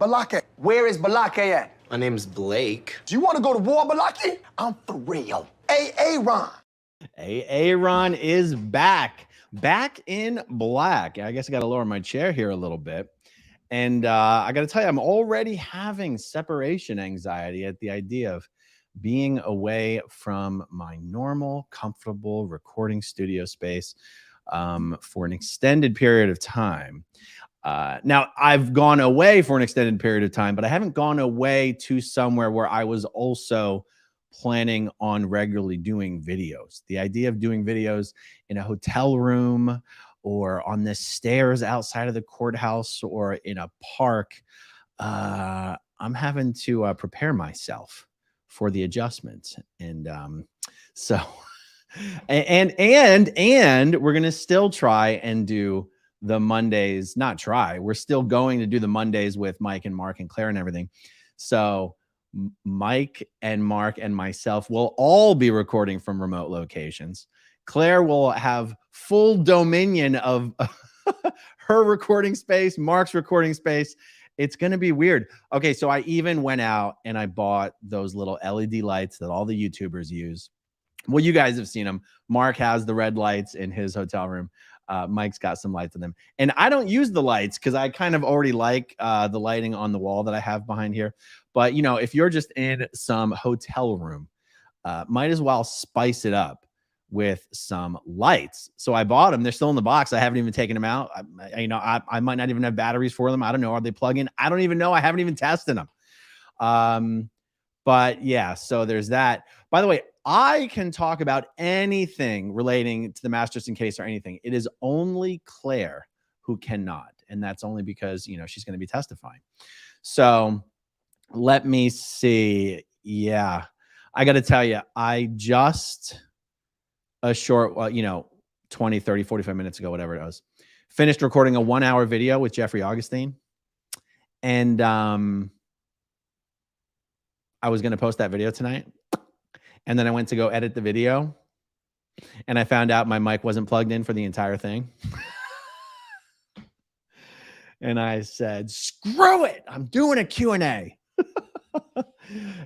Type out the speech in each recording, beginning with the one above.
Balake. Where is Balake at? My name's Blake. Do you want to go to war, Balake? I'm for real. Ron. Ron is back in black. I guess I got to lower my chair here a little bit. And I got to tell you, I'm already having separation anxiety at the idea of being away from my normal, comfortable recording studio space for an extended period of time. Now, I've gone away for an extended period of time, but I haven't gone away to somewhere where I was also planning on regularly doing videos. The idea of doing videos in a hotel room or on the stairs outside of the courthouse or in a park, I'm having to prepare myself for the adjustment. And so, and we're going to still try and do the Mondays, not try, we're still going to do the Mondays with Mike and Mark and Claire and everything. So Mike and Mark and myself will all be recording from remote locations. Claire will have full dominion of her recording space, Mark's recording space. It's going to be weird. Okay, so I even went out and I bought those little LED lights that all the YouTubers use. Well, you guys have seen them. Mark has the red lights in his hotel room. Mike's got some lights in them. And I don't use the lights because I kind of already like the lighting on the wall that I have behind here. But, you know, if you're just in some hotel room, might as well spice it up with some lights. So I bought them. They're still in the box. I haven't even taken them out. I might not even have batteries for them. I don't know. Are they plug-in? I don't even know. I haven't even tested them. But yeah, so there's that. By the way, I can talk about anything relating to the Masterson case or anything. It is only Claire who cannot. And that's only because, you know, she's going to be testifying. So let me see. Yeah, I got to tell you, I just a short, 20, 30, 45 minutes ago, whatever it was, finished recording a 1-hour video with Jeffrey Augustine. And I was going to post that video tonight. And then I went to go edit the video. And I found out my mic wasn't plugged in for the entire thing. And I said, screw it. I'm doing a Q&A.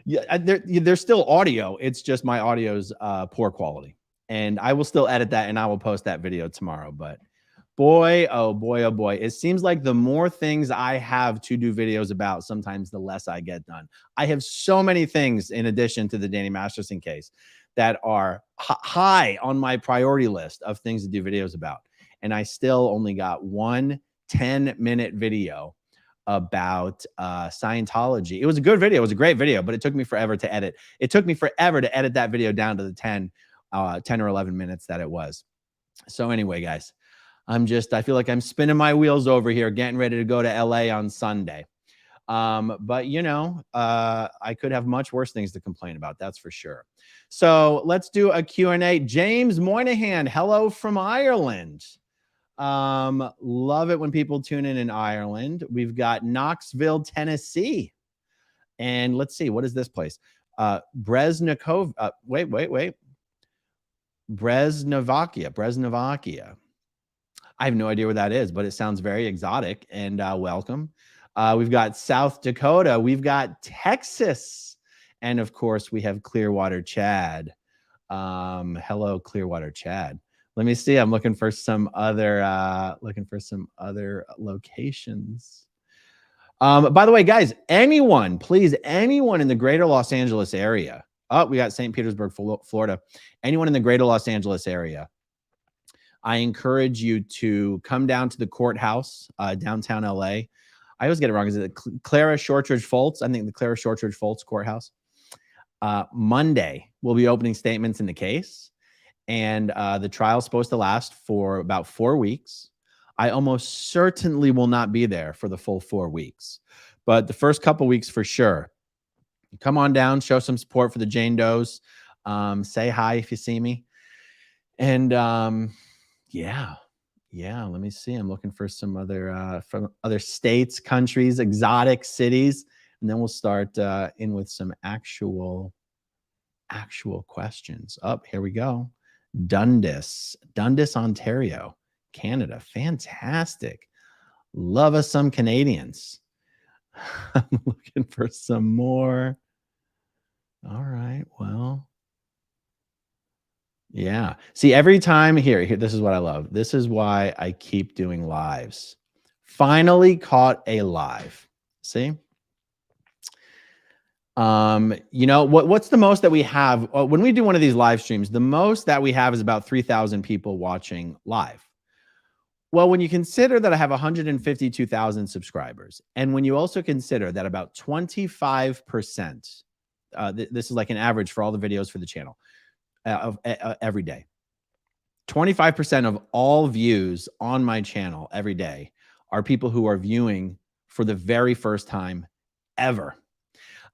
Yeah, there's still audio. It's just my audio's poor quality. And I will still edit that and I will post that video tomorrow. But boy, oh boy, oh boy. It seems like the more things I have to do videos about, sometimes the less I get done. I have so many things in addition to the Danny Masterson case that are high on my priority list of things to do videos about. And I still only got one 10-minute video about Scientology. It was a good video. It was a great video, but it took me forever to edit. It took me forever to edit that video down to the 10 or 11 minutes that it was. So anyway, guys, I feel like I'm spinning my wheels over here, getting ready to go to LA on Sunday. But you know, I could have much worse things to complain about. That's for sure. So let's do a Q&A. James Moynihan, hello from Ireland. Love it when people tune in Ireland. We've got Knoxville, Tennessee. And let's see, what is this place? Breznikov. Wait. Breznovakia. I have no idea where that is, but it sounds very exotic and welcome. We've got South Dakota. We've got Texas. And of course, we have Clearwater, Chad. Hello, Clearwater, Chad. Let me see. I'm looking for some other locations. By the way, guys, please, anyone in the greater Los Angeles area. Oh, we got St. Petersburg, Florida. Anyone in the greater Los Angeles area, I encourage you to come down to the courthouse, downtown LA. I always get it wrong. Is it Clara Shortridge Foltz? I think the Clara Shortridge Foltz courthouse. Monday, we'll be opening statements in the case. And the trial is supposed to last for about 4 weeks. I almost certainly will not be there for the full 4 weeks. But the first couple weeks for sure. Come on down, show some support for the Jane Does. Say hi if you see me. And yeah, let me see. I'm looking for some other from other states, countries, exotic cities. And then we'll start in with some actual questions. Here we go. Dundas, Ontario, Canada. Fantastic. Love us some Canadians. I'm looking for some more. All right. Well, yeah. See, every time here, this is what I love. This is why I keep doing lives. Finally caught a live. See? You know, what's the most that we have when we do one of these live streams? The most that we have is about 3,000 people watching live. Well, when you consider that I have 152,000 subscribers, and when you also consider that about 25%, this is like an average for all the videos for the channel of every day, 25% of all views on my channel every day are people who are viewing for the very first time ever.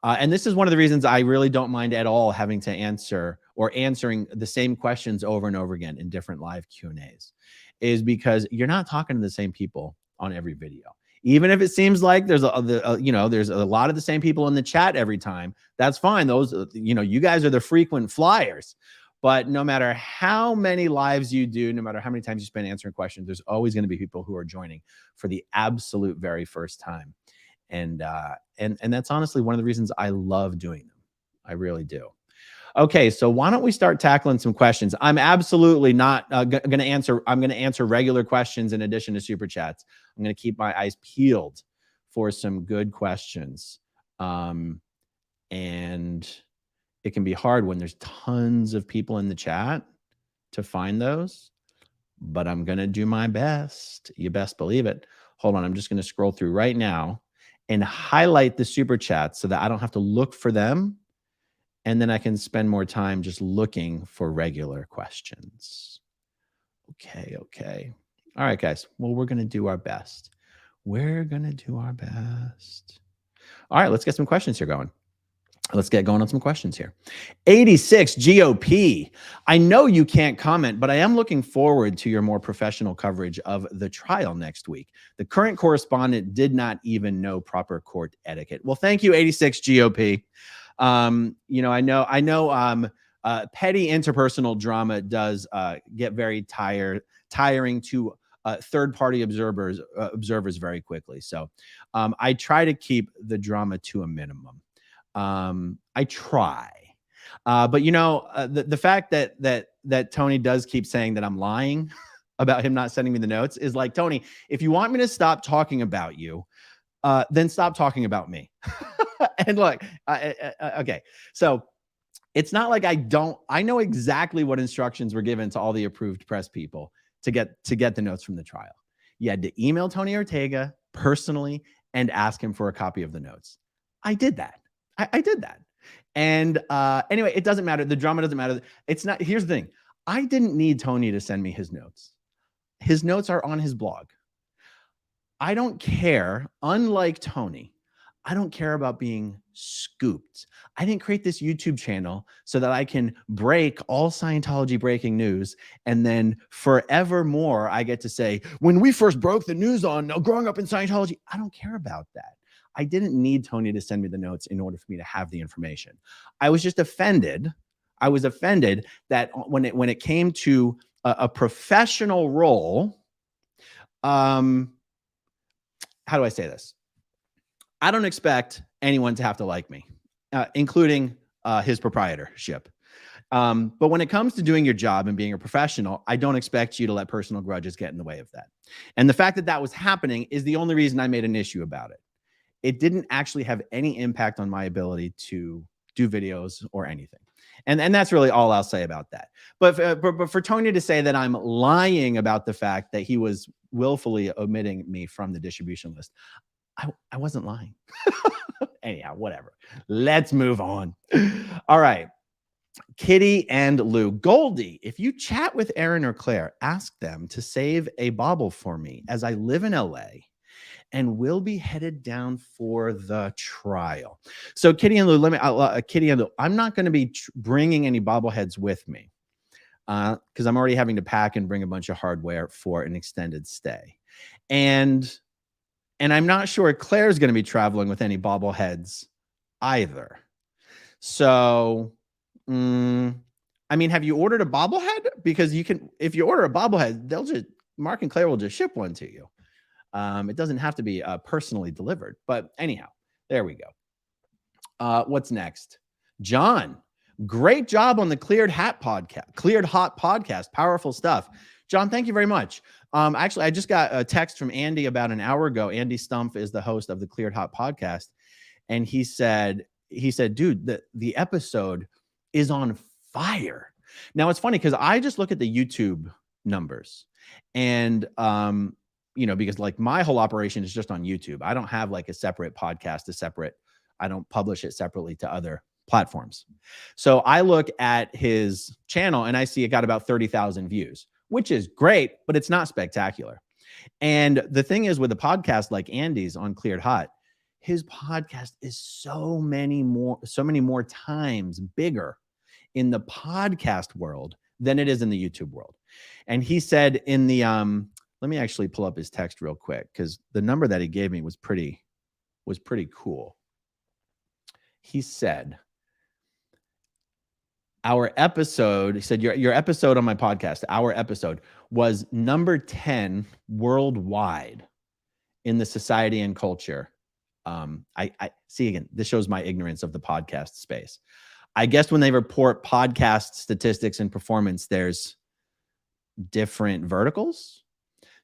And this is one of the reasons I really don't mind at all having to answer or answering the same questions over and over again in different live Q&As, is because you're not talking to the same people on every video. Even if it seems like there's there's a lot of the same people in the chat every time, that's fine. Those, you guys are the frequent flyers. But no matter how many lives you do, no matter how many times you spend answering questions, there's always going to be people who are joining for the absolute very first time. And that's honestly one of the reasons I love doing them. I really do. Okay, so why don't we start tackling some questions? I'm absolutely not going to answer. I'm going to answer regular questions in addition to super chats. I'm going to keep my eyes peeled for some good questions. And it can be hard when there's tons of people in the chat to find those, but I'm going to do my best. You best believe it. Hold on. I'm just going to scroll through right now and highlight the super chats so that I don't have to look for them. And then I can spend more time just looking for regular questions. Okay. All right, guys. Well, we're going to do our best. We're going to do our best. All right, let's get some questions here going. Let's get going on some questions here. 86 GOP. I know you can't comment, but I am looking forward to your more professional coverage of the trial next week. The current correspondent did not even know proper court etiquette. Well, thank you, 86 GOP. I know petty interpersonal drama does get very tiring to third-party observers very quickly. So I try to keep the drama to a minimum. I try, but the fact that Tony does keep saying that I'm lying about him not sending me the notes is like, Tony, if you want me to stop talking about you, then stop talking about me. And look, okay, so it's not like I know exactly what instructions were given to all the approved press people to get the notes from the trial. You had to email Tony Ortega personally and ask him for a copy of the notes. I did that. I did that. And anyway, it doesn't matter. The drama doesn't matter. It's not. Here's the thing. I didn't need Tony to send me his notes. His notes are on his blog. I don't care. Unlike Tony, I don't care about being scooped. I didn't create this YouTube channel so that I can break all Scientology breaking news. And then forevermore, I get to say, when we first broke the news on growing up in Scientology, I don't care about that. I didn't need Tony to send me the notes in order for me to have the information. I was just offended. I was offended that when it came to a professional role, how do I say this? I don't expect anyone to have to like me, including his proprietorship. But when it comes to doing your job and being a professional, I don't expect you to let personal grudges get in the way of that. And the fact that that was happening is the only reason I made an issue about it. It didn't actually have any impact on my ability to do videos or anything. And that's really all I'll say about that. But for Tony to say that I'm lying about the fact that he was willfully omitting me from the distribution list, I wasn't lying. Anyhow, whatever. Let's move on. All right. Kitty and Lou. Goldie, if you chat with Aaron or Claire, ask them to save a bauble for me as I live in LA and will be headed down for the trial. So Kitty and Lou, Kitty and Lou, I'm not going to be bringing any bobbleheads with me because I'm already having to pack and bring a bunch of hardware for an extended stay. And I'm not sure Claire's going to be traveling with any bobbleheads either. So, I mean, have you ordered a bobblehead? Because you can, if you order a bobblehead, Mark and Claire will just ship one to you. It doesn't have to be personally delivered, but anyhow, there we go. What's next? John, great job on the Cleared Hot podcast. Powerful stuff. John, thank you very much. Actually, I just got a text from Andy about an hour ago. Andy Stumpf is the host of the Cleared Hot podcast. And he said, dude, the episode is on fire. Now it's funny because I just look at the YouTube numbers and, because like my whole operation is just on YouTube. I don't have like a separate podcast, I don't publish it separately to other platforms. So I look at his channel and I see it got about 30,000 views, which is great, but it's not spectacular. And the thing is with a podcast like Andy's on Cleared Hot, his podcast is so many more times bigger in the podcast world than it is in the YouTube world. And he said in the, let me actually pull up his text real quick because the number that he gave me was pretty cool. He said, our episode, he said, your episode on my podcast, our episode was number 10 worldwide in the society and culture. I see again, this shows my ignorance of the podcast space. I guess when they report podcast statistics and performance, there's different verticals.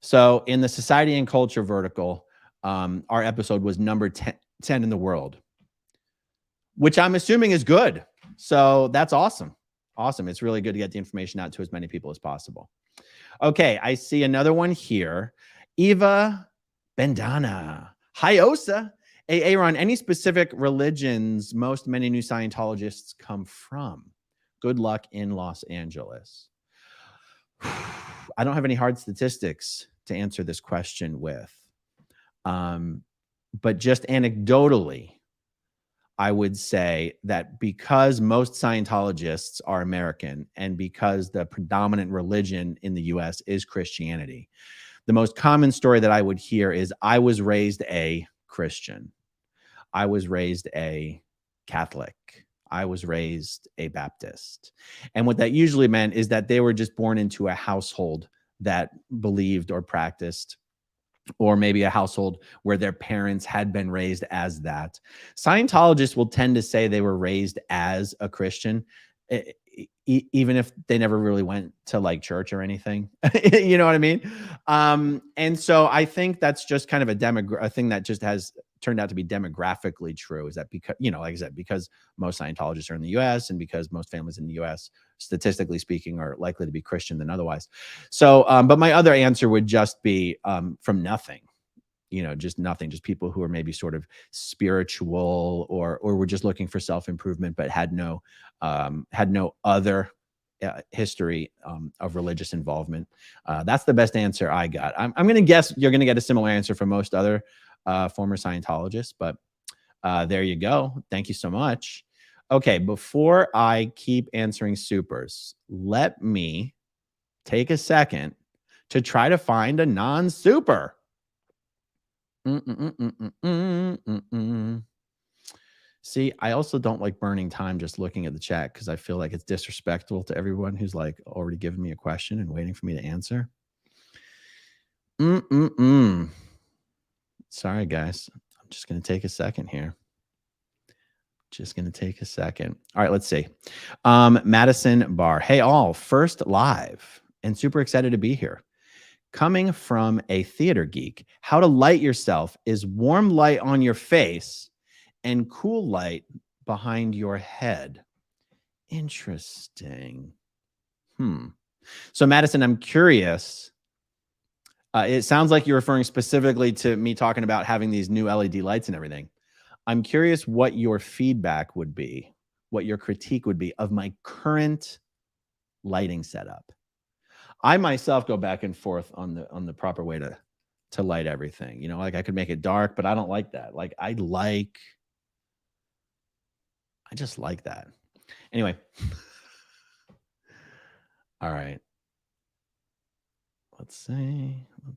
So in the society and culture vertical, our episode was number 10 in the world, which I'm assuming is good. So that's awesome. Awesome. It's really good to get the information out to as many people as possible. Okay. I see another one here. Eva Bendana. Hi, Osa. Hey, Aaron, any specific religions many new Scientologists come from? Good luck in Los Angeles. I don't have any hard statistics to answer this question with. But just anecdotally, I would say that because most Scientologists are American and because the predominant religion in the US is Christianity, the most common story that I would hear is I was raised a Christian. I was raised a Catholic. I was raised a Baptist. And what that usually meant is that they were just born into a household that believed or practiced, or maybe a household where their parents had been raised as that. Scientologists will tend to say they were raised as a Christian, even if they never really went to like church or anything. You know what I mean? And so I think that's just kind of a thing that just has turned out to be demographically true, is that because, like I said, because most Scientologists are in the US and because most families in the US, statistically speaking, are likely to be Christian than otherwise. So, but my other answer would just be from nothing, just nothing, just people who are maybe sort of spiritual or were just looking for self-improvement, but had no other history of religious involvement. That's the best answer I got. I'm going to guess you're going to get a similar answer from most other former Scientologists, but there you go. Thank you so much. Okay, before I keep answering supers, let me take a second to try to find a non-super. See, I also don't like burning time just looking at the chat because I feel like it's disrespectful to everyone who's like already given me a question and waiting for me to answer. Sorry, guys. I'm just going to take a second here. Just going to take a second. All right, let's see. Madison Barr. Hey, all. First live and super excited to be here. Coming from a theater geek, how to light yourself is warm light on your face and cool light behind your head. Interesting. So, Madison, I'm curious. It sounds like you're referring specifically to me talking about having these new LED lights and everything. I'm curious what your feedback would be, what your critique would be of my current lighting setup. I myself go back and forth on the proper way to light everything. Like I could make it dark, but I don't like that. Like I just like that. Anyway. All right. Let's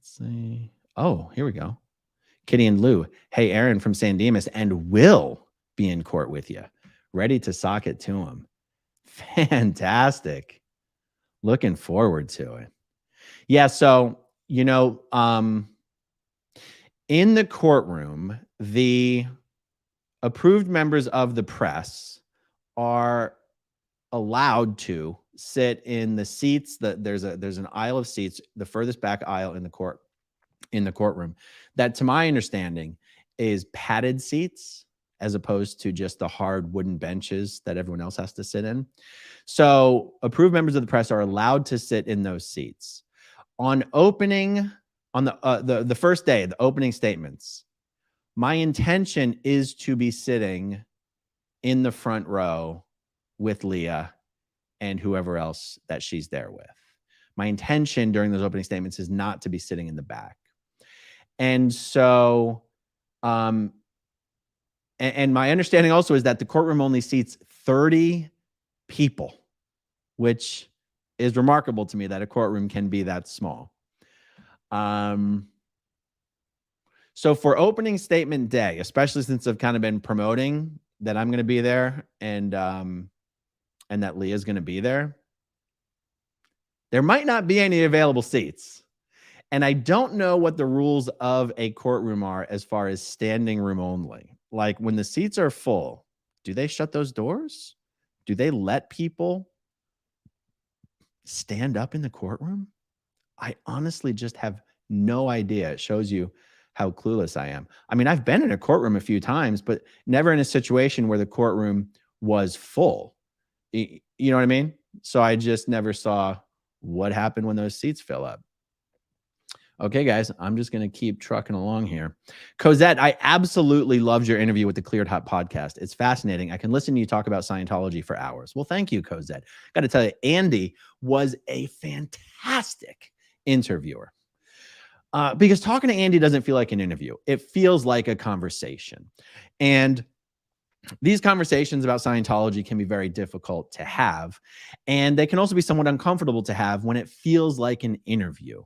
see. Oh, here we go. Kitty and Lou. Hey, Aaron from San Dimas and will be in court with you. Ready to sock it to him. Fantastic. Looking forward to it. Yeah. So, in the courtroom, the approved members of the press are allowed to sit in the seats that there's an aisle of seats, the furthest back aisle in the courtroom, that to my understanding is padded seats as opposed to just the hard wooden benches that everyone else has to sit in. So approved members of the press are allowed to sit in those seats. On the first day, the opening statements, my intention is to be sitting in the front row with Leah and whoever else that she's there with. My intention during those opening statements is not to be sitting in the back. And so, and my understanding also is that the courtroom only seats 30 people, which is remarkable to me that a courtroom can be that small. So for opening statement day, especially since I've kind of been promoting that I'm going to be there and that Leah's going to be there, there might not be any available seats. And I don't know what the rules of a courtroom are as far as standing room only. Like when the seats are full, do they shut those doors? Do they let people stand up in the courtroom? I honestly just have no idea. It shows you how clueless I am. I mean, I've been in a courtroom a few times, but never in a situation where the courtroom was full. You know what I mean? So I just never saw what happened when those seats fill up. Okay, guys, I'm just going to keep trucking along here. Cosette, I absolutely loved your interview with the Cleared Hot podcast. It's fascinating. I can listen to you talk about Scientology for hours. Well, thank you, Cosette. Got to tell you, Andy was a fantastic interviewer. Because talking to Andy doesn't feel like an interview. It feels like a conversation. And these conversations about Scientology can be very difficult to have. And they can also be somewhat uncomfortable to have when it feels like an interview.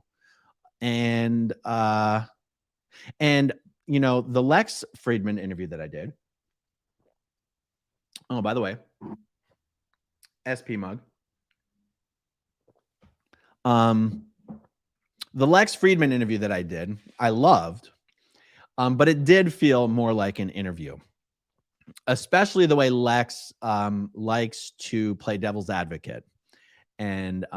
And you know, the Lex Fridman interview that I did. Oh, by the way, SP mug. The Lex Fridman interview that I did, I loved, but it did feel more like an interview, especially the way Lex likes to play devil's advocate, and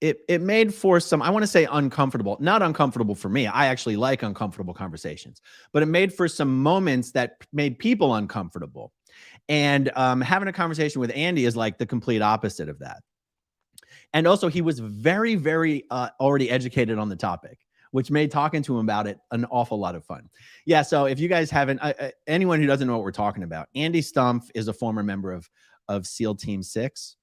it made for some, I want to say uncomfortable, not uncomfortable for me. I actually like uncomfortable conversations, but it made for some moments that made people uncomfortable. And having a conversation with Andy is like the complete opposite of that. And also he was very, very already educated on the topic, which made talking to him about it an awful lot of fun. Yeah. So if you guys haven't, anyone who doesn't know what we're talking about, Andy Stumpf is a former member of SEAL Team 6.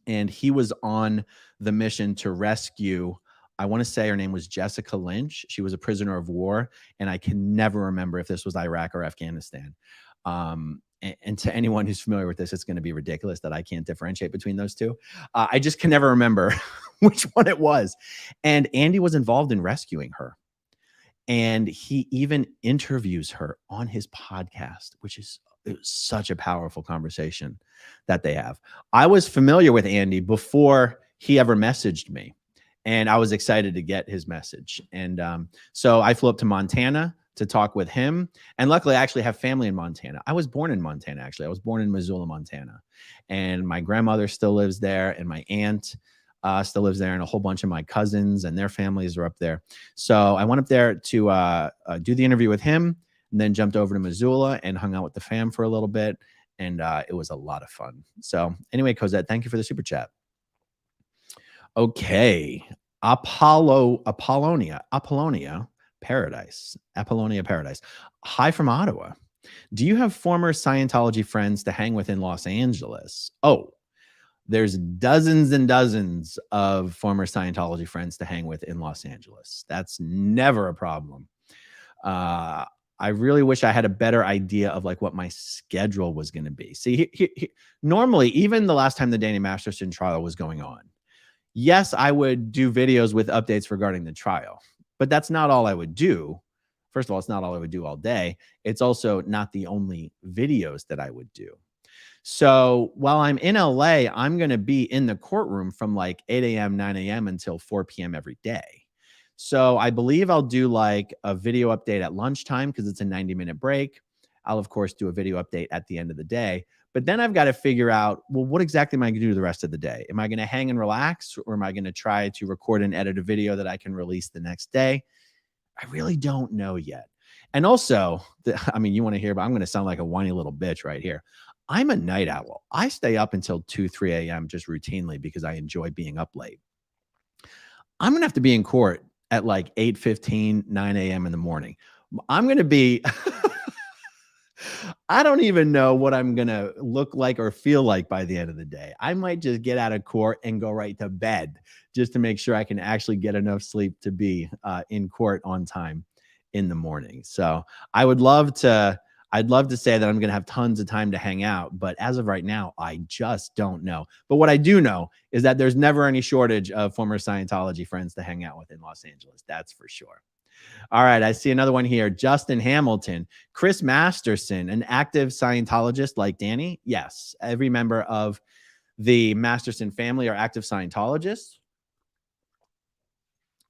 And he was on the mission to rescue, I want to say her name was Jessica Lynch. She was a prisoner of war. And I can never remember if this was Iraq or Afghanistan. And to anyone who's familiar with this, it's going to be ridiculous that I can't differentiate between those two. I just can never remember which one it was. And Andy was involved in rescuing her. And he even interviews her on his podcast, which is such a powerful conversation that they have. I was familiar with Andy before he ever messaged me, and I was excited to get his message. And so I flew up to Montana to talk with him. And luckily, I actually have family in Montana. I was born in Montana, actually. I was born in Missoula, Montana. And my grandmother still lives there, and my aunt still lives there, and a whole bunch of my cousins and their families are up there. So I went up there to do the interview with him, and then jumped over to Missoula and hung out with the fam for a little bit. And it was a lot of fun. So anyway, Cosette, thank you for the super chat. Okay. Apollonia Paradise. Hi from Ottawa. Do you have former Scientology friends to hang with in Los Angeles? Oh, there's dozens and dozens of former Scientology friends to hang with in Los Angeles. That's never a problem. I really wish I had a better idea of like what my schedule was going to be. See, normally, even the last time the Danny Masterson trial was going on, yes, I would do videos with updates regarding the trial, but that's not all I would do. First of all, it's not all I would do all day. It's also not the only videos that I would do. So while I'm in LA, I'm going to be in the courtroom from like 8 a.m., 9 a.m. until 4 p.m. every day. So I believe I'll do like a video update at lunchtime because it's a 90-minute break. I'll, of course, do a video update at the end of the day. But then I've got to figure out, well, what exactly am I going to do the rest of the day? Am I going to hang and relax, or am I going to try to record and edit a video that I can release the next day? I really don't know yet. And also, I mean, you want to hear, but I'm going to sound like a whiny little bitch right here. I'm a night owl. I stay up until 2, 3 a.m. just routinely because I enjoy being up late. I'm going to have to be in court at like 8:15, 9 a.m. in the morning. I'm going to be, I don't even know what I'm going to look like or feel like by the end of the day. I might just get out of court and go right to bed just to make sure I can actually get enough sleep to be in court on time in the morning. So I'd love to say that I'm going to have tons of time to hang out, but as of right now, I just don't know. But what I do know is that there's never any shortage of former Scientology friends to hang out with in Los Angeles. That's for sure. All right, I see another one here. Justin Hamilton. Chris Masterson, an active Scientologist like Danny? Yes, every member of the Masterson family are active Scientologists.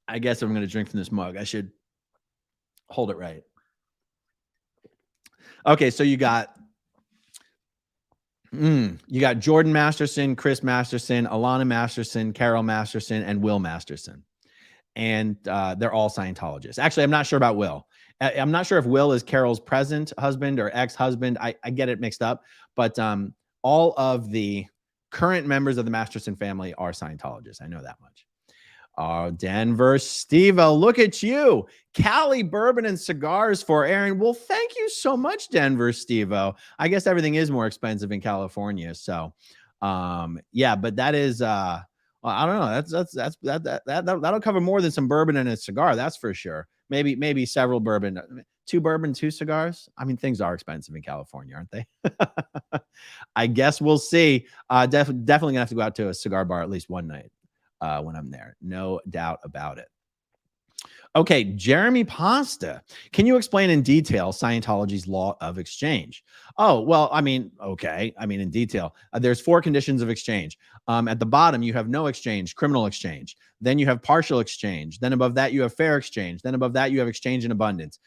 I guess I'm going to drink from this mug. I should hold it right. Okay, so you got Jordan Masterson, Chris Masterson, Alana Masterson, Carol Masterson, and Will Masterson. And they're all Scientologists. Actually, I'm not sure about Will. I'm not sure if Will is Carol's present husband or ex-husband. I get it mixed up. But all of the current members of the Masterson family are Scientologists. I know that much. Denver Steve-O, look at you. Cali bourbon and cigars for Aaron. Well, thank you so much, Denver Steve-O. I guess everything is more expensive in California. So, yeah, but that is, well, I don't know. That'll cover more than some bourbon and a cigar. That's for sure. Maybe several bourbon, 2 bourbon, 2 cigars. I mean, things are expensive in California, aren't they? I guess we'll see. Definitely gonna have to go out to a cigar bar at least one night when I'm there. No doubt about it. Okay, Jeremy Pasta. Can you explain in detail Scientology's law of exchange? Oh, well, I mean, okay. I mean, in detail, there's 4 conditions of exchange. At the bottom, you have no exchange, criminal exchange. Then you have partial exchange. Then above that, you have fair exchange. Then above that, you have exchange in abundance.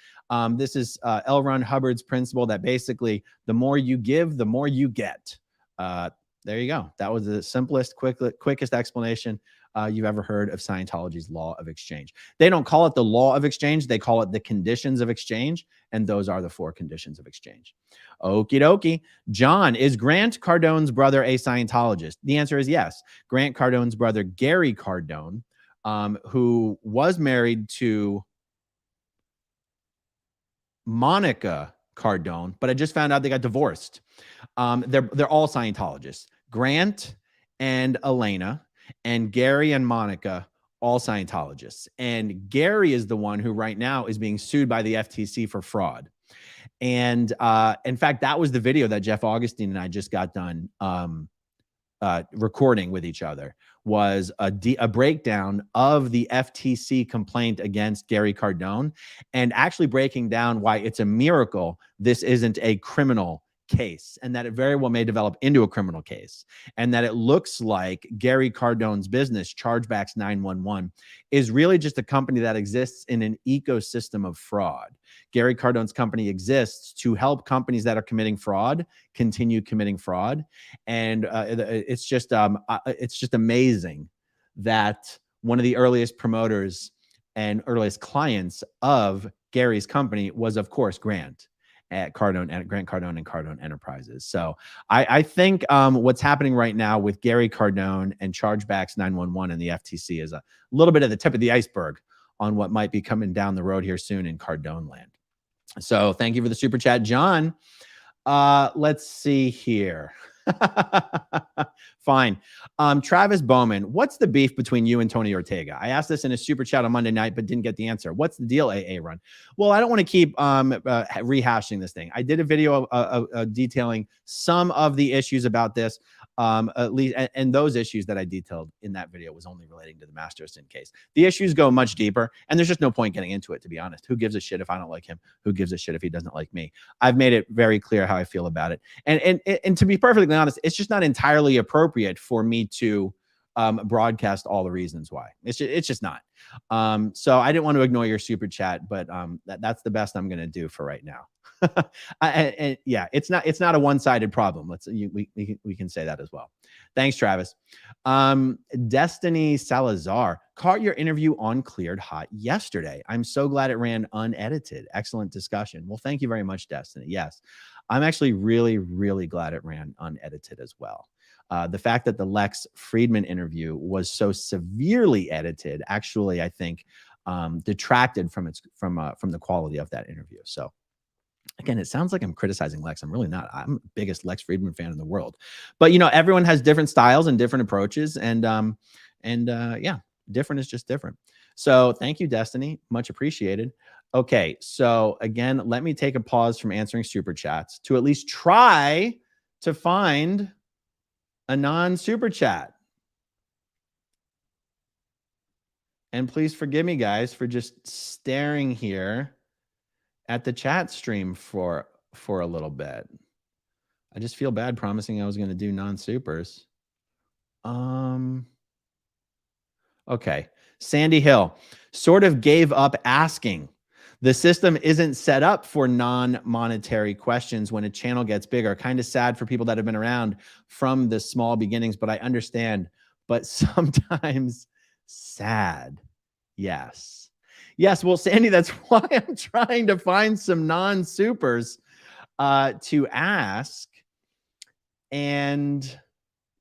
This is L. Ron Hubbard's principle that basically the more you give, the more you get. There you go. That was the simplest, quickest explanation you've ever heard of Scientology's law of exchange. They don't call it the law of exchange. They call it the conditions of exchange. And those are the 4 conditions of exchange. Okie dokie. John, is Grant Cardone's brother a Scientologist? The answer is yes. Grant Cardone's brother, Gary Cardone, who was married to Monica Cardone, but I just found out they got divorced. They're all Scientologists. Grant and Elena and Gary and Monica, all Scientologists. And Gary is the one who right now is being sued by the FTC for fraud. And in fact, that was the video that Jeff Augustine and I just got done recording with each other, was a breakdown of the FTC complaint against Gary Cardone, and actually breaking down why it's a miracle this isn't a criminal case, and that it very well may develop into a criminal case, and that it looks like Gary Cardone's business, Chargebacks 911, is really just a company that exists in an ecosystem of fraud. Gary Cardone's company exists to help companies that are committing fraud continue committing fraud, and it's just amazing that one of the earliest promoters and earliest clients of Gary's company was, of course, Grant Cardone and Grant Cardone and Cardone Enterprises. So I think what's happening right now with Gary Cardone and Chargebacks 911 and the FTC is a little bit of the tip of the iceberg on what might be coming down the road here soon in Cardone land. So thank you for the super chat, John. Let's see here. Fine. Travis Bowman, what's the beef between you and Tony Ortega? I asked this in a super chat on Monday night, but didn't get the answer. What's the deal, AA Run? Well, I don't want to keep rehashing this thing. I did a video detailing some of the issues about this, at least, and those issues that I detailed in that video was only relating to the Masterson case. The issues go much deeper, and there's just no point getting into it, to be honest. Who gives a shit if I don't like him? Who gives a shit if he doesn't like me? I've made it very clear how I feel about it. And to be perfectly honest, it's just not entirely appropriate for me to broadcast all the reasons why. It's just not. So I didn't want to ignore your super chat, but that's the best I'm going to do for right now. And yeah, it's not a one-sided problem. We can say that as well. Thanks, Travis. Destiny Salazar, caught your interview on Cleared Hot yesterday. I'm so glad it ran unedited. Excellent discussion. Well, thank you very much, Destiny. Yes, I'm actually really, really glad it ran unedited as well. The fact that the Lex Friedman interview was so severely edited, actually, I think, detracted from the quality of that interview. So again, it sounds like I'm criticizing Lex. I'm really not. I'm the biggest Lex Friedman fan in the world. But, you know, everyone has different styles and different approaches. And yeah, different is just different. So thank you, Destiny. Much appreciated. Okay, so again, let me take a pause from answering super chats to at least try to find a non-super chat. And please forgive me, guys, for just staring here at the chat stream for a little bit. I just feel bad promising I was going to do non-supers. Okay. Sandy Hill sort of gave up asking. The system isn't set up for non-monetary questions when a channel gets bigger. Kind of sad for people that have been around from the small beginnings, but I understand. But sometimes sad. Yes. Yes. Well, Sandy, that's why I'm trying to find some non-supers to ask. And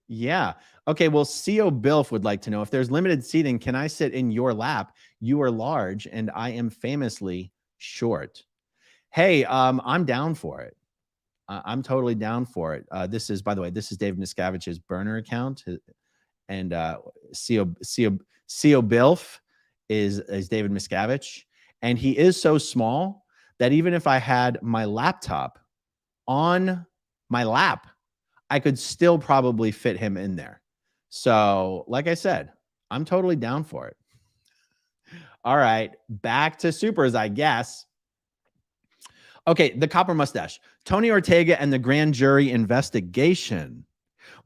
yeah. Okay. Well, CO Bilf would like to know, if there's limited seating, can I sit in your lap? You are large and I am famously short. Hey, I'm down for it. I'm totally down for it. This is, by the way, this is David Miscavige's burner account. And CO Bilf is David Miscavige. And he is so small that even if I had my laptop on my lap, I could still probably fit him in there. So, like I said, I'm totally down for it. All right, back to supers, I guess. Okay, the copper mustache. Tony Ortega and the grand jury investigation.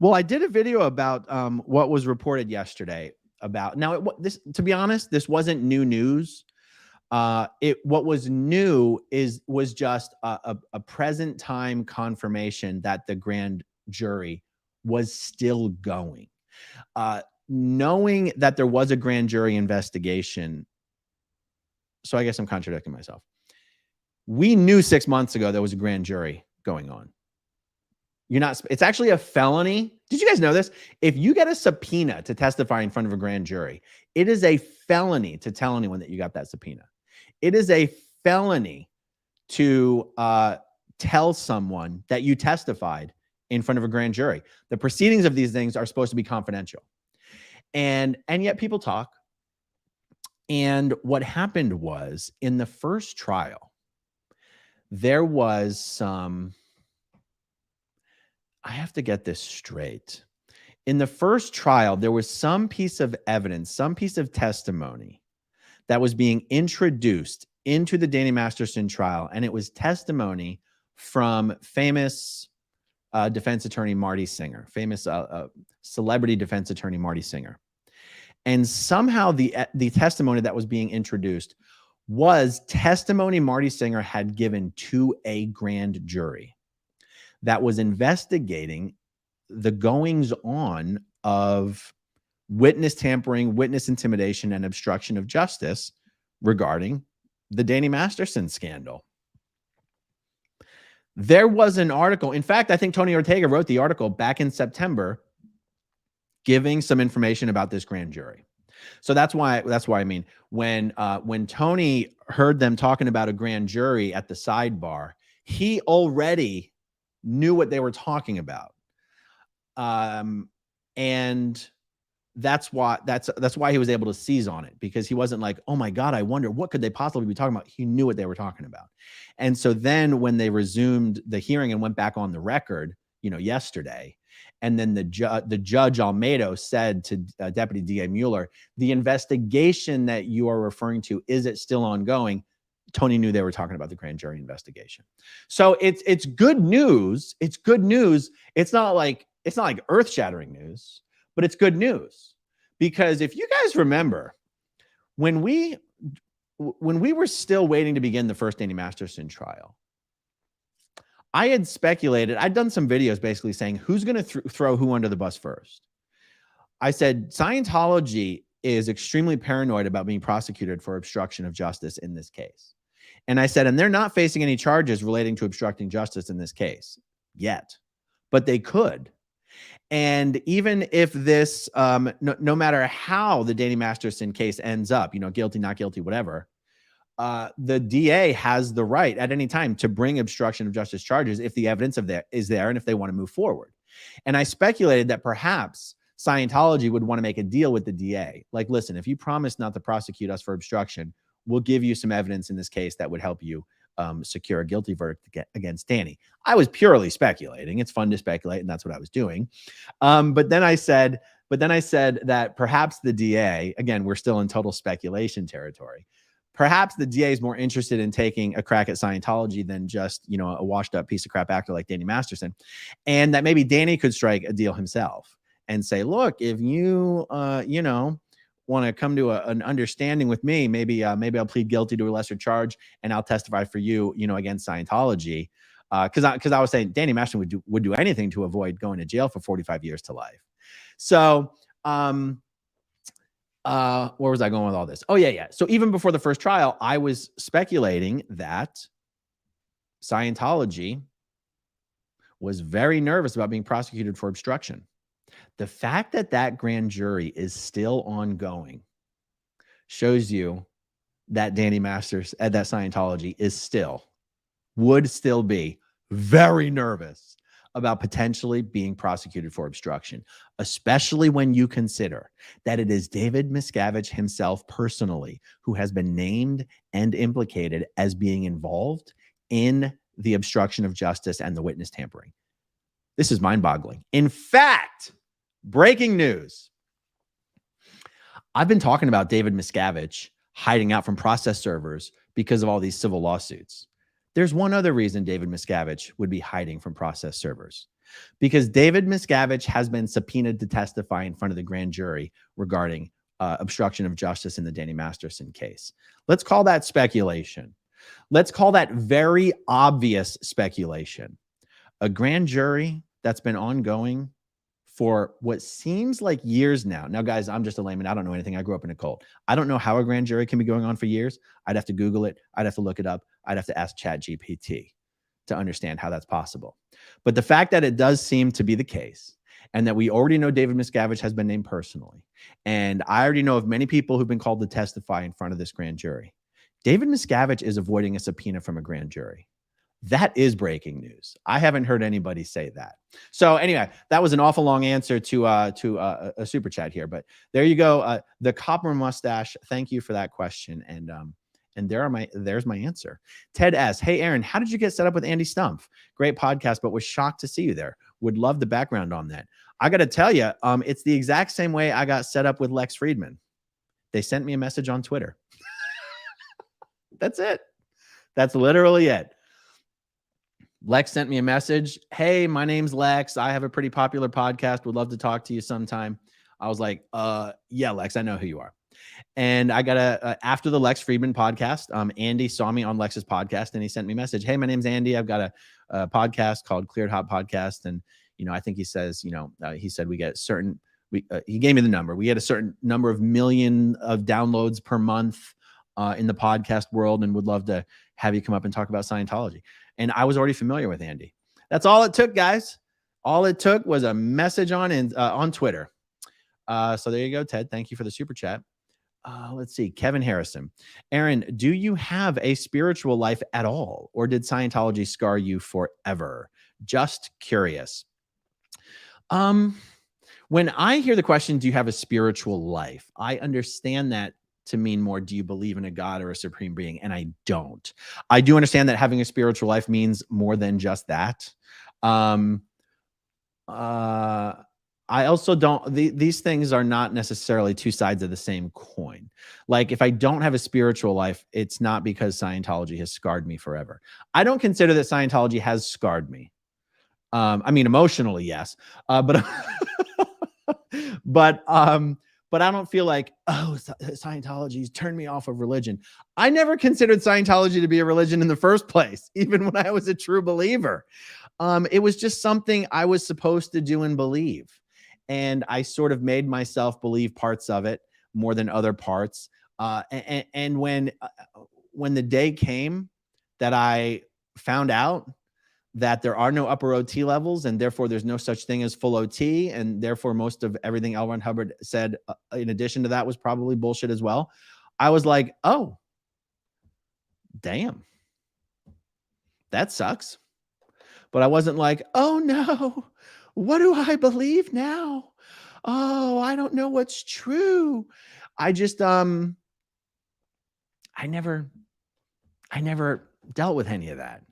Well, I did a video about what was reported yesterday about. Now, this, to be honest, this wasn't new news. What was new was just a present time confirmation that the grand jury was still going. Knowing that there was a grand jury investigation, so I guess I'm contradicting myself. We knew 6 months ago there was a grand jury going on. It's actually a felony. Did you guys know this? If you get a subpoena to testify in front of a grand jury, it is a felony to tell anyone that you got that subpoena. It is a felony to tell someone that you testified in front of a grand jury. The proceedings of these things are supposed to be confidential. And yet people talk. And what happened was, in the first trial, there was some, I have to get this straight. In the first trial, there was some piece of evidence, some piece of testimony that was being introduced into the Danny Masterson trial. And it was testimony from famous defense attorney Marty Singer, famous celebrity defense attorney Marty Singer. And somehow the testimony that was being introduced was testimony Marty Singer had given to a grand jury that was investigating the goings on of witness tampering, witness intimidation, and obstruction of justice regarding the Danny Masterson scandal. There was an article. In fact, I think Tony Ortega wrote the article back in September, giving some information about this grand jury. So that's why I mean, when Tony heard them talking about a grand jury at the sidebar, he already knew what they were talking about. And that's why he was able to seize on it, because he wasn't like, oh my God, I wonder what could they possibly be talking about? He knew what they were talking about. And so then when they resumed the hearing and went back on the record, yesterday, and then the judge Almeida said to Deputy DA Mueller, the investigation that you are referring to, is it still ongoing? Tony knew they were talking about the grand jury investigation. So it's good news. It's good news. It's not like earth-shattering news, but it's good news. Because if you guys remember, when we were still waiting to begin the first Danny Masterson trial, I had speculated, I'd done some videos basically saying who's going to throw who under the bus first. I said Scientology is extremely paranoid about being prosecuted for obstruction of justice in this case. And I said, and they're not facing any charges relating to obstructing justice in this case yet, but they could. And even if this, no matter how the Danny Masterson case ends up, guilty, not guilty, whatever, the DA has the right at any time to bring obstruction of justice charges if the evidence is there and if they want to move forward. And I speculated that perhaps Scientology would want to make a deal with the DA. Like, listen, if you promise not to prosecute us for obstruction, we'll give you some evidence in this case that would help you secure a guilty verdict against Danny. I was purely speculating. It's fun to speculate, and that's what I was doing. But then I said that perhaps the DA, again, we're still in total speculation territory. Perhaps the DA is more interested in taking a crack at Scientology than just, a washed up piece of crap actor like Danny Masterson. And that maybe Danny could strike a deal himself and say, look, if you, want to come to an understanding with me, maybe I'll plead guilty to a lesser charge and I'll testify for you, against Scientology. Because I was saying Danny Masterson would do anything to avoid going to jail for 45 years to life. So, where was I going with all this? Oh, yeah. So even before the first trial, I was speculating that Scientology was very nervous about being prosecuted for obstruction. The fact that grand jury is still ongoing shows you that Danny Masters at that Scientology would still be very nervous about potentially being prosecuted for obstruction, especially when you consider that it is David Miscavige himself personally who has been named and implicated as being involved in the obstruction of justice and the witness tampering. This is mind-boggling. In fact, breaking news. I've been talking about David Miscavige hiding out from process servers because of all these civil lawsuits. There's one other reason David Miscavige would be hiding from process servers, because David Miscavige has been subpoenaed to testify in front of the grand jury regarding obstruction of justice in the Danny Masterson case. Let's call that speculation. Let's call that very obvious speculation. A grand jury that's been ongoing for what seems like years now. Now, guys, I'm just a layman. I don't know anything. I grew up in a cult. I don't know how a grand jury can be going on for years. I'd have to Google it. I'd have to look it up. I'd have to ask ChatGPT to understand how that's possible. But the fact that it does seem to be the case, and that we already know David Miscavige has been named personally, and I already know of many people who've been called to testify in front of this grand jury, David Miscavige is avoiding a subpoena from a grand jury. That is breaking news. I haven't heard anybody say that. So anyway, that was an awful long answer to a super chat here, but there you go. The Copper Mustache. Thank you for that question. And there's my answer. Ted S. Hey, Aaron, how did you get set up with Andy Stumpf? Great podcast, but was shocked to see you there. Would love the background on that. I got to tell you, it's the exact same way I got set up with Lex Friedman. They sent me a message on Twitter. That's it. That's literally it. Lex sent me a message. Hey, my name's Lex. I have a pretty popular podcast. Would love to talk to you sometime. I was like, yeah, Lex, I know who you are. And I got after the Lex Friedman podcast, Andy saw me on Lex's podcast and he sent me a message. Hey, my name's Andy. I've got a podcast called Cleared Hot Podcast. And, I think he says, he said we get certain, he gave me the number. We get a certain number of million of downloads per month in the podcast world, and would love to have you come up and talk about Scientology. And I was already familiar with Andy. That's all it took, guys. All it took was a message on Twitter. So there you go, Ted. Thank you for the super chat. Let's see. Kevin Harrison. Aaron, do you have a spiritual life at all, or did Scientology scar you forever? Just curious. When I hear the question, do you have a spiritual life? I understand that to mean more, do you believe in a God or a supreme being? And I don't. I do understand that having a spiritual life means more than just that. I also don't, these things are not necessarily two sides of the same coin. Like, if I don't have a spiritual life, it's not because Scientology has scarred me forever. I don't consider that Scientology has scarred me. I mean, emotionally, yes. But but I don't feel like, oh, Scientology's turned me off of religion. I never considered Scientology to be a religion in the first place, even when I was a true believer. It was just something I was supposed to do and believe. And I sort of made myself believe parts of it more than other parts. And when the day came that I found out that there are no upper OT levels, and therefore there's no such thing as full OT, and therefore most of everything L. Ron Hubbard said in addition to that was probably bullshit as well, I was like, oh, damn, that sucks. But I wasn't like, oh no, what do I believe now? Oh, I don't know what's true. I just, I never dealt with any of that,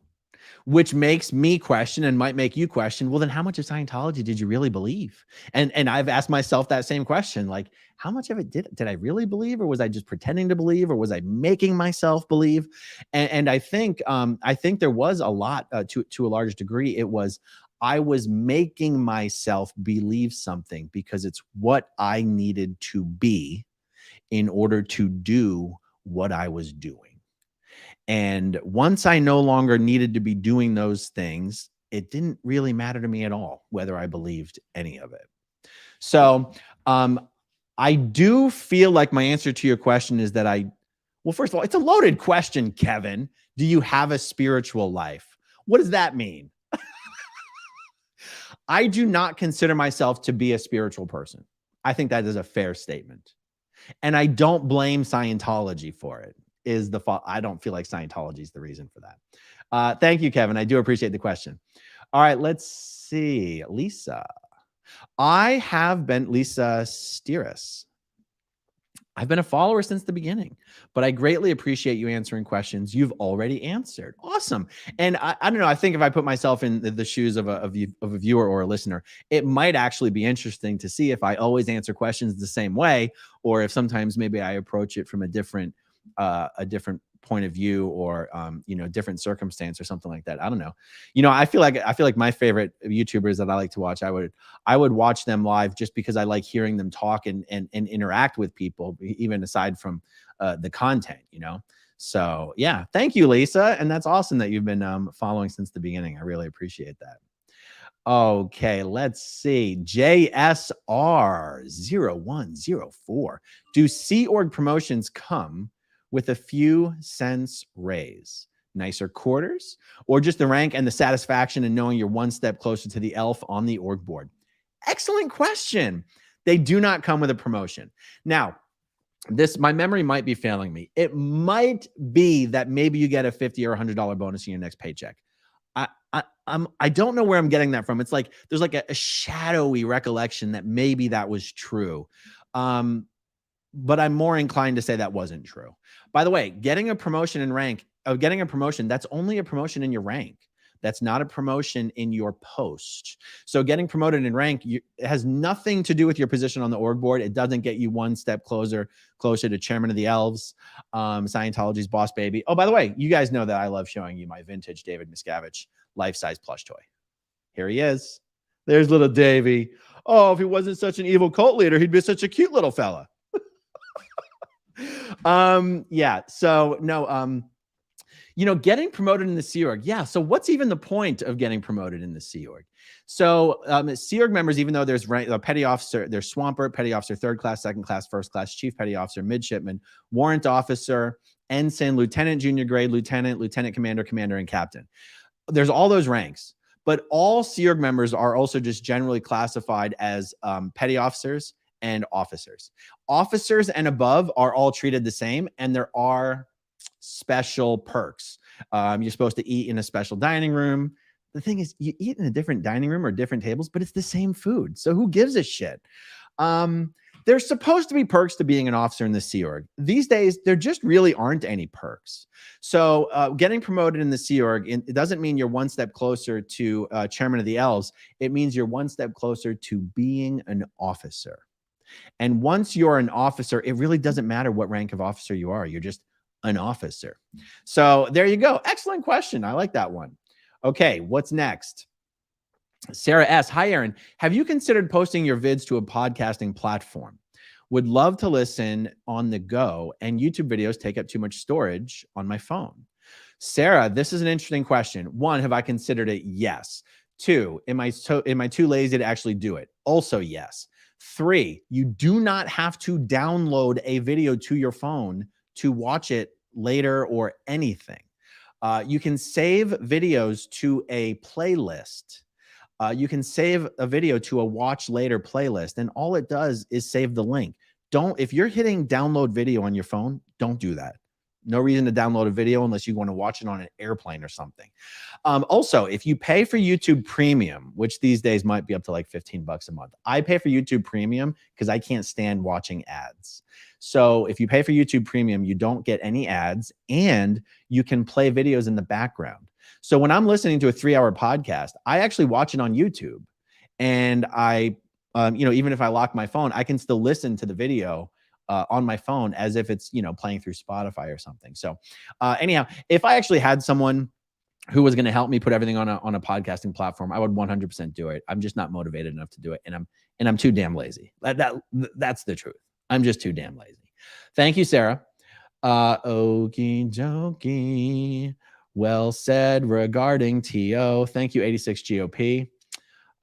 which makes me question and might make you question, well, then how much of Scientology did you really believe? And I've asked myself that same question, like, how much of it did I really believe, or was I just pretending to believe, or was I making myself believe? And I think there was a lot to a large degree. It was, I was making myself believe something because it's what I needed to be in order to do what I was doing. And once I no longer needed to be doing those things, it didn't really matter to me at all whether I believed any of it. So I do feel like my answer to your question is that well, first of all, it's a loaded question, Kevin. Do you have a spiritual life? What does that mean? I do not consider myself to be a spiritual person. I think that is a fair statement. And I don't blame Scientology for it. I don't feel like Scientology is the reason for that. Thank you, Kevin. I do appreciate the question. All right, let's see. Lisa. Lisa Steeris. I've been a follower since the beginning, but I greatly appreciate you answering questions you've already answered. Awesome. And I don't know, I think if I put myself in the shoes of a viewer or a listener, it might actually be interesting to see if I always answer questions the same way, or if sometimes maybe I approach it from a different point of view, or different circumstance or something like that. I don't know. I feel like my favorite YouTubers that I like to watch, I would watch them live just because I like hearing them talk and interact with people, even aside from the content, So yeah, thank you, Lisa. And that's awesome that you've been following since the beginning. I really appreciate that. Okay, let's see. JSR0104. Do Sea Org promotions come with a few cents raise, nicer quarters, or just the rank and the satisfaction in knowing you're one step closer to the elf on the org board? Excellent question. They do not come with a promotion. Now, my memory might be failing me. It might be that maybe you get a $50 or $100 bonus in your next paycheck. I don't know where I'm getting that from. It's like there's like a shadowy recollection that maybe that was true. But I'm more inclined to say that wasn't true. By the way, getting a promotion in rank, that's only a promotion in your rank. That's not a promotion in your post. So getting promoted in rank, it has nothing to do with your position on the org board. It doesn't get you one step closer to chairman of the elves, Scientology's boss baby. Oh, by the way, you guys know that I love showing you my vintage David Miscavige life-size plush toy. Here he is. There's little Davey. Oh, if he wasn't such an evil cult leader, he'd be such a cute little fella. Yeah. So no, getting promoted in the Sea Org. Yeah. So what's even the point of getting promoted in the Sea Org? So Sea Org members, even though there's a petty officer, there's swamper, petty officer, third class, second class, first class, chief petty officer, midshipman, warrant officer, ensign, lieutenant, junior grade, lieutenant, lieutenant commander, commander, and captain. There's all those ranks, but all Sea Org members are also just generally classified as petty officers and officers. Officers and above are all treated the same, and there are special perks. You're supposed to eat in a special dining room. The thing is, you eat in a different dining room or different tables, but it's the same food. So who gives a shit? There's supposed to be perks to being an officer in the Sea Org. These days, there just really aren't any perks. So getting promoted in the Sea Org, it doesn't mean you're one step closer to chairman of the elves. It means you're one step closer to being an officer. And once you're an officer, it really doesn't matter what rank of officer you are. You're just an officer. So there you go. Excellent question. I like that one. Okay, what's next? Sarah S. Hi, Aaron. Have you considered posting your vids to a podcasting platform? Would love to listen on the go, and YouTube videos take up too much storage on my phone. Sarah, this is an interesting question. One, have I considered it? Yes. Two, am I too lazy to actually do it? Also, yes. Three, you do not have to download a video to your phone to watch it later or anything. You can save videos to a playlist. You can save a video to a watch later playlist, and all it does is save the link. If you're hitting download video on your phone, don't do that. No reason to download a video unless you want to watch it on an airplane or something. Also, if you pay for YouTube Premium, which these days might be up to like $15 a month, I pay for YouTube Premium because I can't stand watching ads. So if you pay for YouTube Premium, you don't get any ads, and you can play videos in the background. So when I'm listening to a 3-hour podcast, I actually watch it on YouTube, and I, even if I lock my phone, I can still listen to the video on my phone as if it's, playing through Spotify or something. So anyhow, if I actually had someone who was going to help me put everything on a podcasting platform, I would 100% do it. I'm just not motivated enough to do it. And I'm too damn lazy. That's the truth. I'm just too damn lazy. Thank you, Sarah. Okie dokie. Well said regarding TO. Thank you, 86 GOP.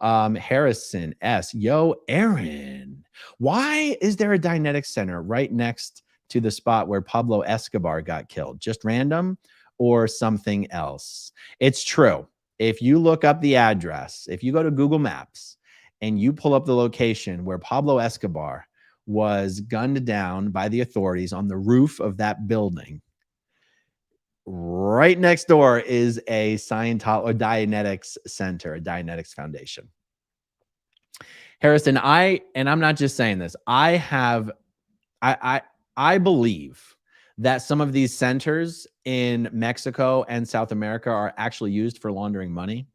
Harrison S. Yo, Aaron, why is there a Dianetics Center right next to the spot where Pablo Escobar got killed? Just random or something else? It's true. If you look up the address, if you go to Google Maps and you pull up the location where Pablo Escobar was gunned down by the authorities on the roof of that building, right next door is a Scientology or Dianetics Center, a Dianetics Foundation. Harrison, I'm not just saying this. I believe that some of these centers in Mexico and South America are actually used for laundering money.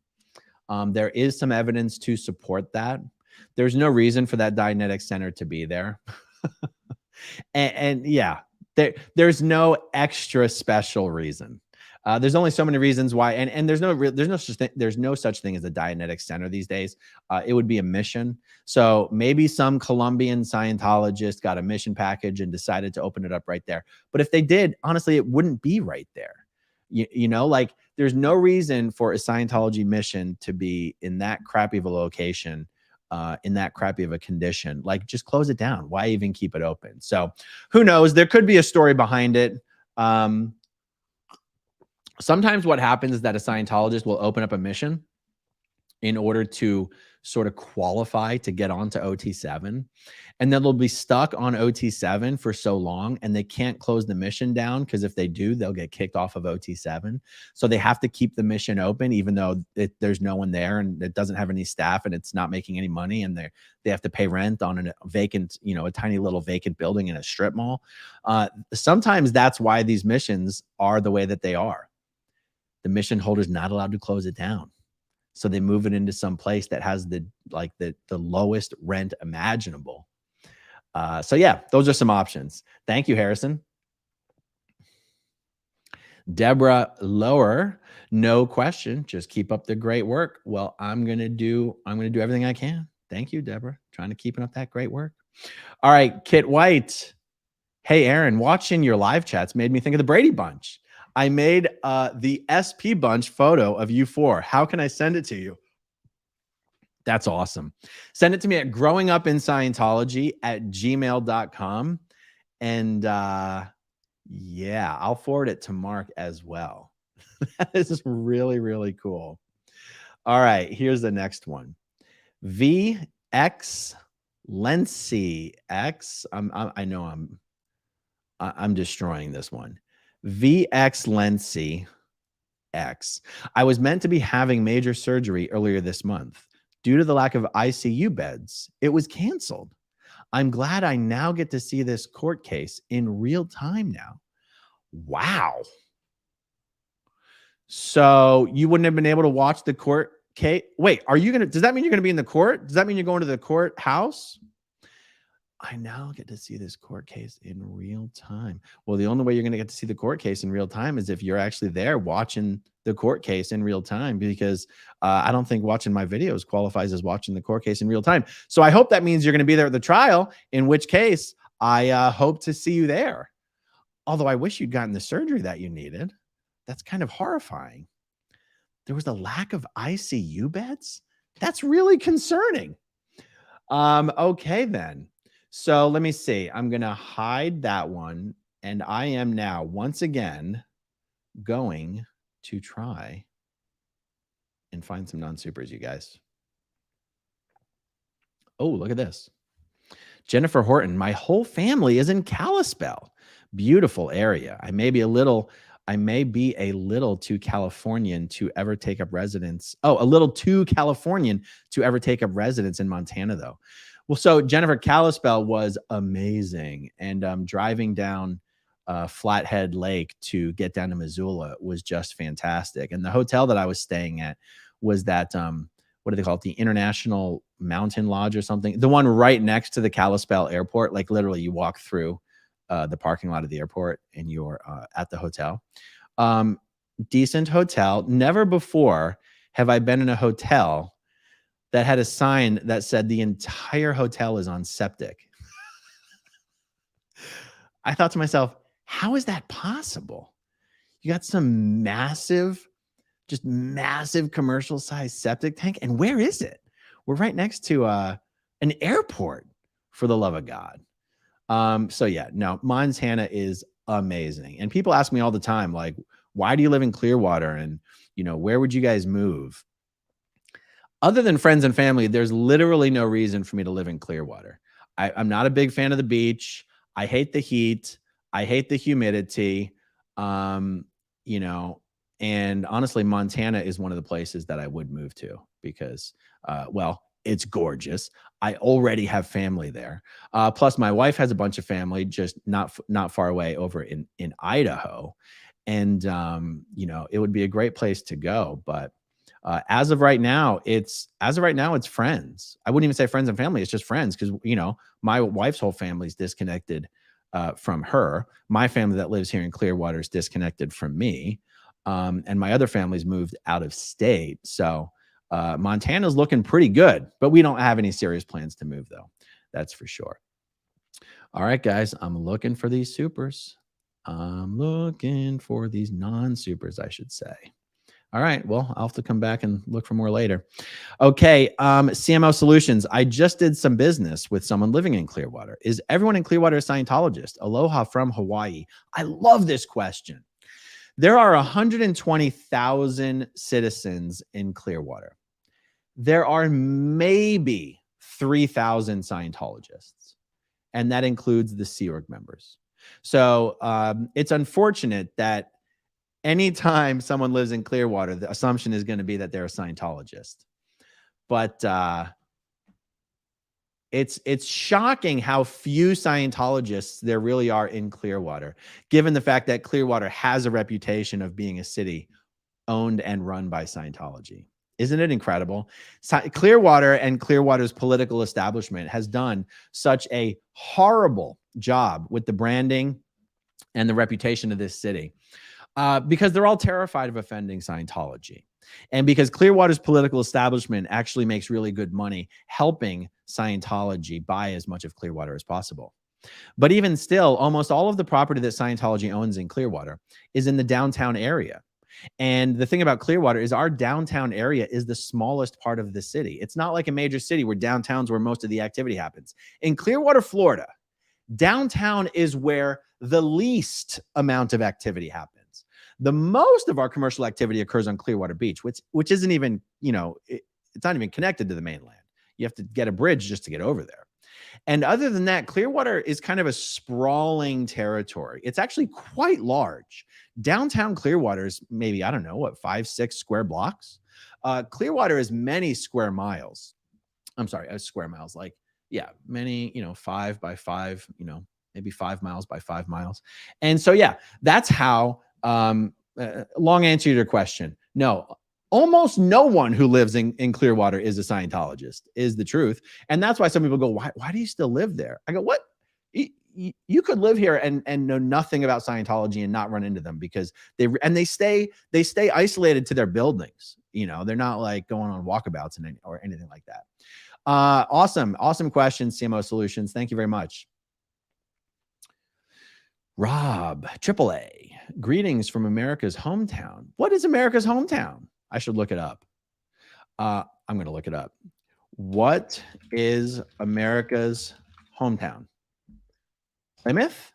There is some evidence to support that. There's no reason for that Dianetics Center to be there. and yeah, there's no extra special reason. There's only so many reasons why, and there's no such thing as a Dianetics Center these days. It would be a mission. So maybe some Colombian Scientologist got a mission package and decided to open it up right there. But if they did, honestly, it wouldn't be right there. Like there's no reason for a Scientology mission to be in that crappy of a location, in that crappy of a condition. Like, just close it down. Why even keep it open? So who knows? There could be a story behind it. Sometimes what happens is that a Scientologist will open up a mission in order to sort of qualify to get onto OT7. And then they'll be stuck on OT7 for so long, and they can't close the mission down, because if they do, they'll get kicked off of OT7. So they have to keep the mission open, even though there's no one there and it doesn't have any staff and it's not making any money, and they have to pay rent on a vacant, a tiny little vacant building in a strip mall. Sometimes that's why these missions are the way that they are. The mission holder's not allowed to close it down. So they move it into some place that has the lowest rent imaginable. So yeah, those are some options. Thank you, Harrison. Deborah Lower, no question. Just keep up the great work. Well, I'm gonna do everything I can. Thank you, Deborah. Trying to keep up that great work. All right, Kit White. Hey, Aaron, watching your live chats made me think of the Brady Bunch. I made the SP Bunch photo of you four. How can I send it to you? That's awesome. Send it to me at growingupinscientology@gmail.com. And yeah, I'll forward it to Mark as well. That is really, really cool. All right, here's the next one. VX Lency X. I know I'm destroying this one. VX Lency X. I was meant to be having major surgery earlier this month. Due to the lack of ICU beds, it was canceled. I'm glad I now get to see this court case in real time now. Wow. So you wouldn't have been able to watch the court case? Wait, does that mean you're going to be in the court? Does that mean you're going to the courthouse? I now get to see this court case in real time. Well, the only way you're going to get to see the court case in real time is if you're actually there watching the court case in real time, because I don't think watching my videos qualifies as watching the court case in real time. So I hope that means you're going to be there at the trial, in which case I hope to see you there. Although I wish you'd gotten the surgery that you needed. That's kind of horrifying. There was a lack of ICU beds? That's really concerning. Okay, then. So let me see. I'm going to hide that one. And I am now once again going to try and find some non-supers, you guys. Oh, look at this. Jennifer Horton, my whole family is in Kalispell. Beautiful area. I may be a little too Californian to ever take up residence. Oh, a little too Californian to ever take up residence in Montana, though. Well, so Jennifer, Kalispell was amazing. And driving down Flathead Lake to get down to Missoula was just fantastic. And the hotel that I was staying at was that, what do they call it? The International Mountain Lodge or something. The one right next to the Kalispell airport. Like literally you walk through the parking lot of the airport and you're at the hotel. Decent hotel. Never before have I been in a hotel that had a sign that said the entire hotel is on septic. I thought to myself, how is that possible? You got some massive, just massive commercial size septic tank. And where is it? We're right next to an airport, for the love of God. So yeah, no, Montana is amazing. And people ask me all the time, like, why do you live in Clearwater? And, you know, where would you guys move? Other than friends and family, there's literally no reason for me to live in Clearwater. I'm not a big fan of the beach. I hate the heat. I hate the humidity. You know, and honestly, Montana is one of the places that I would move to because, well, it's gorgeous. I already have family there. Plus my wife has a bunch of family just not far away over in Idaho. And, you know, it would be a great place to go. But as of right now, it's friends. I wouldn't even say friends and family. It's just friends because, you know, my wife's whole family's disconnected from her. My family that lives here in Clearwater is disconnected from me. And my other family's moved out of state. So Montana's looking pretty good, but we don't have any serious plans to move, though. That's for sure. All right, guys, I'm looking for these supers. I'm looking for these non-supers, I should say. All right, well, I'll have to come back and look for more later. Okay, CMO Solutions. I just did some business with someone living in Clearwater. Is everyone in Clearwater a Scientologist? Aloha from Hawaii. I love this question. There are 120,000 citizens in Clearwater. There are maybe 3,000 Scientologists, and that includes the Sea Org members. So it's unfortunate that anytime someone lives in Clearwater, the assumption is going to be that they're a Scientologist. But it's shocking how few Scientologists there really are in Clearwater, given the fact that Clearwater has a reputation of being a city owned and run by Scientology. Isn't it incredible? Clearwater and Clearwater's political establishment has done such a horrible job with the branding and the reputation of this city because they're all terrified of offending Scientology. And because Clearwater's political establishment actually makes really good money helping Scientology buy as much of Clearwater as possible. But even still, almost all of the property that Scientology owns in Clearwater is in the downtown area. And the thing about Clearwater is our downtown area is the smallest part of the city. It's not like a major city where downtown's where most of the activity happens. In Clearwater, Florida, downtown is where the least amount of activity happens. The most of our commercial activity occurs on Clearwater Beach, which isn't even, you know, it's not even connected to the mainland. You have to get a bridge just to get over there. And other than that, Clearwater is kind of a sprawling territory. It's actually quite large. Downtown Clearwater is maybe, I don't know, what, 5-6 square blocks? Clearwater is many square miles. I'm sorry, square miles, like, yeah, many, you know, 5 by 5, you know, maybe 5 miles by 5 miles. And so, yeah, that's how, long answer to your question. No, almost no one who lives in Clearwater is a Scientologist, is the truth. And that's why some people go, why do you still live there? I go, what? You could live here and know nothing about Scientology and not run into them, because they stay isolated to their buildings. You know, they're not like going on walkabouts or anything like that. Awesome question, CMO Solutions. Thank you very much. Rob, AAA, greetings from America's hometown. What is America's hometown? I should look it up. I'm going to look it up. What is America's hometown? Plymouth?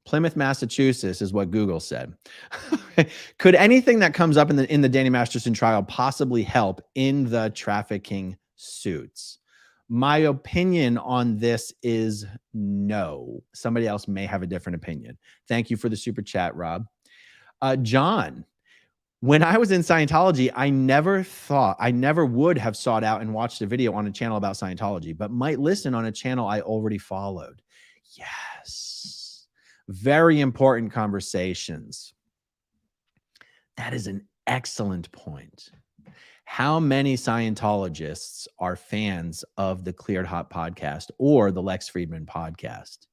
Plymouth, Massachusetts is what Google said. Could anything that comes up in the Danny Masterson trial possibly help in the trafficking suits? My opinion on this is no. Somebody else may have a different opinion. Thank you for the super chat, Rob. John, when I was in Scientology, I never would have sought out and watched a video on a channel about Scientology, but might listen on a channel I already followed. Yes. Very important conversations. That is an excellent point. How many Scientologists are fans of the Cleared Hot podcast or the Lex Fridman podcast?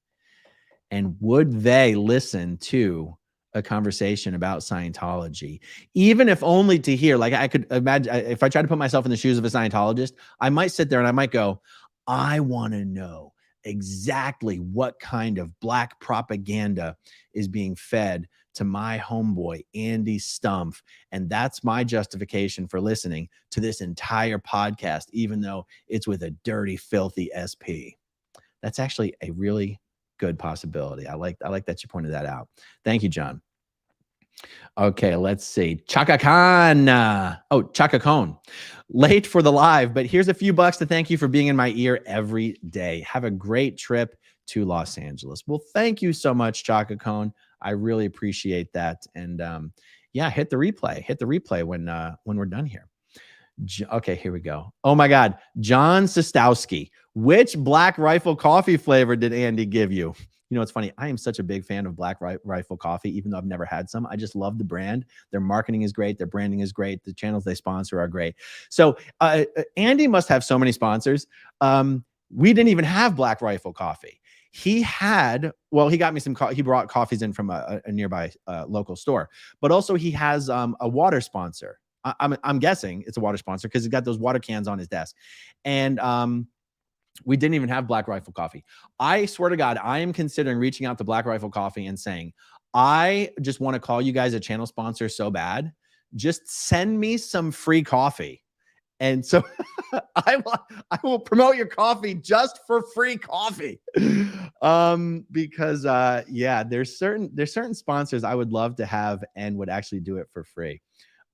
And would they listen to a conversation about Scientology, even if only to hear? Like, I could imagine, if I tried to put myself in the shoes of a Scientologist, I might sit there and I might go, I want to know exactly what kind of black propaganda is being fed to my homeboy, Andy Stumpf. And that's my justification for listening to this entire podcast, even though it's with a dirty, filthy SP. That's actually a really good possibility. I like that you pointed that out. Thank you, John. Okay, let's see. Chaka Khan. Chaka Khan. Late for the live, but here's a few bucks to thank you for being in my ear every day. Have a great trip to Los Angeles. Well, thank you so much, Chaka Khan. I really appreciate that. And yeah, hit the replay when we're done here. Okay, here we go. Oh my God. John Sostowski. Which Black Rifle coffee flavor did Andy give you? You know, it's funny. I am such a big fan of Black Rifle coffee, even though I've never had some. I just love the brand. Their marketing is great. Their branding is great. The channels they sponsor are great. So Andy must have so many sponsors. We didn't even have Black Rifle coffee. He got me some he brought coffees in from a nearby local store, but also he has a water sponsor. I'm guessing it's a water sponsor because he's got those water cans on his desk. And we didn't even have Black Rifle coffee. I swear to God, I am considering reaching out to Black Rifle Coffee and saying, I just want to call you guys a channel sponsor so bad. Just send me some free coffee. And so I will promote your coffee just for free coffee. Because yeah, there's certain sponsors I would love to have and would actually do it for free.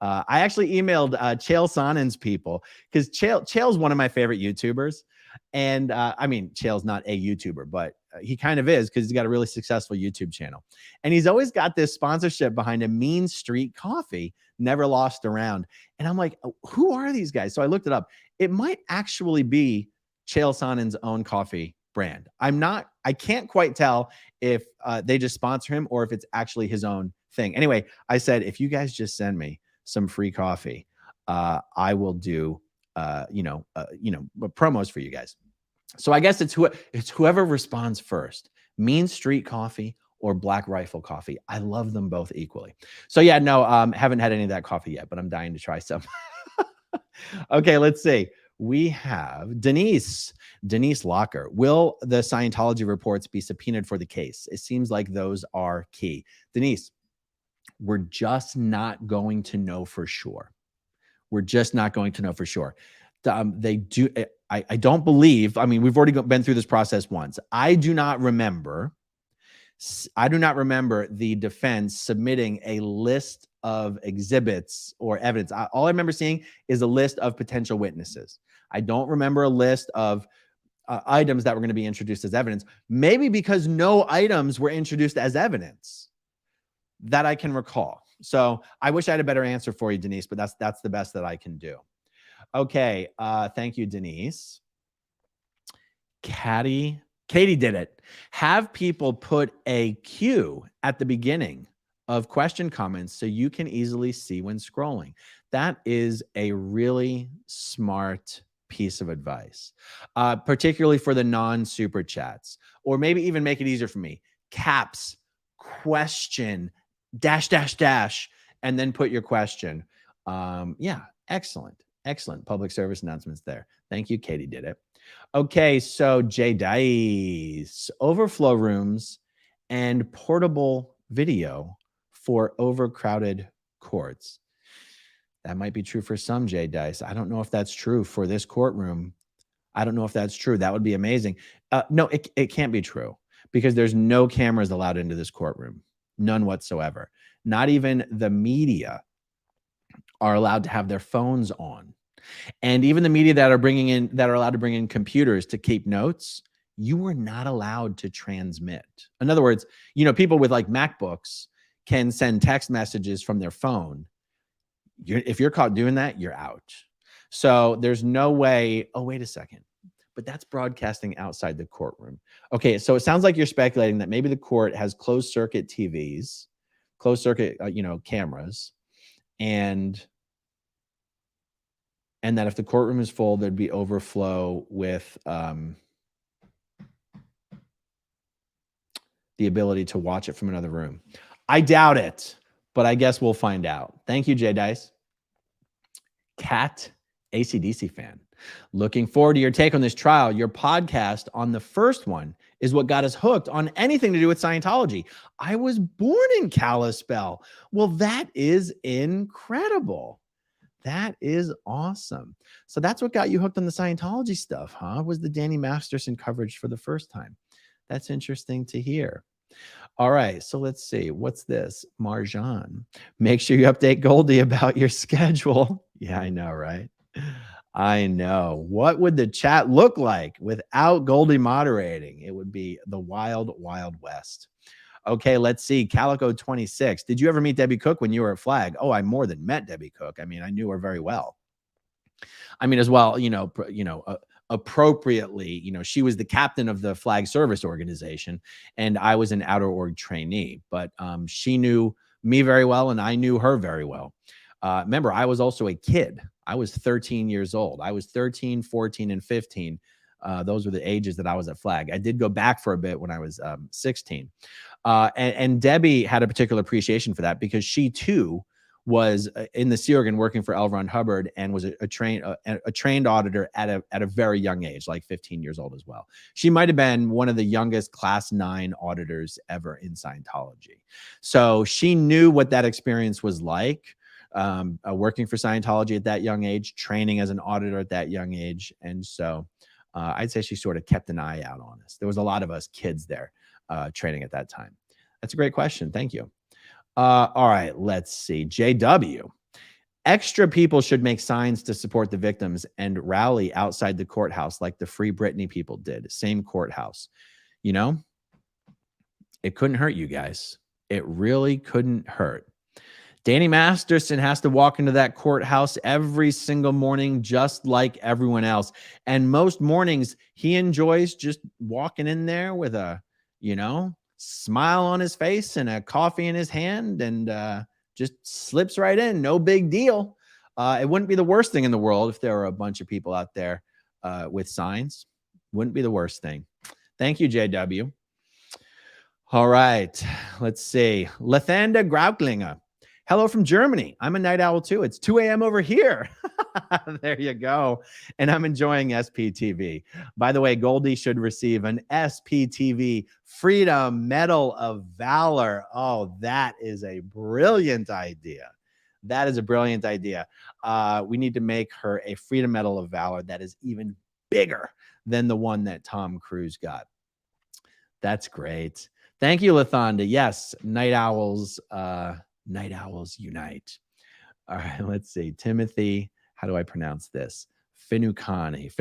I actually emailed Chael Sonnen's people, because Chael's one of my favorite YouTubers. And I mean, Chael's not a YouTuber, but he kind of is, because he's got a really successful YouTube channel. And he's always got this sponsorship behind him, Mean Street Coffee, never lost around. And I'm like, who are these guys? So I looked it up. It might actually be Chael Sonnen's own coffee brand. I can't quite tell if they just sponsor him or if it's actually his own thing. Anyway, I said, if you guys just send me some free coffee, I will do promos for you guys. So I guess it's whoever responds first, Mean Street Coffee or Black Rifle Coffee. I love them both equally. So yeah, no, haven't had any of that coffee yet, but I'm dying to try some. Okay, let's see. We have Denise Locker. Will the Scientology reports be subpoenaed for the case? It seems like those are key. Denise, we're just not going to know for sure. We're just not going to know for sure. They do. I don't believe. I mean, we've already been through this process once. I do not remember the defense submitting a list of exhibits or evidence. All I remember seeing is a list of potential witnesses. I don't remember a list of items that were going to be introduced as evidence. Maybe because no items were introduced as evidence that I can recall. So I wish I had a better answer for you, Denise, but that's the best that I can do. Okay. Thank you, Denise. Katie did it. Have people put a Q at the beginning of question comments so you can easily see when scrolling. That is a really smart piece of advice, particularly for the non-super chats, or maybe even make it easier for me. Caps, question, dash, dash, dash, and then put your question. Yeah, excellent. Excellent public service announcements there. Thank you. Katie did it. Okay, so Jay Dice, overflow rooms and portable video for overcrowded courts. That might be true for some, Jay Dice. I don't know if that's true for this courtroom. I don't know if that's true. That would be amazing. No, it can't be true because there's no cameras allowed into this courtroom. None whatsoever. Not even the media are allowed to have their phones on. And even the media that are allowed to bring in computers to keep notes, you are not allowed to transmit. In other words, you know, people with like MacBooks can send text messages from their phone. If you're caught doing that, you're out. So there's no way. Oh, wait a second. But that's broadcasting outside the courtroom. Okay, so it sounds like you're speculating that maybe the court has closed circuit TVs, closed circuit, cameras, and that if the courtroom is full, there'd be overflow with the ability to watch it from another room. I doubt it, but I guess we'll find out. Thank you, Jay Dice. Cat, AC/DC fan. Looking forward to your take on this trial. Your podcast on the first one is what got us hooked on anything to do with Scientology. I was born in Kalispell. Well, that is incredible. That is awesome. So that's what got you hooked on the Scientology stuff, huh? Was the Danny Masterson coverage for the first time. That's interesting to hear. All right, so let's see. What's this? Marjan. Make sure you update Goldie about your schedule. Yeah, I know, right? I know. What would the chat look like without Goldie moderating? It would be the wild, wild west. Okay, let's see. Calico 26. Did you ever meet Debbie Cook when you were at Flag? Oh, I more than met Debbie Cook. I mean, I knew her very well. I mean, as well, appropriately, she was the captain of the Flag Service Organization, and I was an outer org trainee. But she knew me very well, and I knew her very well. Remember, I was also a kid. I was 13 years old. I was 13, 14, and 15. Those were the ages that I was at Flag. I did go back for a bit when I was 16. And Debbie had a particular appreciation for that because she too was in the Sea Org working for L. Ron Hubbard and was a trained auditor at a very young age, like 15 years old as well. She might have been one of the youngest Class 9 auditors ever in Scientology. So she knew what that experience was like, working for Scientology at that young age, training as an auditor at that young age. And so I'd say she sort of kept an eye out on us. There was a lot of us kids there training at that time. That's a great question. Thank you. All right, let's see. JW. Extra people should make signs to support the victims and rally outside the courthouse like the Free Britney people did. Same courthouse. It couldn't hurt you guys. It really couldn't hurt. Danny Masterson has to walk into that courthouse every single morning, just like everyone else. And most mornings, he enjoys just walking in there with a, smile on his face and a coffee in his hand and just slips right in. No big deal. It wouldn't be the worst thing in the world if there were a bunch of people out there with signs. Wouldn't be the worst thing. Thank you, JW. All right. Let's see. Lathanda Grauklinger. Hello from Germany. I'm a night owl too. It's 2 a.m. over here. There you go. And I'm enjoying SPTV. By the way, Goldie should receive an SPTV Freedom Medal of Valor. Oh, that is a brilliant idea. That is a brilliant idea. We need to make her a Freedom Medal of Valor that is even bigger than the one that Tom Cruise got. That's great. Thank you, Lathanda. Yes, night owls unite. All right, let's see. Timothy, how do I pronounce this? Finucani.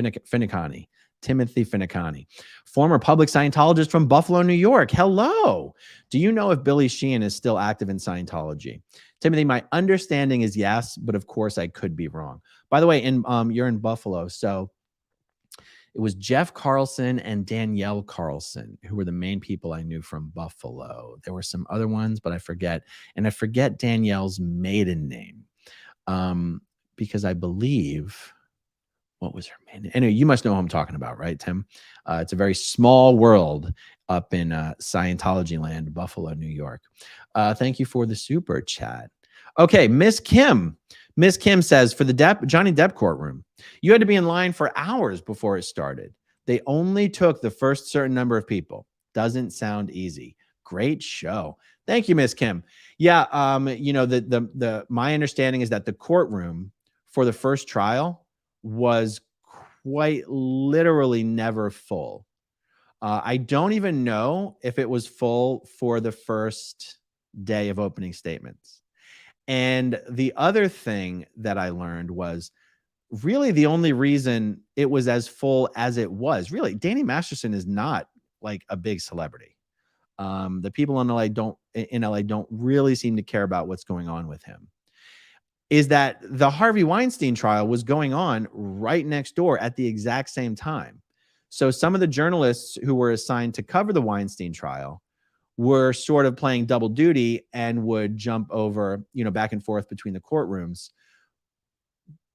Timothy Finucani, former public Scientologist from Buffalo, New York. Hello. Do you know if Billy Sheehan is still active in Scientology? Timothy, my understanding is yes, but of course I could be wrong. By the way, you're in Buffalo, so It was Jeff Carlson and Danielle Carlson, who were the main people I knew from Buffalo. There were some other ones, but I forget. And I forget Danielle's maiden name, because I believe, what was her maiden? Anyway, you must know who I'm talking about, right, Tim? It's a very small world up in Scientology land, Buffalo, New York. Thank you for the super chat. Okay, Miss Kim. Miss Kim says, for the Johnny Depp courtroom, you had to be in line for hours before it started. They only took the first certain number of people. Doesn't sound easy. Great show. Thank you, Miss Kim. Yeah, you know, my understanding is that the courtroom for the first trial was quite literally never full. I don't even know if it was full for the first day of opening statements. And the other thing that I learned was really the only reason it was as full as it was, really, Danny Masterson is not like a big celebrity. The people in LA don't really seem to care about what's going on with him. Is that the Harvey Weinstein trial was going on right next door at the exact same time. So some of the journalists who were assigned to cover the Weinstein trial were sort of playing double duty and would jump over, you know, back and forth between the courtrooms.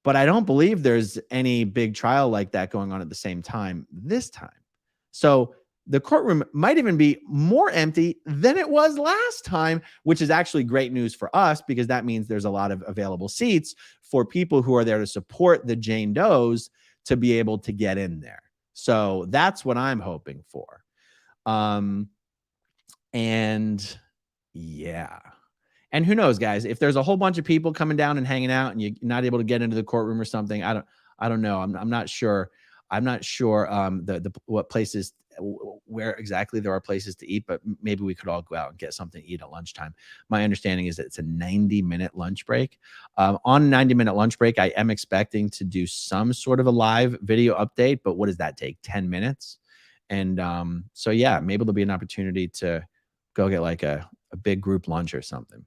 But I don't believe there's any big trial like that going on at the same time this time. So the courtroom might even be more empty than it was last time, which is actually great news for us because that means there's a lot of available seats for people who are there to support the Jane Does to be able to get in there. So that's what I'm hoping for. And yeah. And who knows, guys, if there's a whole bunch of people coming down and hanging out and you're not able to get into the courtroom or something, I don't know. I'm not sure. I'm not sure what places, where exactly there are places to eat, but maybe we could all go out and get something to eat at lunchtime. My understanding is that it's a 90-minute lunch break. On a 90-minute lunch break, I am expecting to do some sort of a live video update, but what does that take? 10 minutes? And so, yeah, maybe there'll be an opportunity to go get like a big group lunch or something.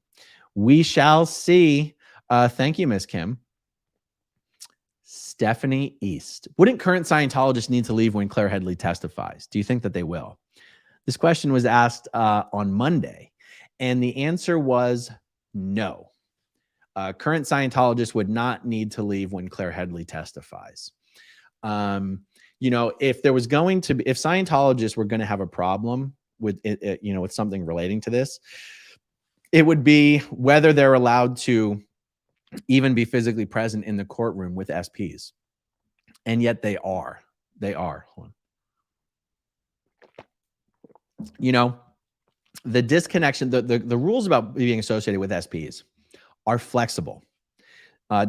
We shall see. Thank you, Miss Kim. Stephanie East. Wouldn't current Scientologists need to leave when Claire Headley testifies? Do you think that they will? This question was asked on Monday, and the answer was no. Current Scientologists would not need to leave when Claire Headley testifies. You know, if there was going to be, if Scientologists were going to have a problem with it, you know, with something relating to this, it would be whether they're allowed to even be physically present in the courtroom with SPs. And yet they are. They are. Hold on. You know, the disconnection, the rules about being associated with SPs are flexible,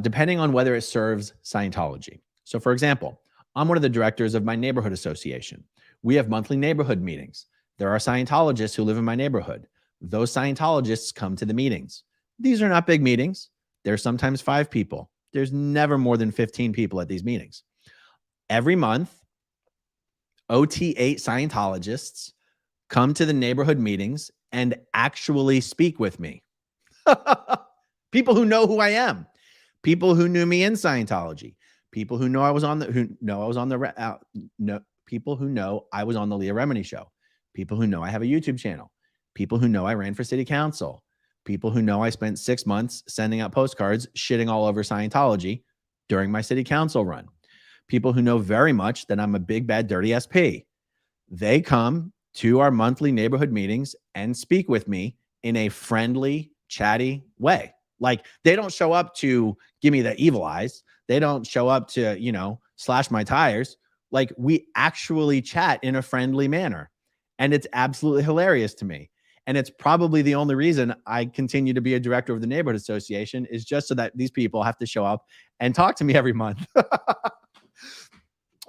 depending on whether it serves Scientology. So, for example, I'm one of the directors of my neighborhood association. We have monthly neighborhood meetings. There are Scientologists who live in my neighborhood. Those Scientologists come to the meetings. These are not big meetings. There's sometimes 5 people. There's never more than 15 people at these meetings. Every month, OT8 Scientologists come to the neighborhood meetings and actually speak with me. People who know who I am. People who knew me in Scientology. People who know I was on the people who know I was on the Leah Remini show. People who know I have a YouTube channel. People who know I ran for city council. People who know I spent 6 months sending out postcards, shitting all over Scientology during my city council run. People who know very much that I'm a big, bad, dirty SP. They come to our monthly neighborhood meetings and speak with me in a friendly, chatty way. Like, they don't show up to give me the evil eyes. They don't show up to, you know, slash my tires. Like, we actually chat in a friendly manner. And it's absolutely hilarious to me. And it's probably the only reason I continue to be a director of the neighborhood association, is just so that these people have to show up and talk to me every month.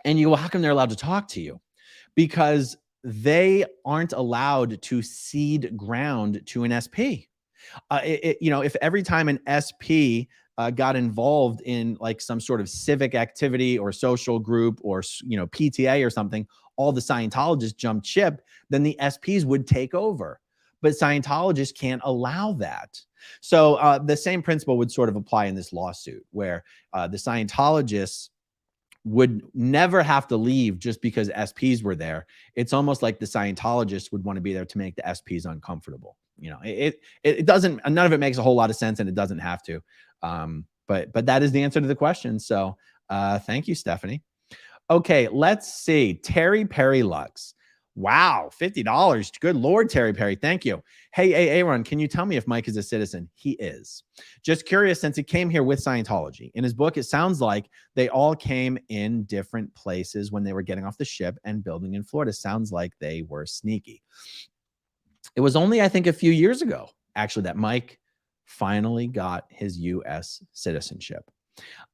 And you go, how come they're allowed to talk to you? Because they aren't allowed to cede ground to an SP. You know, if every time an SP got involved in like some sort of civic activity or social group or, you know, PTA or something, all the Scientologists jumped ship, then the SPs would take over. But Scientologists can't allow that. So the same principle would sort of apply in this lawsuit, where the Scientologists would never have to leave just because SPs were there. It's almost like the Scientologists would want to be there to make the SPs uncomfortable. You know, it doesn't, none of it makes a whole lot of sense, and it doesn't have to. But that is the answer to the question. So thank you, Stephanie. Okay, let's see. Terry Perry Lux. Wow, $50. Good Lord, Terry Perry. Thank you. Hey, Aaron, can you tell me if Mike is a citizen? He is. Just curious, since he came here with Scientology. In his book, it sounds like they all came in different places when they were getting off the ship and building in Florida. Sounds like they were sneaky. It was only, I think, a few years ago, actually, that Mike finally got his U.S. citizenship.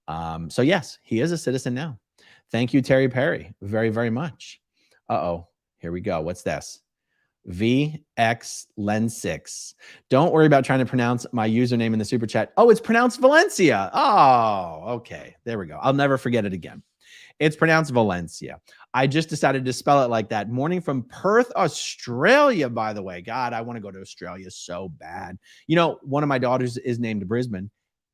So yes, he is a citizen now. Thank you, Terry Perry, very, very much. Uh-oh, here we go. What's this? VX Lens 6. Don't worry about trying to pronounce my username in the super chat. Oh, it's pronounced Valencia. Oh, okay. There we go. I'll never forget it again. It's pronounced Valencia. I just decided to spell it like that. Morning from Perth, Australia, by the way. God, I want to go to Australia so bad. You know, one of my daughters is named Brisbane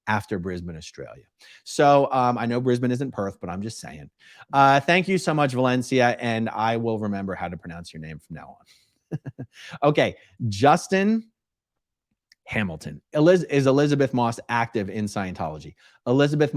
after Brisbane, Australia. So I know Brisbane isn't Perth, but I'm just saying. Thank you so much, Valencia, and I will remember how to pronounce your name from now on. Okay, Justin Hamilton. Is Elizabeth Moss active in Scientology? Elizabeth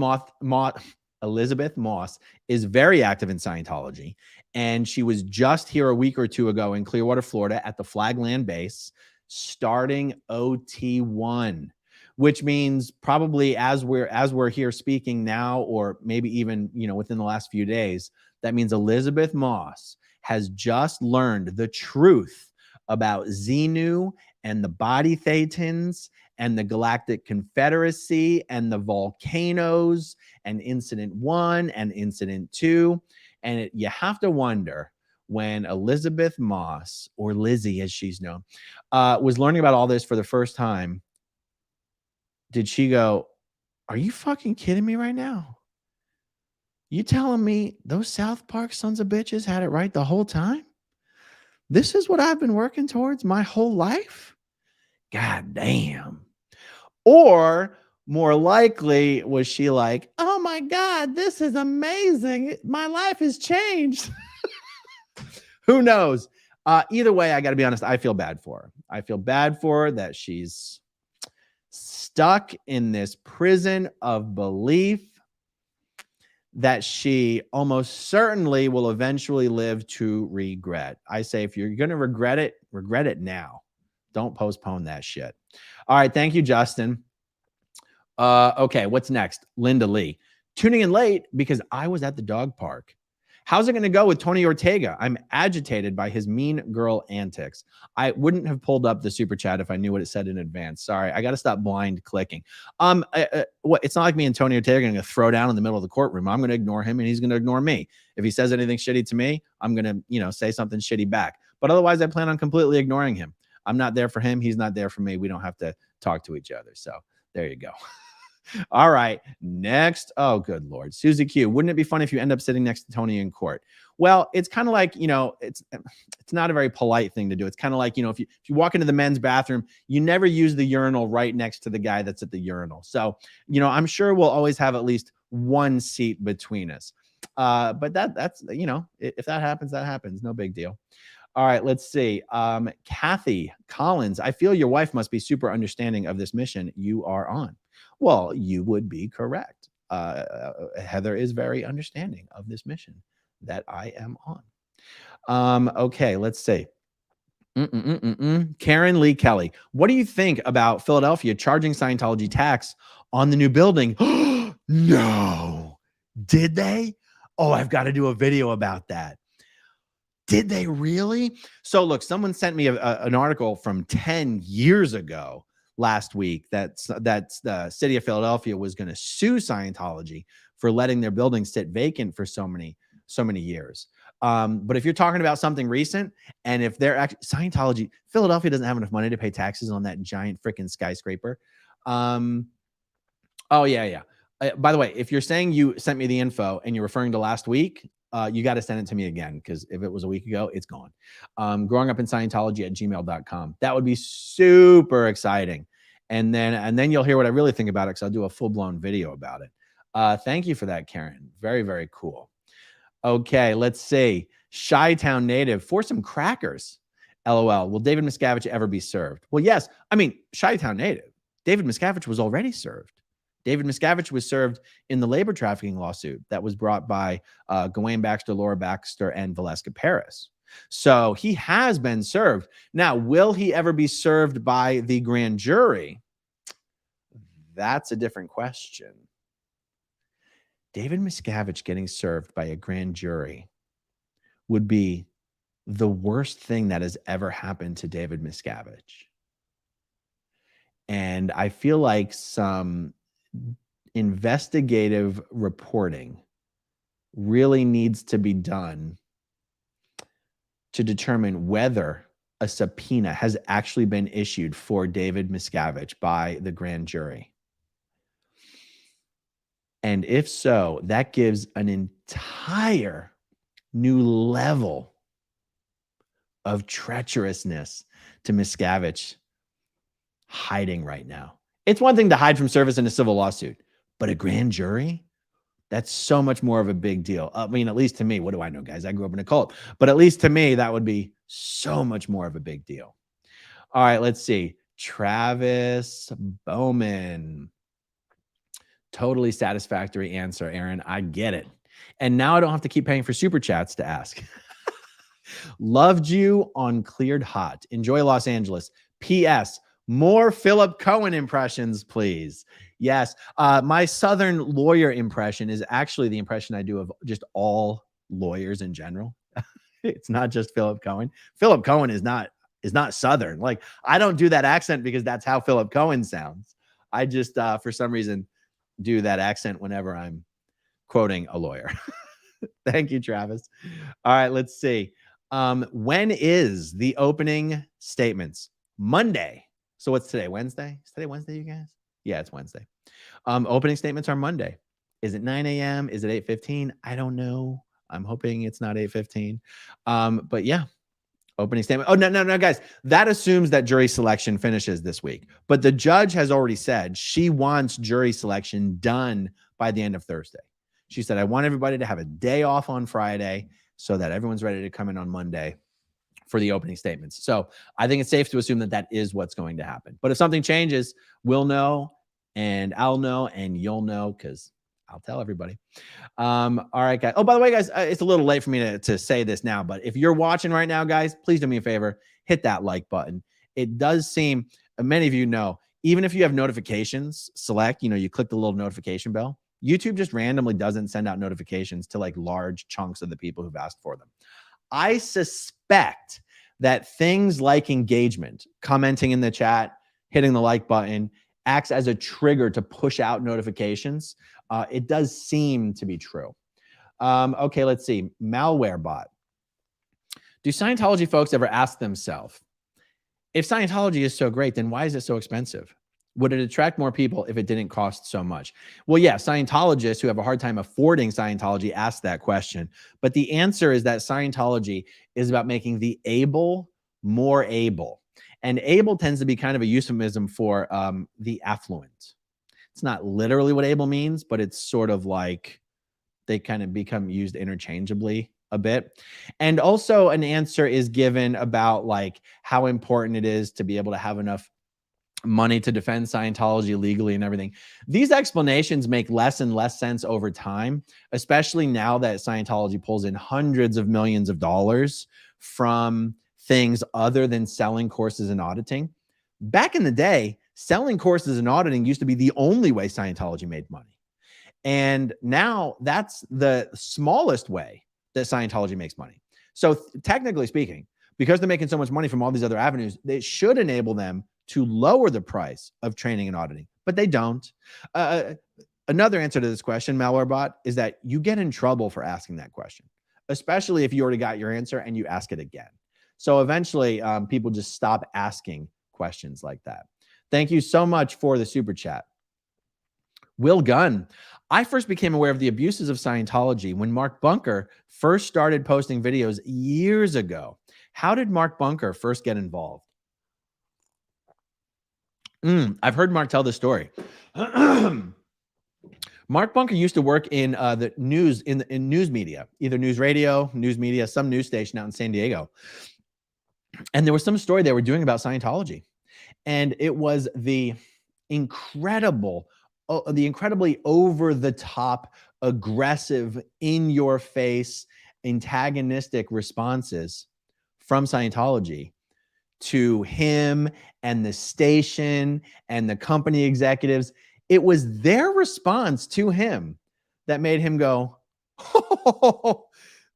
Moss is very active in Scientology, and she was just here a week or two ago in Clearwater, Florida at the Flagland base starting OT1, which means probably as we're here speaking now, or maybe even, you know, within the last few days, that means Elizabeth Moss has just learned the truth about Xenu and the body thetans and the Galactic Confederacy and the volcanoes and Incident 1 and Incident 2. And you have to wonder, when Elizabeth Moss, or Lizzie as she's known, was learning about all this for the first time, did she go, are you fucking kidding me right now? You telling me those South Park sons of bitches had it right the whole time? This is what I've been working towards my whole life? God damn. Or more likely, was she like, oh my God, this is amazing. My life has changed. Who knows? Either way, I got to be honest, I feel bad for her. I feel bad for her that she's stuck in this prison of belief that she almost certainly will eventually live to regret. I say, if you're going to regret it now. Don't postpone that shit. All right. Thank you, Justin. Okay. What's next? Linda Lee. Tuning in late because I was at the dog park. How's it going to go with Tony Ortega? I'm agitated by his mean girl antics. I wouldn't have pulled up the super chat if I knew what it said in advance. Sorry, I got to stop blind clicking. It's not like me and Tony Ortega are going to throw down in the middle of the courtroom. I'm going to ignore him and he's going to ignore me. If he says anything shitty to me, I'm going to, say something shitty back. But otherwise, I plan on completely ignoring him. I'm not there for him. He's not there for me. We don't have to talk to each other. So there you go. All right. Next. Oh, good Lord. Susie Q. Wouldn't it be fun if you end up sitting next to Tony in court? Well, it's kind of like, it's not a very polite thing to do. It's kind of like, if you walk into the men's bathroom, you never use the urinal right next to the guy that's at the urinal. So, I'm sure we'll always have at least one seat between us. But that's, if that happens, that happens. No big deal. All right, let's see. Kathy Collins, I feel your wife must be super understanding of this mission you are on. Well, you would be correct. Heather is very understanding of this mission that I am on. Okay, let's see. Karen Lee Kelly, what do you think about Philadelphia charging Scientology tax on the new building? No. Did they? Oh, I've got to do a video about that. Did they really? So look, someone sent me an article from 10 years ago last week that's the city of Philadelphia was going to sue Scientology for letting their building sit vacant for so many years. But if you're talking about something recent, and if they're actually Scientology, Philadelphia doesn't have enough money to pay taxes on that giant freaking skyscraper. Oh yeah. By the way, if you're saying you sent me the info and you're referring to last week, you got to send it to me again, because if it was a week ago, it's gone. Growing up in Scientology at gmail.com. That would be super exciting. And then you'll hear what I really think about it, because I'll do a full-blown video about it. Thank you for that, Karen. Very, very cool. Okay, let's see. Chi-Town native for some crackers. LOL. Will David Miscavige ever be served? Well, yes. I mean, Chi-Town native. David Miscavige was already served. David Miscavige was served in the labor trafficking lawsuit that was brought by Gawain Baxter, Laura Baxter, and Valeska Paris. So he has been served. Now, will he ever be served by the grand jury? That's a different question. David Miscavige getting served by a grand jury would be the worst thing that has ever happened to David Miscavige. And I feel like some investigative reporting really needs to be done to determine whether a subpoena has actually been issued for David Miscavige by the grand jury. And if so, that gives an entire new level of treacherousness to Miscavige hiding right now. It's one thing to hide from service in a civil lawsuit, but a grand jury? That's so much more of a big deal. I mean, at least to me, what do I know, guys? I grew up in a cult, but at least to me, that would be so much more of a big deal. All right, let's see. Travis Bowman. Totally satisfactory answer, Aaron. I get it. And now I don't have to keep paying for super chats to ask. Loved you on Cleared Hot. Enjoy Los Angeles. P.S. More Philip Cohen impressions, please. Yes. My Southern lawyer impression is actually the impression I do of just all lawyers in general. It's not just Philip Cohen. Philip Cohen is not Southern. Like, I don't do that accent because that's how Philip Cohen sounds. I just, for some reason, do that accent whenever I'm quoting a lawyer. Thank you, Travis. All right, let's see. When is the opening statements? Monday. So what's today? Wednesday? Is today Wednesday, you guys? Yeah, it's Wednesday. Opening statements are Monday. Is it 9 a.m.? Is it 8:15? I don't know. I'm hoping it's not 8:15. But yeah, opening statement. Oh, no, guys. That assumes that jury selection finishes this week. But the judge has already said she wants jury selection done by the end of Thursday. She said, I want everybody to have a day off on Friday so that everyone's ready to come in on Monday for the opening statements. So I think it's safe to assume that that is what's going to happen. But if something changes, we'll know, and I'll know, and you'll know, because I'll tell everybody. All right, guys. Oh, by the way, guys, it's a little late for me to say this now, but if you're watching right now, guys, please do me a favor, hit that like button. It does seem, many of you know, even if you have notifications, select, you click the little notification bell. YouTube just randomly doesn't send out notifications to like large chunks of the people who've asked for them. I suspect that things like engagement, commenting in the chat, hitting the like button, acts as a trigger to push out notifications. It does seem to be true. Okay, let's see. Malware bot. Do Scientology folks ever ask themselves, if Scientology is so great, then why is it so expensive? Would it attract more people if it didn't cost so much? Well, yeah, Scientologists who have a hard time affording Scientology ask that question. But the answer is that Scientology is about making the able more able. And able tends to be kind of a euphemism for the affluent. It's not literally what able means, but it's sort of like they kind of become used interchangeably a bit. And also an answer is given about like how important it is to be able to have enough money to defend Scientology legally and everything. These explanations make less and less sense over time, especially now that Scientology pulls in hundreds of millions of dollars from things other than selling courses and auditing. Back in the day, selling courses and auditing used to be the only way Scientology made money. And now that's the smallest way that Scientology makes money. So technically speaking, because they're making so much money from all these other avenues, they should enable them to lower the price of training and auditing, but they don't. Another answer to this question, Malwarebot, is that you get in trouble for asking that question, especially if you already got your answer and you ask it again. So eventually people just stop asking questions like that. Thank you so much for the super chat. Will Gunn. I first became aware of the abuses of Scientology when Mark Bunker first started posting videos years ago. How did Mark Bunker first get involved? I've heard Mark tell this story. Mark Bunker used to work in the news, in news media, either news radio, news media, some news station out in San Diego. And there was some story they were doing about Scientology. And it was the incredibly over the top, aggressive, in your face, antagonistic responses from Scientology to him and the station and the company executives. It was their response to him that made him go, oh,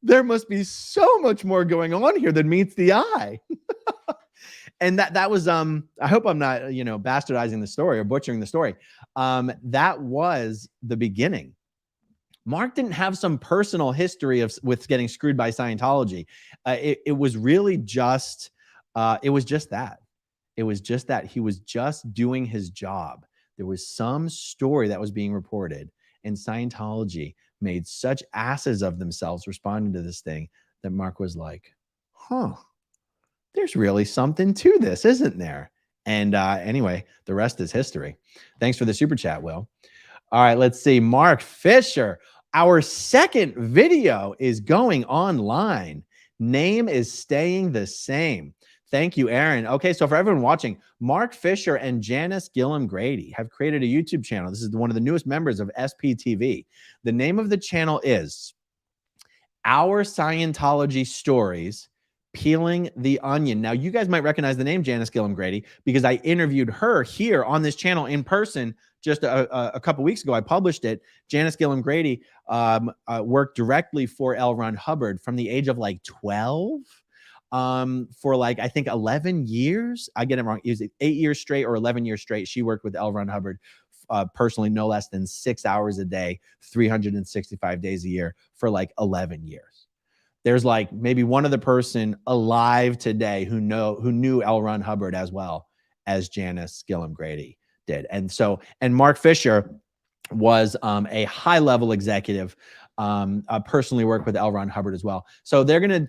there must be so much more going on here than meets the eye. And that was I hope I'm not bastardizing the story or butchering the story. That was the beginning. Mark didn't have some personal history with getting screwed by Scientology. It was really just it was just that. He was just doing his job. There was some story that was being reported, and Scientology made such asses of themselves responding to this thing that Mark was like, huh, there's really something to this, isn't there? And anyway, the rest is history. Thanks for the super chat, Will. All right, let's see. Mark Fisher, our second video is going online. Name is staying the same. Thank you, Aaron. Okay, so for everyone watching, Mark Fisher and Janice Gillum Grady have created a YouTube channel. This is one of the newest members of SPTV. The name of the channel is Our Scientology Stories, Peeling the Onion. Now, you guys might recognize the name Janice Gillum Grady because I interviewed her here on this channel in person just a couple weeks ago. I published it. Janice Gillum Grady worked directly for L. Ron Hubbard from the age of like 12 for like, I think 11 years. I get it wrong. It was 8 years straight or 11 years straight. She worked with L. Ron Hubbard personally, no less than 6 hours a day, 365 days a year for like 11 years. There's like maybe one other person alive today who knew L. Ron Hubbard as well as Janice Gillum Grady did. And Mark Fisher was a high-level executive, personally worked with L. Ron Hubbard as well. So they're going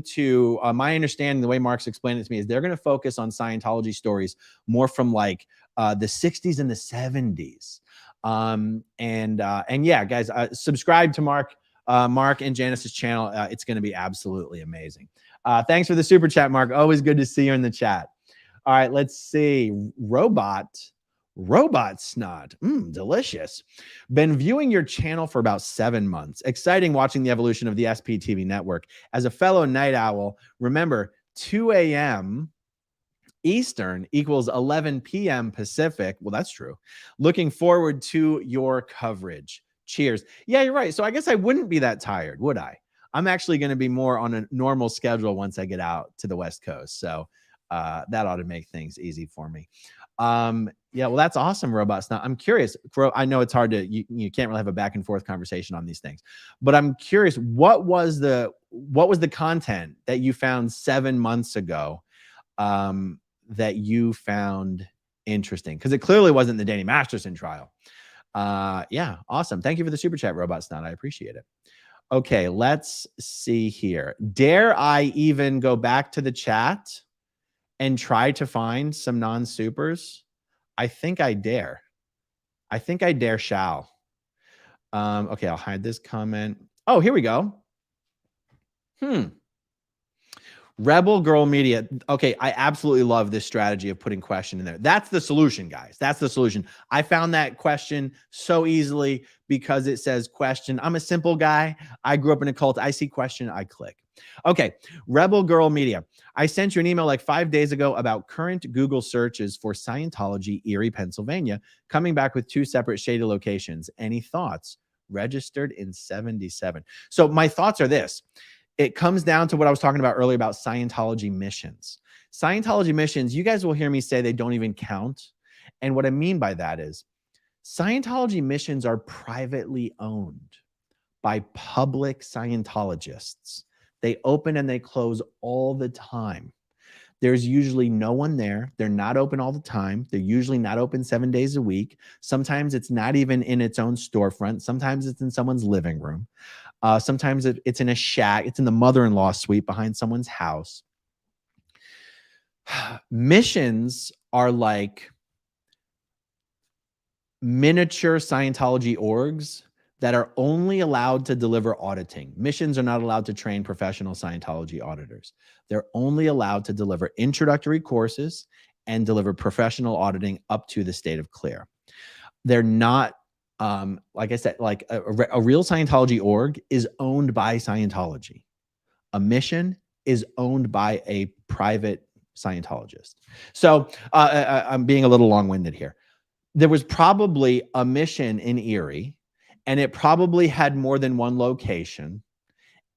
to, my understanding, the way Mark's explained it to me, is they're going to focus on Scientology stories more from like the 60s and the 70s. And yeah, guys, subscribe to Mark and Janice's channel. It's going to be absolutely amazing. Thanks for the super chat, Mark. Always good to see you in the chat. All right, let's see. Robot snot. Delicious. Been viewing your channel for about 7 months. Exciting watching the evolution of the SPTV network. As a fellow night owl, remember 2 a.m. Eastern equals 11 p.m. Pacific. Well, that's true. Looking forward to your coverage. Cheers. Yeah, you're right. So I guess I wouldn't be that tired, would I? I'm actually going to be more on a normal schedule once I get out to the West Coast. So that ought to make things easy for me. Yeah, well, that's awesome, Robots. Now, I'm curious. I know it's hard to, you can't really have a back and forth conversation on these things, but I'm curious, what was the content that you found 7 months ago that you found interesting? Because it clearly wasn't the Danny Masterson trial. Yeah, awesome. Thank you for the super chat, Robots. I appreciate it. Okay, let's see here. Dare I even go back to the chat and try to find some non-supers? I think I dare. I think I dare shall. Okay, I'll hide this comment. Oh, here we go. Rebel Girl Media. Okay, I absolutely love this strategy of putting question in there. That's the solution, guys. That's the solution. I found that question so easily because it says question. I'm a simple guy. I grew up in a cult. I see question, I click. Okay, Rebel Girl Media. I sent you an email like 5 days ago about current Google searches for Scientology, Erie, Pennsylvania, coming back with 2 separate shady locations. Any thoughts? Registered in 77. So my thoughts are this. It comes down to what I was talking about earlier about Scientology missions. Scientology missions, you guys will hear me say they don't even count. And what I mean by that is Scientology missions are privately owned by public Scientologists. They open and they close all the time. There's usually no one there. They're not open all the time. They're usually not open 7 days a week. Sometimes it's not even in its own storefront. Sometimes it's in someone's living room. Sometimes it's in a shack. It's in the mother-in-law suite behind someone's house. Missions are like miniature Scientology orgs that are only allowed to deliver auditing. Missions are not allowed to train professional Scientology auditors. They're only allowed to deliver introductory courses and deliver professional auditing up to the state of clear. They're not, like I said, like a real Scientology org is owned by Scientology. A mission is owned by a private Scientologist. So I'm being a little long-winded here. There was probably a mission in Erie, and it probably had more than one location.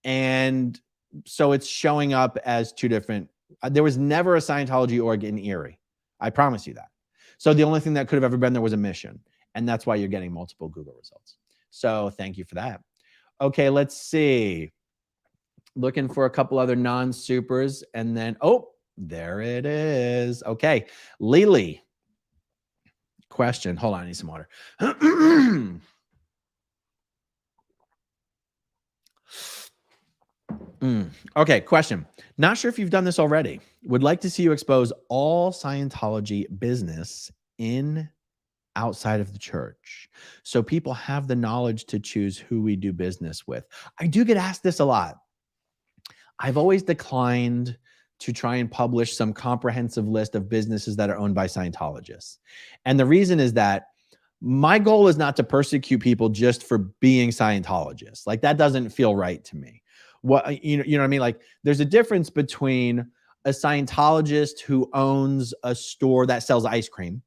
And so it's showing up as two different. There was never a Scientology org in Erie. I promise you that. So the only thing that could have ever been there was a mission. And that's why you're getting multiple Google results. So thank you for that. Okay, let's see. Looking for a couple other non-supers. And then, oh, there it is. Okay, Lily. Question. Hold on, I need some water. Okay, question. Not sure if you've done this already. Would like to see you expose all Scientology business in outside of the church, so people have the knowledge to choose who we do business with. I do get asked this a lot. I've always declined to try and publish some comprehensive list of businesses that are owned by Scientologists. And the reason is that my goal is not to persecute people just for being Scientologists. Like, that doesn't feel right to me. What, you know what I mean? Like, there's a difference between a Scientologist who owns a store that sells ice cream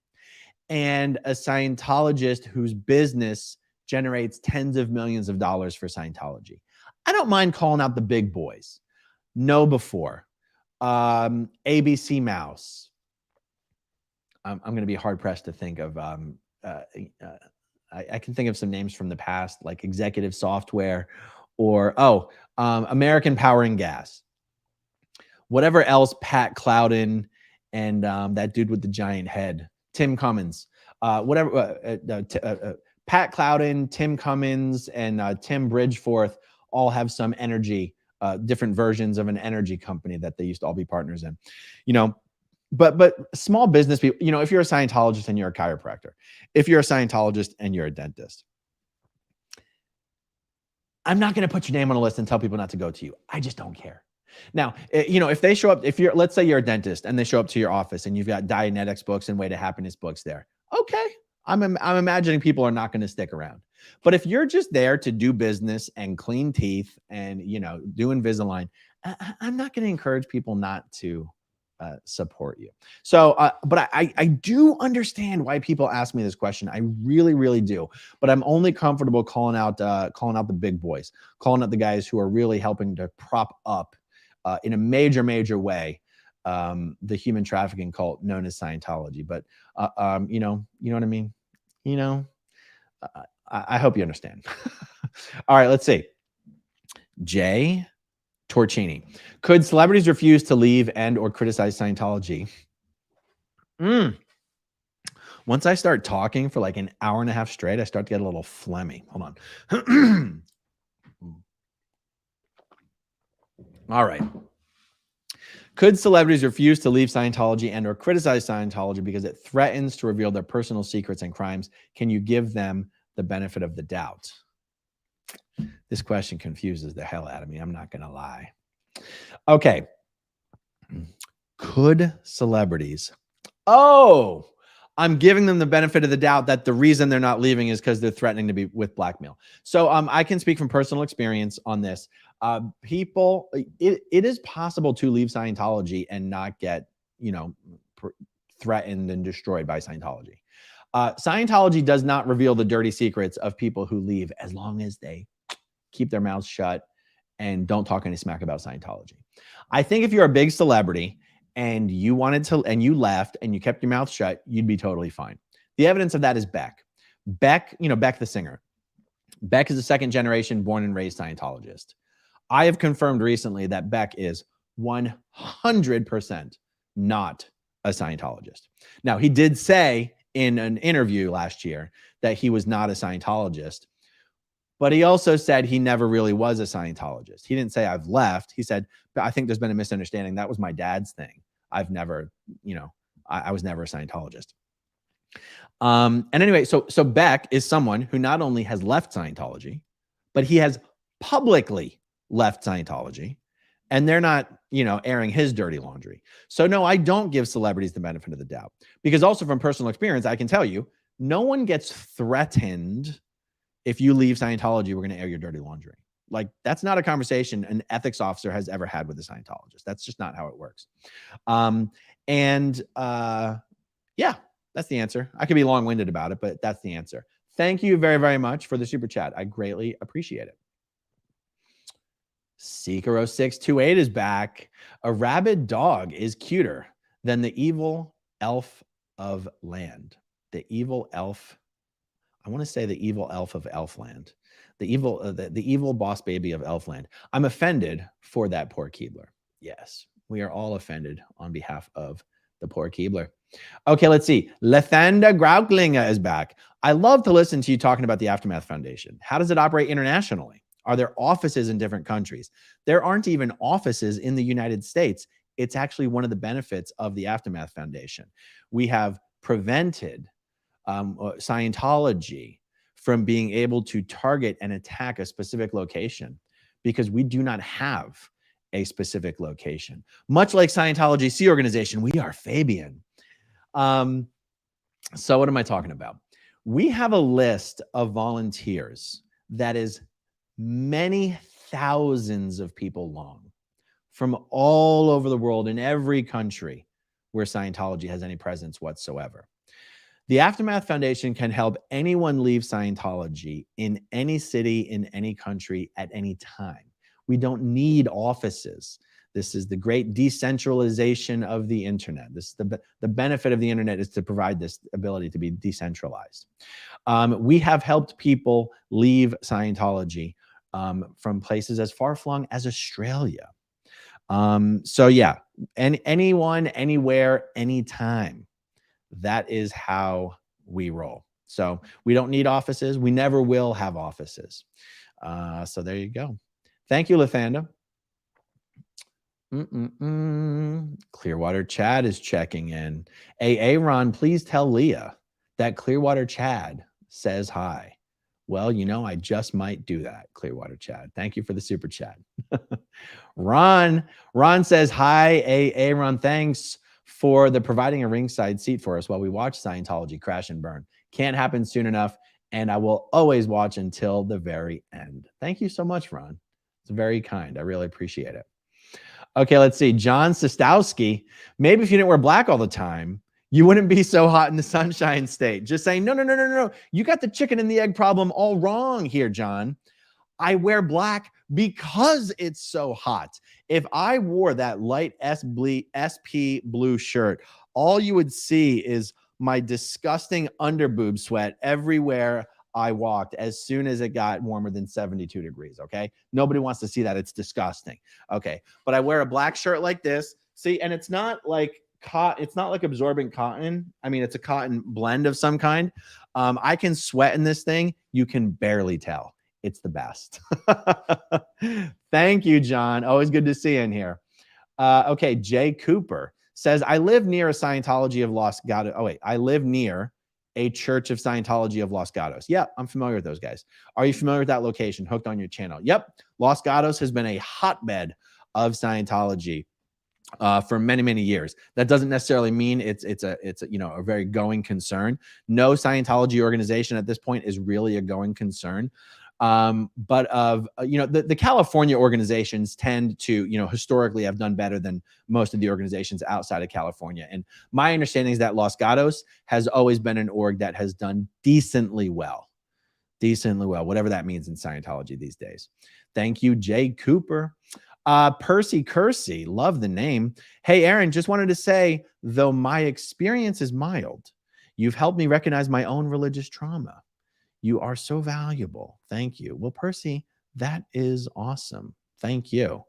and a Scientologist whose business generates tens of millions of dollars for Scientology. I don't mind calling out the big boys. Know Before, ABC Mouse. I'm going to be hard pressed to think of. I can think of some names from the past, like Executive Software, or American Power and Gas. Whatever else, Pat Clouden and that dude with the giant head, Tim Cummins. Pat Clouden, Tim Cummins, and Tim Bridgeforth all have some energy. Different versions of an energy company that they used to all be partners in, but small business people, if you're a Scientologist and you're a chiropractor, if you're a Scientologist and you're a dentist, I'm not going to put your name on a list and tell people not to go to you. I just don't care. Now, if they show up, let's say you're a dentist and they show up to your office and you've got Dianetics books and Way to Happiness books there. Okay. I'm imagining people are not going to stick around. But if you're just there to do business and clean teeth and, do Invisalign, I'm not going to encourage people not to support you. So, but I do understand why people ask me this question. I really, really do. But I'm only comfortable calling out the big boys, calling out the guys who are really helping to prop up in a major, major way the human trafficking cult known as Scientology. But you know what I mean? I hope you understand. All right, let's see. Jay Torcini. Could celebrities refuse to leave and or criticize Scientology? Once I start talking for like an hour and a half straight, I start to get a little phlegmy. Hold on. All right. Could celebrities refuse to leave Scientology and or criticize Scientology because it threatens to reveal their personal secrets and crimes? Can you give them the benefit of the doubt? This question confuses the hell out of me. I'm not going to lie. Okay. Could celebrities? Oh, I'm giving them the benefit of the doubt that the reason they're not leaving is because they're threatening to be with blackmail. So I can speak from personal experience on this. People, it is possible to leave Scientology and not get, threatened and destroyed by Scientology. Scientology does not reveal the dirty secrets of people who leave as long as they keep their mouths shut and don't talk any smack about Scientology. I think if you're a big celebrity and you wanted to, and you left and you kept your mouth shut, you'd be totally fine. The evidence of that is Beck. Beck, Beck the singer. Beck is a second generation born and raised Scientologist. I have confirmed recently that Beck is 100% not a Scientologist. Now, he did say in an interview last year that he was not a Scientologist, but he also said he never really was a Scientologist. He didn't say I've left. He said, I think there's been a misunderstanding. That was my dad's thing. I've never, I was never a Scientologist. And anyway, so Beck is someone who not only has left Scientology, but he has publicly left Scientology, and they're not, airing his dirty laundry. So no, I don't give celebrities the benefit of the doubt, because also from personal experience, I can tell you, no one gets threatened if you leave Scientology, we're going to air your dirty laundry. Like, that's not a conversation an ethics officer has ever had with a Scientologist. That's just not how it works. Yeah, that's the answer. I could be long-winded about it, but that's the answer. Thank you very, very much for the super chat. I greatly appreciate it. Seeker0628 is back. A rabid dog is cuter than the evil elf of land. The evil elf. I want to say the evil elf of Elfland. The evil boss baby of Elfland. I'm offended for that poor Keebler. Yes, we are all offended on behalf of the poor Keebler. Okay, let's see. Lethanda Grauklinga is back. I love to listen to you talking about the Aftermath Foundation. How does it operate internationally? Are there offices in different countries? There aren't even offices in the United States. It's actually one of the benefits of the Aftermath Foundation. We have prevented Scientology from being able to target and attack a specific location because we do not have a specific location. Much like Scientology Sea Organization, we are Fabian. So what am I talking about? We have a list of volunteers that is many thousands of people long from all over the world in every country where Scientology has any presence whatsoever. The Aftermath Foundation can help anyone leave Scientology in any city, in any country, at any time. We don't need offices. This is the great decentralization of the internet. This is the benefit of the internet is to provide this ability to be decentralized. We have helped people leave Scientology from places as far-flung as Australia. So yeah, anyone, anywhere, anytime. That is how we roll. So we don't need offices. We never will have offices. So there you go. Thank you, Lethanda. Clearwater Chad is checking in. Hey, Aaron, please tell Leah that Clearwater Chad says hi. Well, I just might do that, Clearwater Chad. Thank you for the super chat. Ron says, hi, Aaron, thanks for providing a ringside seat for us while we watch Scientology crash and burn. Can't happen soon enough, and I will always watch until the very end. Thank you so much, Ron. It's very kind. I really appreciate it. Okay, let's see. John Sostowski. Maybe if you didn't wear black all the time, you wouldn't be so hot in the Sunshine State. Just saying, no. You got the chicken and the egg problem all wrong here, John. I wear black because it's so hot. If I wore that light SP blue shirt, all you would see is my disgusting underboob sweat everywhere I walked as soon as it got warmer than 72 degrees, okay? Nobody wants to see that. It's disgusting, okay? But I wear a black shirt like this. See, and it's not like it's not like absorbent cotton. I mean, it's a cotton blend of some kind. I can sweat in this thing. You can barely tell. It's the best. Thank you, John. Always good to see you in here. Okay, Jay Cooper says, I live near a Scientology of Los Gatos. Oh, wait, I live near a Church of Scientology of Los Gatos. Yeah, I'm familiar with those guys. Are you familiar with that location? Hooked on your channel. Yep, Los Gatos has been a hotbed of Scientology for many, many years. That doesn't necessarily mean it's a very going concern. No Scientology organization at this point is really a going concern. But the California organizations tend to, historically have done better than most of the organizations outside of California. And my understanding is that Los Gatos has always been an org that has done decently well, whatever that means in Scientology these days. Thank you, Jay Cooper. Percy Kersey, love the name. Hey, Aaron, just wanted to say, though my experience is mild, you've helped me recognize my own religious trauma. You are so valuable. Thank you. Well, Percy, that is awesome. Thank you.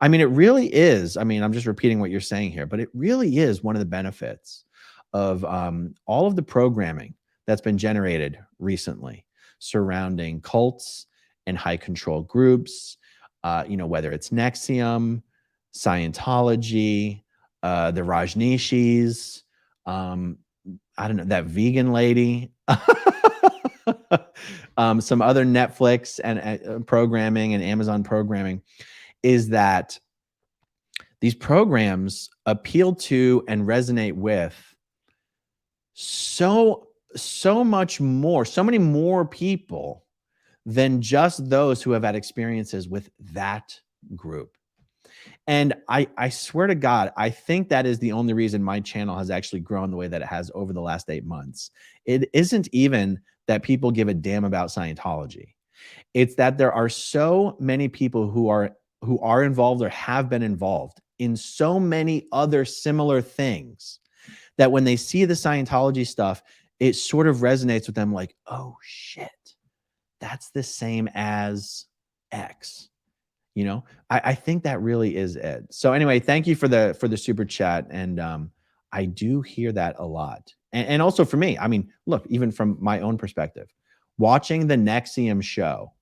I mean, it really is. I mean, I'm just repeating what you're saying here, but it really is one of the benefits of all of the programming that's been generated recently surrounding cults and high control groups, whether it's Nexium, Scientology, the Rajneeshis, I don't know, that vegan lady, some other Netflix and programming and Amazon programming, is that these programs appeal to and resonate with so much more, so many more people than just those who have had experiences with that group. And I swear to God, I think that is the only reason my channel has actually grown the way that it has over the last 8 months. It isn't even that people give a damn about Scientology. It's that there are so many people who are involved or have been involved in so many other similar things that when they see the Scientology stuff, it sort of resonates with them like, oh shit, that's the same as X. You know, I think that really is it. So anyway, thank you for the super chat. And I do hear that a lot. And also for me, I mean, look, even from my own perspective, watching the NXIVM show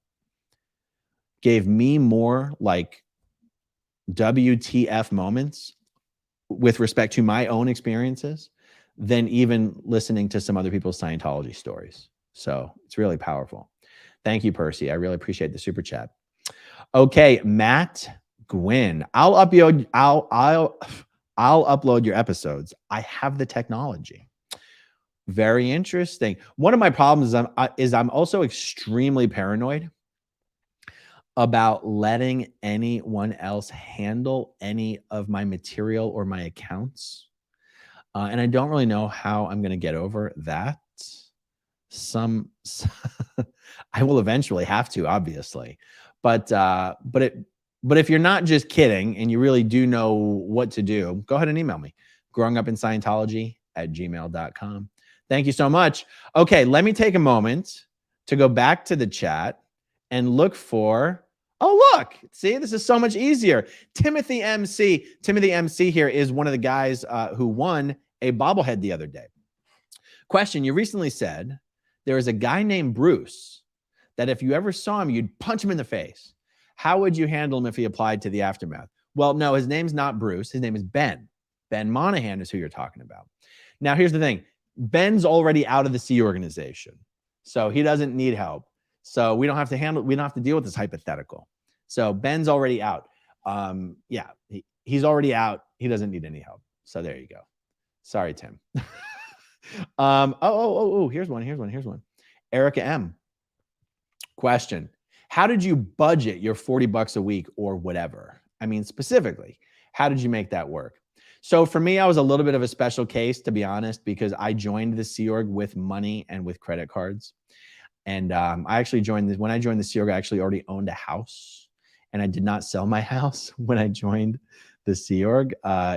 gave me more like WTF moments with respect to my own experiences than even listening to some other people's Scientology stories. So it's really powerful. Thank you, Percy. I really appreciate the super chat. Okay, Matt Gwynn. I'll upload your episodes. I have the technology. Very interesting. One of my problems is I'm also extremely paranoid about letting anyone else handle any of my material or my accounts. And I don't really know how I'm going to get over that. I will eventually have to, obviously. But if you're not just kidding and you really do know what to do, go ahead and email me, growingupinscientology@gmail.com. Thank you so much. Okay, let me take a moment to go back to the chat and look for, oh, look, see, this is so much easier. Timothy MC. Timothy MC here is one of the guys who won a bobblehead the other day. Question, you recently said there is a guy named Bruce that if you ever saw him, you'd punch him in the face. How would you handle him if he applied to the aftermath? Well, no, his name's not Bruce. His name is Ben. Ben Monahan is who you're talking about. Now, here's the thing. Ben's already out of the Sea organization, so he doesn't need help. So we don't have to deal with this hypothetical. So Ben's already out. Yeah, he's already out. He doesn't need any help. So there you go. Sorry, Tim. Here's one. Erica M. Question. How did you budget your $40 a week or whatever? I mean, specifically, how did you make that work? So for me, I was a little bit of a special case, to be honest, because I joined the Sea Org with money and with credit cards. And I actually when I joined the Sea Org, I actually already owned a house, and I did not sell my house when I joined the Sea Org.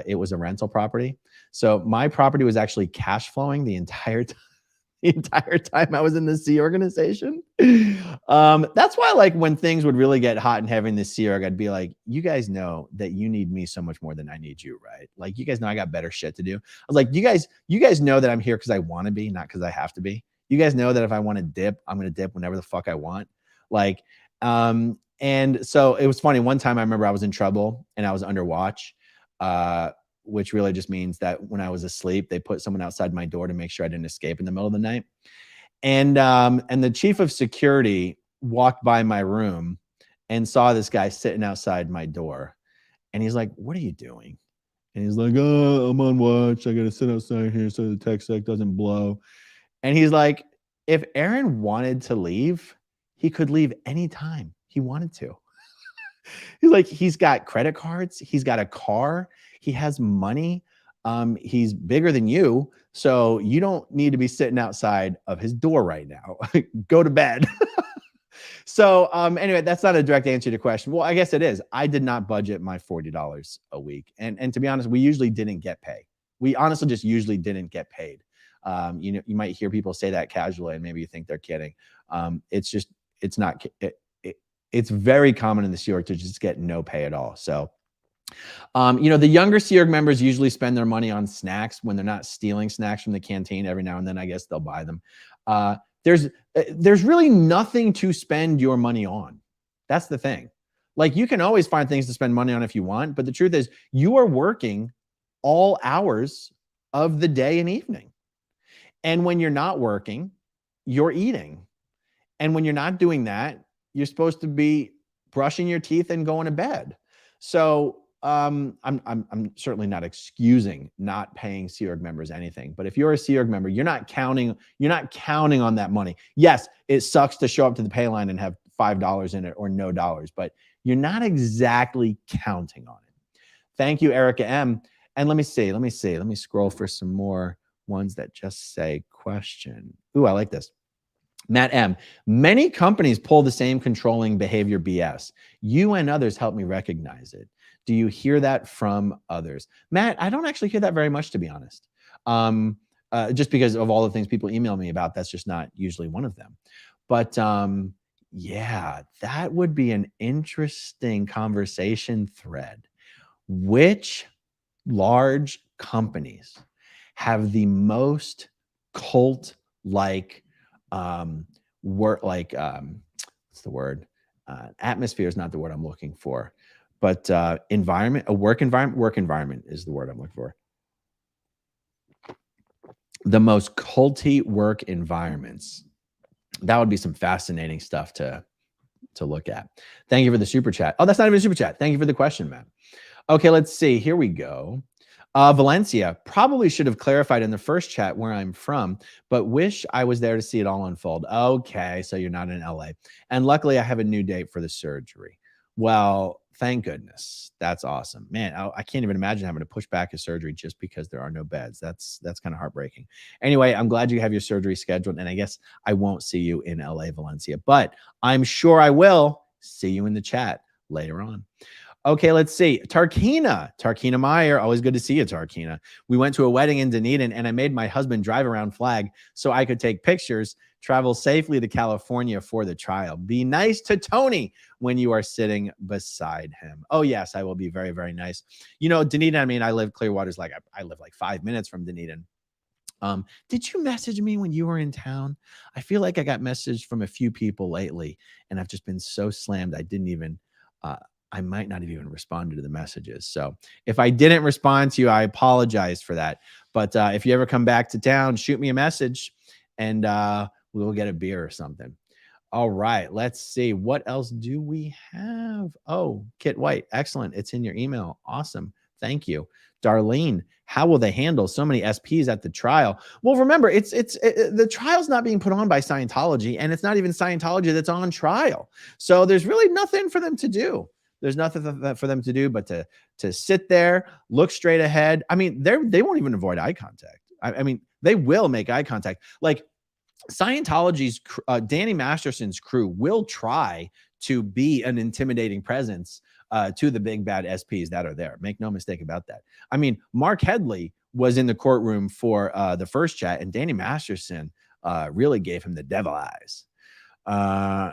It was a rental property. So my property was actually cash flowing the entire time I was in the Sea organization. That's why, like, when things would really get hot and heavy in the Sea Org, I'd be like, you guys know that you need me so much more than I need you, right? Like, you guys know I got better shit to do. I was like, you guys know that I'm here because I want to be, not because I have to be. You guys know that if I want to dip, I'm going to dip whenever the fuck I want. Like, and so it was funny. One time I remember I was in trouble and I was under watch, which really just means that when I was asleep, they put someone outside my door to make sure I didn't escape in the middle of the night. And the chief of security walked by my room and saw this guy sitting outside my door. And he's like, what are you doing? And he's like, oh, I'm on watch. I got to sit outside here so the tech sec doesn't blow. And he's like, if Aaron wanted to leave, he could leave anytime he wanted to. He's like, he's got credit cards. He's got a car. He has money. He's bigger than you. So you don't need to be sitting outside of his door right now. Go to bed. So anyway, that's not a direct answer to your question. Well, I guess it is. I did not budget my $40 a week. And to be honest, we usually didn't get paid. We honestly just usually didn't get paid. You know, you might hear people say that casually and maybe you think they're kidding. It's not, it's very common in the Sea Org to just get no pay at all. So, you know, the younger Sea Org members usually spend their money on snacks when they're not stealing snacks from the canteen. Every now and then, I guess they'll buy them. There's really nothing to spend your money on. That's the thing. Like, you can always find things to spend money on if you want, but the truth is you are working all hours of the day and evening. And when you're not working, you're eating. And when you're not doing that, you're supposed to be brushing your teeth and going to bed. So I'm certainly not excusing not paying Sea Org members anything. But if you're a Sea Org member, you're not counting on that money. Yes, it sucks to show up to the pay line and have $5 in it or no dollars, but you're not exactly counting on it. Thank you, Erica M. And let me scroll for some more ones that just say question. Ooh, I like this. Matt M. Many companies pull the same controlling behavior BS. You and others help me recognize it. Do you hear that from others? Matt, I don't actually hear that very much, to be honest. Just because of all the things people email me about, that's just not usually one of them. But yeah, that would be an interesting conversation thread. Which large companies have the most cult-like work, like what's the word? Atmosphere is not the word I'm looking for, but environment, work environment is the word I'm looking for. The most culty work environments. That would be some fascinating stuff to look at. Thank you for the super chat. Oh, that's not even a super chat. Thank you for the question, Matt. Okay, let's see. Here we go. Valencia, probably should have clarified in the first chat where I'm from, but wish I was there to see it all unfold. Okay, so you're not in LA. And luckily, I have a new date for the surgery. Well, thank goodness. That's awesome. Man, I can't even imagine having to push back a surgery just because there are no beds. That's kind of heartbreaking. Anyway, I'm glad you have your surgery scheduled, and I guess I won't see you in LA, Valencia, but I'm sure I will see you in the chat later on. Okay, let's see. Tarkina Meyer. Always good to see you, Tarkina. We went to a wedding in Dunedin, and I made my husband drive around Flag so I could take pictures, travel safely to California for the trial. Be nice to Tony when you are sitting beside him. Oh, yes, I will be very, very nice. You know, Dunedin, I mean, I live Clearwater's like, I live like 5 minutes from Dunedin. Did you message me when you were in town? I feel like I got messaged from a few people lately, and I've just been so slammed I didn't even I might not have even responded to the messages. So if I didn't respond to you, I apologize for that. But if you ever come back to town, shoot me a message and we'll get a beer or something. All right, let's see. What else do we have? Oh, Kit White. Excellent. It's in your email. Awesome. Thank you. Darlene, how will they handle so many SPs at the trial? Well, remember, the trial's not being put on by Scientology, and it's not even Scientology that's on trial. So there's really nothing for them to do. There's nothing for them to do but to sit there, look straight ahead. I mean, they won't even avoid eye contact. I mean, they will make eye contact. Like Scientology's Danny Masterson's crew will try to be an intimidating presence to the big bad SPs that are there. Make no mistake about that. I mean, Mark Headley was in the courtroom for the first chat, and Danny Masterson really gave him the devil eyes.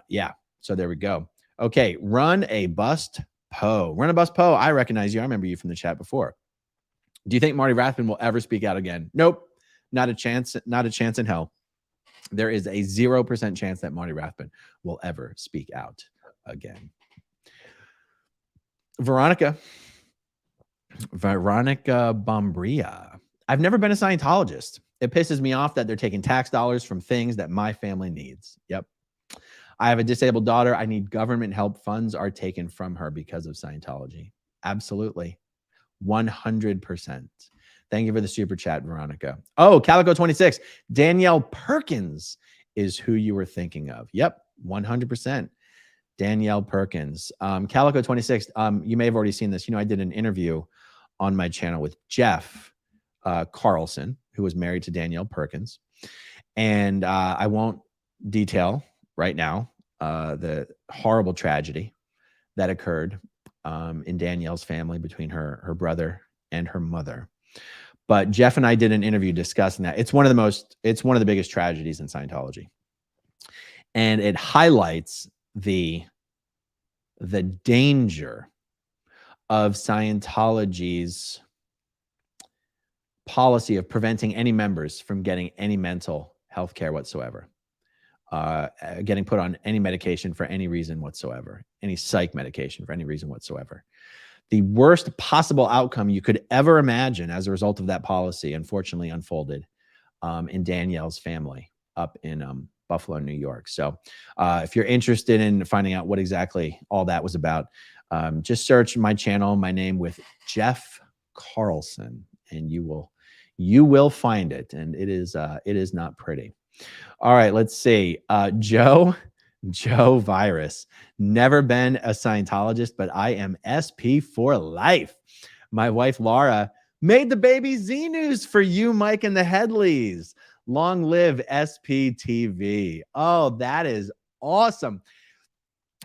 Yeah, so there we go. Okay, Run a Bust Poe. Run a Bust Poe. I recognize you. I remember you from the chat before. Do you think Marty Rathbun will ever speak out again? Nope, not a chance. Not a chance in hell. There is a 0% chance that Marty Rathbun will ever speak out again. Veronica Bombria. I've never been a Scientologist. It pisses me off that they're taking tax dollars from things that my family needs. Yep. I have a disabled daughter. I need government help. Funds are taken from her because of Scientology. Absolutely. 100%. Thank you for the super chat, Veronica. Oh, Calico 26. Danielle Perkins is who you were thinking of. Yep, 100%. Danielle Perkins. Calico 26. You may have already seen this. You know, I did an interview on my channel with Jeff Carlson, who was married to Danielle Perkins. And I won't detail right now the horrible tragedy that occurred in Danielle's family between her brother and her mother. But Jeff and I did an interview discussing that. It's one of the biggest tragedies in Scientology. And it highlights the danger of Scientology's policy of preventing any members from getting any mental health care whatsoever, getting put on any medication for any reason whatsoever, any psych medication for any reason whatsoever. The worst possible outcome you could ever imagine as a result of that policy, unfortunately, unfolded and Danielle's family up in Buffalo, New York. So if you're interested in finding out what exactly all that was about, just search my channel, my name with Jeff Carlson, and you will find it. And it is not pretty. All right, let's see. Joe Virus. Never been a Scientologist, but I am SP for life. My wife, Laura, made the baby Z News for you, Mike, and the Headleys. Long live SPTV. Oh, that is awesome.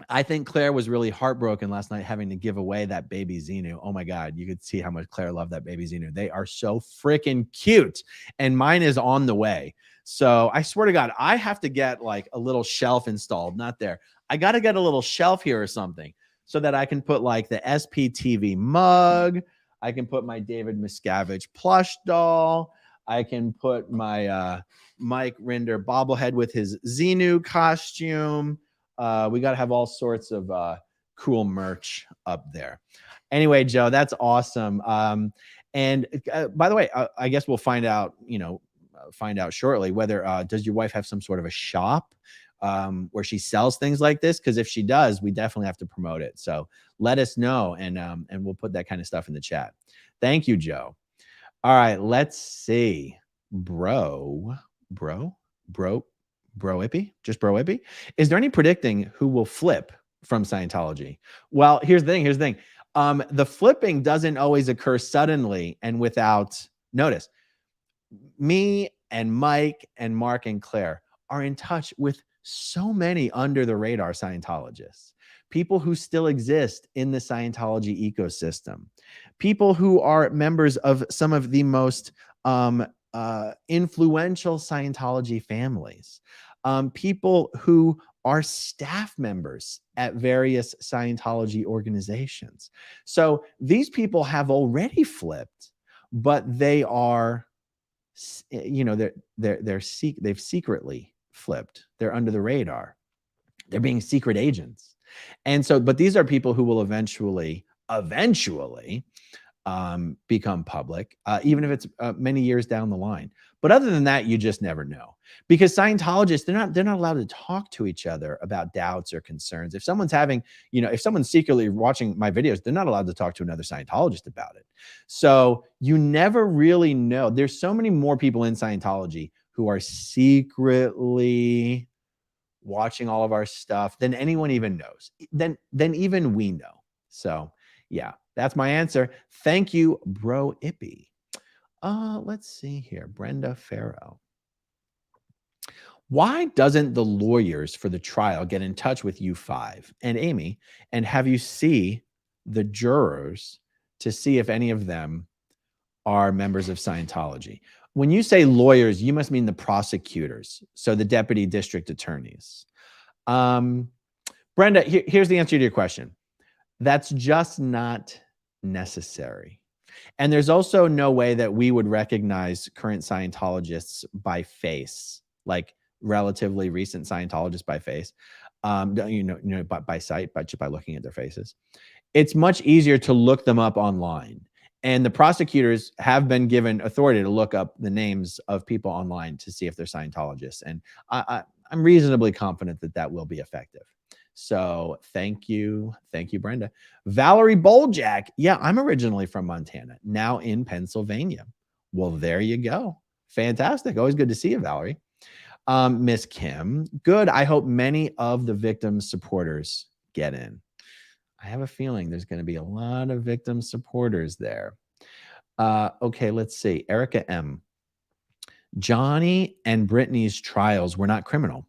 I think Claire was really heartbroken last night having to give away that baby Xenu. Oh my God, you could see how much Claire loved that baby Xenu. They are so freaking cute. And mine is on the way. So I swear to God, I have to get like a little shelf installed. Not there. I got to get a little shelf here or something so that I can put like the SPTV mug. I can put my David Miscavige plush doll. I can put my Mike Rinder bobblehead with his Xenu costume. We got to have all sorts of cool merch up there. Anyway, Joe, that's awesome. And by the way, I guess we'll find out, find out shortly whether does your wife have some sort of a shop where she sells things like this? Because if she does, we definitely have to promote it. So let us know, and we'll put that kind of stuff in the chat. Thank you, Joe. All right, let's see. Bro Ippy? Just Bro Ippy? Is there any predicting who will flip from Scientology? Well, here's the thing. The flipping doesn't always occur suddenly and without notice. Me and Mike and Mark and Claire are in touch with so many under the radar Scientologists, people who still exist in the Scientology ecosystem, people who are members of some of the most influential Scientology families, people who are staff members at various Scientology organizations. So these people have already flipped, but they are, they've secretly flipped. They're under the radar. They're being secret agents. And so, but these are people who will eventually become public, even if it's many years down the line. But other than that, you just never know, because Scientologists, they're not allowed to talk to each other about doubts or concerns. If someone's having, if someone's secretly watching my videos, they're not allowed to talk to another Scientologist about it. So you never really know. There's so many more people in Scientology who are secretly watching all of our stuff than anyone even knows, than even we know. So yeah, that's my answer. Thank you, Bro Ippy. Let's see here. Brenda Farrow. Why doesn't the lawyers for the trial get in touch with you five and Amy and have you see the jurors to see if any of them are members of Scientology? When you say lawyers, you must mean the prosecutors, so the deputy district attorneys. Brenda, here's the answer to your question. That's just not necessary. And there's also no way that we would recognize current Scientologists by face, like relatively recent Scientologists by face, by sight, just by looking at their faces. It's much easier to look them up online. And the prosecutors have been given authority to look up the names of people online to see if they're Scientologists. And I'm reasonably confident that that will be effective. So thank you, Brenda. Valerie Boljack. Yeah, I'm originally from Montana, now in Pennsylvania. Well, there you go. Fantastic. Always good to see you, Valerie. Miss Kim. Good. I hope many of the victims' supporters get in. I have a feeling there's going to be a lot of victim supporters there. Okay, let's see. Erica M. Johnny and Brittany's trials were not criminal.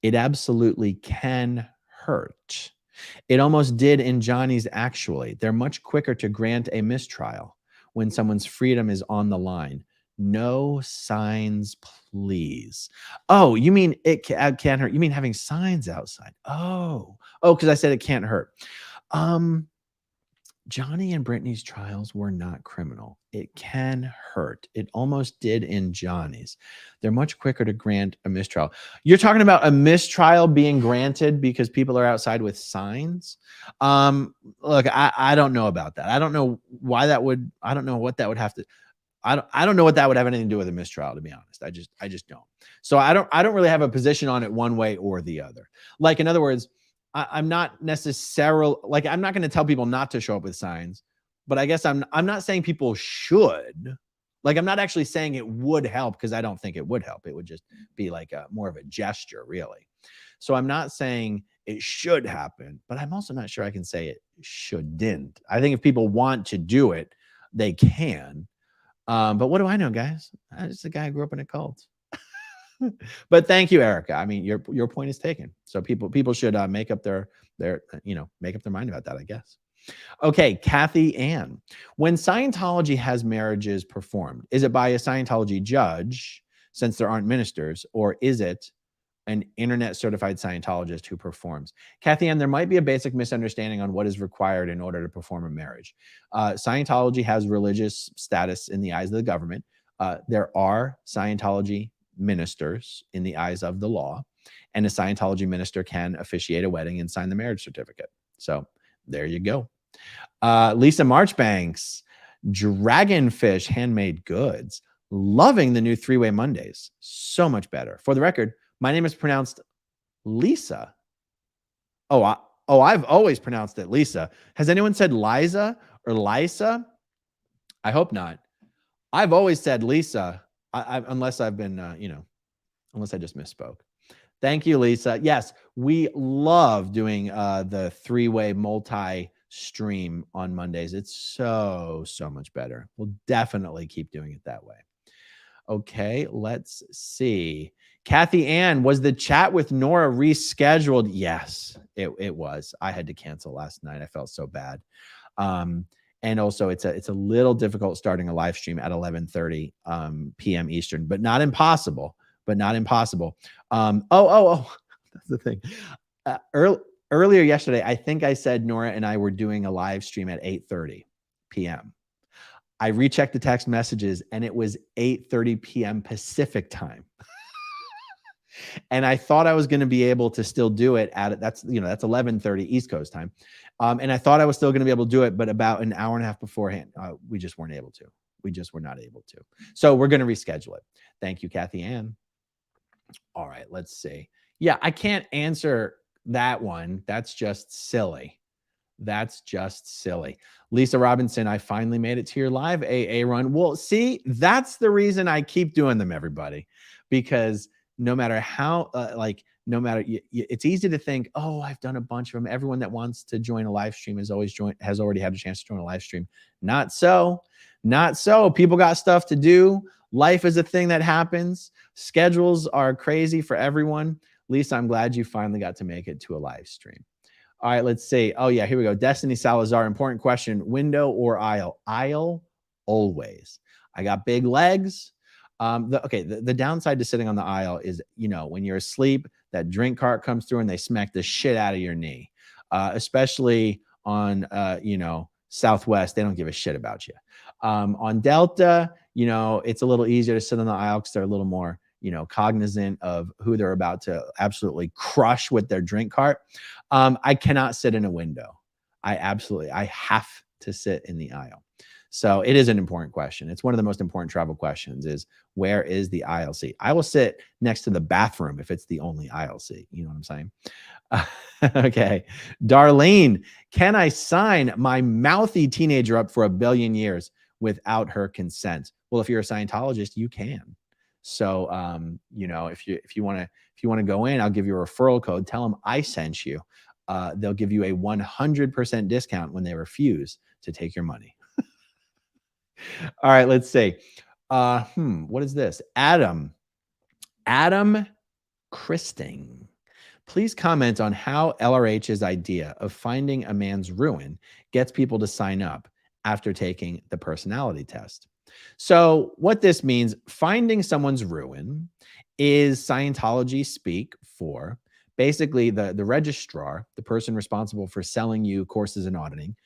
It absolutely can hurt. It almost did in Johnny's, actually. They're much quicker to grant a mistrial when someone's freedom is on the line. No signs, please. Oh, you mean it can't hurt? You mean having signs outside? Oh, because I said it can't hurt. Johnny and Brittany's trials were not criminal. It can hurt. It almost did in Johnny's. They're much quicker to grant a mistrial. You're talking about a mistrial being granted because people are outside with signs? Look, I don't know about that. I don't know why that would, I don't know what that would have to, I don't know what that would have anything to do with a mistrial, to be honest. I just don't. So I don't really have a position on it one way or the other. Like, in other words, I'm not necessarily like, I'm not going to tell people not to show up with signs, but I guess I'm not saying people should. Like, I'm not actually saying it would help, because I don't think it would help. It would just be like more of a gesture, really. So I'm not saying it should happen, but I'm also not sure I can say it shouldn't. I think if people want to do it, they can. But what do I know, guys? I'm just a guy who grew up in a cult. But thank you, Erica. I mean, your point is taken. So people should make up their make up their mind about that, I guess. Okay, Kathy Ann. When Scientology has marriages performed, is it by a Scientology judge, since there aren't ministers, or is it an internet certified Scientologist who performs? Kathy Ann, there might be a basic misunderstanding on what is required in order to perform a marriage. Scientology has religious status in the eyes of the government. There are Scientology ministers in the eyes of the law, and a Scientology minister can officiate a wedding and sign the marriage certificate. So there you go. Lisa Marchbanks, Dragonfish Handmade Goods, loving the new 3-Way Mondays. So much better. For the record, my name is pronounced Lisa. I've always pronounced it Lisa. Has anyone said Liza or Lisa? I hope not. I've always said Lisa, unless I've been, unless I just misspoke. Thank you, Lisa. Yes, we love doing the 3-way multi-stream on Mondays. It's so much better. We'll definitely keep doing it that way. Okay, let's see. Kathy Ann, was the chat with Nora rescheduled? Yes, it was. I had to cancel last night. I felt so bad. And also, it's a little difficult starting a live stream at 11:30 p.m. Eastern, but not impossible. That's the thing. Earlier yesterday, I think I said Nora and I were doing a live stream at 8:30 p.m. I rechecked the text messages, and it was 8:30 p.m. Pacific time. And I thought I was going to be able to still do it that's 11:30 East Coast time. And I thought I was still going to be able to do it, but about an hour and a half beforehand, we just weren't able to. We just were not able to. So we're going to reschedule it. Thank you, Kathy Ann. All right, let's see. Yeah, I can't answer that one. That's just silly. That's just silly. Lisa Robinson, I finally made it to your live AA run. Well, see, that's the reason I keep doing them, everybody, because no matter how, it's easy to think, oh, I've done a bunch of them. Everyone that wants to join a live stream has already had a chance to join a live stream. Not so. People got stuff to do. Life is a thing that happens. Schedules are crazy for everyone. Lisa, I'm glad you finally got to make it to a live stream. All right, let's see. Oh, yeah, here we go. Destiny Salazar, important question. Window or aisle? Aisle, always. I got big legs. The downside to sitting on the aisle is, when you're asleep, that drink cart comes through and they smack the shit out of your knee. Especially on, Southwest, they don't give a shit about you. On Delta, it's a little easier to sit on the aisle because they're a little more, cognizant of who they're about to absolutely crush with their drink cart. I cannot sit in a window. I have to sit in the aisle. So it is an important question. It's one of the most important travel questions is, where is the aisle seat? I will sit next to the bathroom if it's the only aisle seat. You know what I'm saying? Okay. Darlene, can I sign my mouthy teenager up for 1 billion years without her consent? Well, if you're a Scientologist, you can. So, if you want to go in, I'll give you a referral code. Tell them I sent you. They'll give you a 100% discount when they refuse to take your money. All right, let's see. What is this? Adam Christing. Please comment on how LRH's idea of finding a man's ruin gets people to sign up after taking the personality test. So what this means, finding someone's ruin, is Scientology speak for basically the registrar, the person responsible for selling you courses in auditing,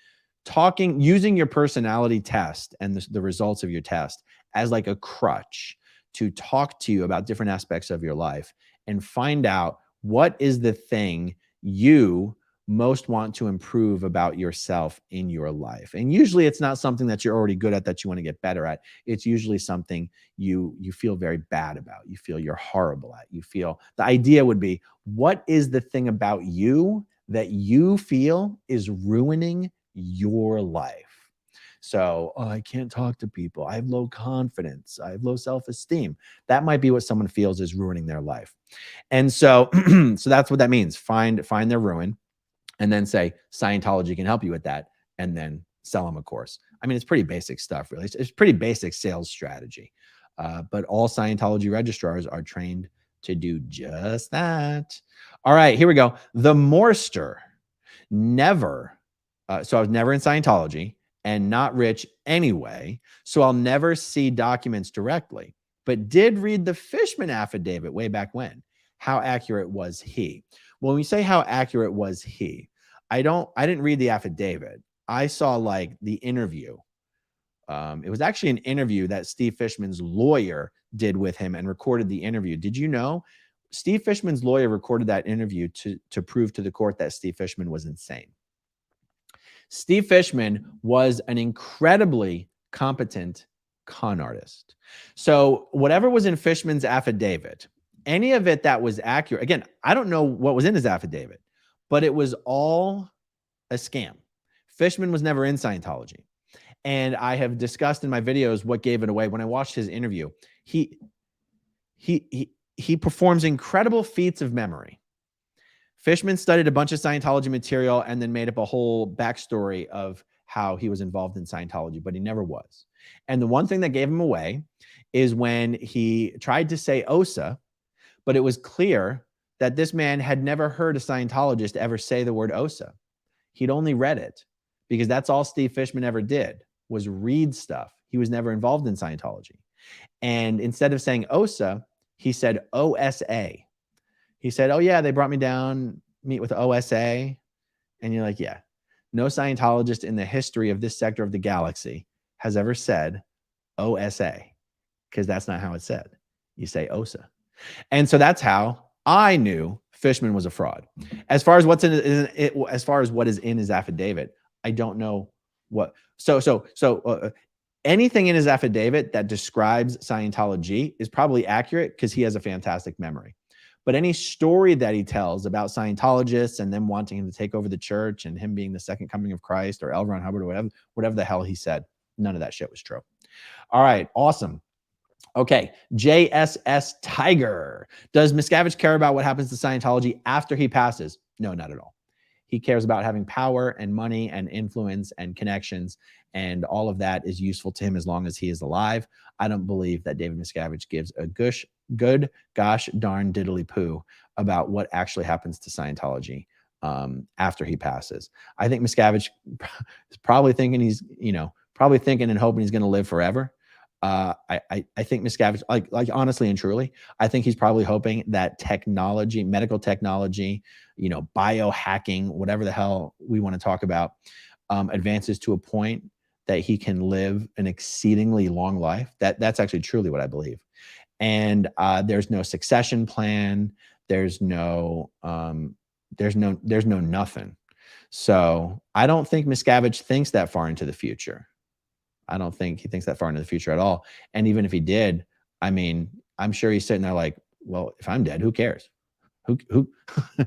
using your personality test and the results of your test as like a crutch to talk to you about different aspects of your life and find out what is the thing you most want to improve about yourself in your life. And usually it's not something that you're already good at that you want to get better at. It's usually something you feel very bad about. You feel you're horrible at. You feel the idea would be, what is the thing about you that you feel is ruining your life? So, oh, I can't talk to people. I have low confidence. I have low self-esteem. That might be what someone feels is ruining their life. And so, so that's what that means. Find their ruin, and then say Scientology can help you with that, and then sell them a course. I mean, it's pretty basic stuff, really. It's pretty basic sales strategy. But all Scientology registrars are trained to do just that. All right, here we go. The Morster. Never. So I was never in Scientology and not rich anyway. So I'll never see documents directly, but did read the Fishman affidavit way back when. How accurate was he? Well, when we say how accurate was he, I didn't read the affidavit. I saw like the interview. It was actually an interview that Steve Fishman's lawyer did with him and recorded the interview. Did you know Steve Fishman's lawyer recorded that interview to prove to the court that Steve Fishman was insane? Steve Fishman was an incredibly competent con artist. So whatever was in Fishman's affidavit, any of it that was accurate, again, I don't know what was in his affidavit, but it was all a scam. Fishman was never in Scientology. And I have discussed in my videos what gave it away. When I watched his interview, he performs incredible feats of memory. Fishman studied a bunch of Scientology material and then made up a whole backstory of how he was involved in Scientology, but he never was. And the one thing that gave him away is when he tried to say OSA, but it was clear that this man had never heard a Scientologist ever say the word OSA. He'd only read it, because that's all Steve Fishman ever did, was read stuff. He was never involved in Scientology. And instead of saying OSA, he said OSA. He said, oh yeah, they brought me down, meet with OSA. And you're like, yeah, no Scientologist in the history of this sector of the galaxy has ever said OSA, because that's not how it's said. You say OSA. And so that's how I knew Fishman was a fraud. As far as what's in it, as far as what is in his affidavit, I don't know what. So anything in his affidavit that describes Scientology is probably accurate, because he has a fantastic memory. But any story that he tells about Scientologists and them wanting him to take over the church and him being the second coming of Christ or L. Ron Hubbard or whatever the hell he said, none of that shit was true. All right, awesome. Okay, JSS Tiger. Does Miscavige care about what happens to Scientology after he passes? No, not at all. He cares about having power and money and influence and connections, and all of that is useful to him as long as he is alive. I don't believe that David Miscavige gives a good gosh darn diddly poo about what actually happens to Scientology after he passes. I think Miscavige is probably thinking he's, probably thinking and hoping he's going to live forever. I think Miscavige, like honestly and truly, I think he's probably hoping that technology, medical technology, biohacking, whatever the hell we want to talk about, advances to a point that he can live an exceedingly long life. That's actually truly what I believe. And there's no succession plan. There's no nothing. So I don't think Miscavige thinks that far into the future. I don't think he thinks that far into the future at all. And even if he did, I mean, I'm sure he's sitting there like, well, if I'm dead, who cares? Who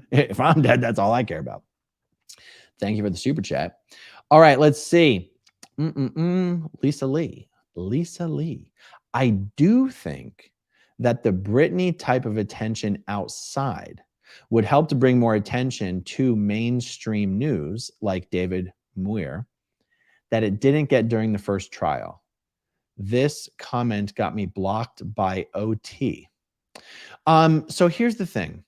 if I'm dead, that's all I care about. Thank you for the super chat. All right, let's see. Lisa Lee. I do think that the Britney type of attention outside would help to bring more attention to mainstream news like David Muir, that it didn't get during the first trial. This comment got me blocked by OT. So here's the thing.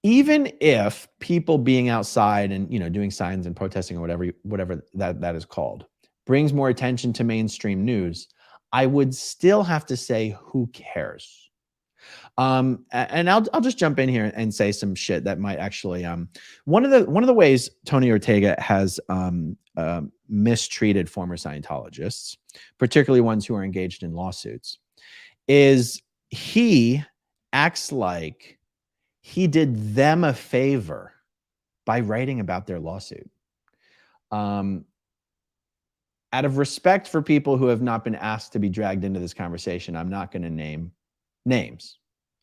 Even if people being outside and doing signs and protesting or whatever that is called brings more attention to mainstream news, I would still have to say, who cares? And I'll just jump in here and say some shit that might actually one of the ways Tony Ortega has mistreated former Scientologists, particularly ones who are engaged in lawsuits, is he acts like he did them a favor by writing about their lawsuit. Out of respect for people who have not been asked to be dragged into this conversation, I'm not going to name names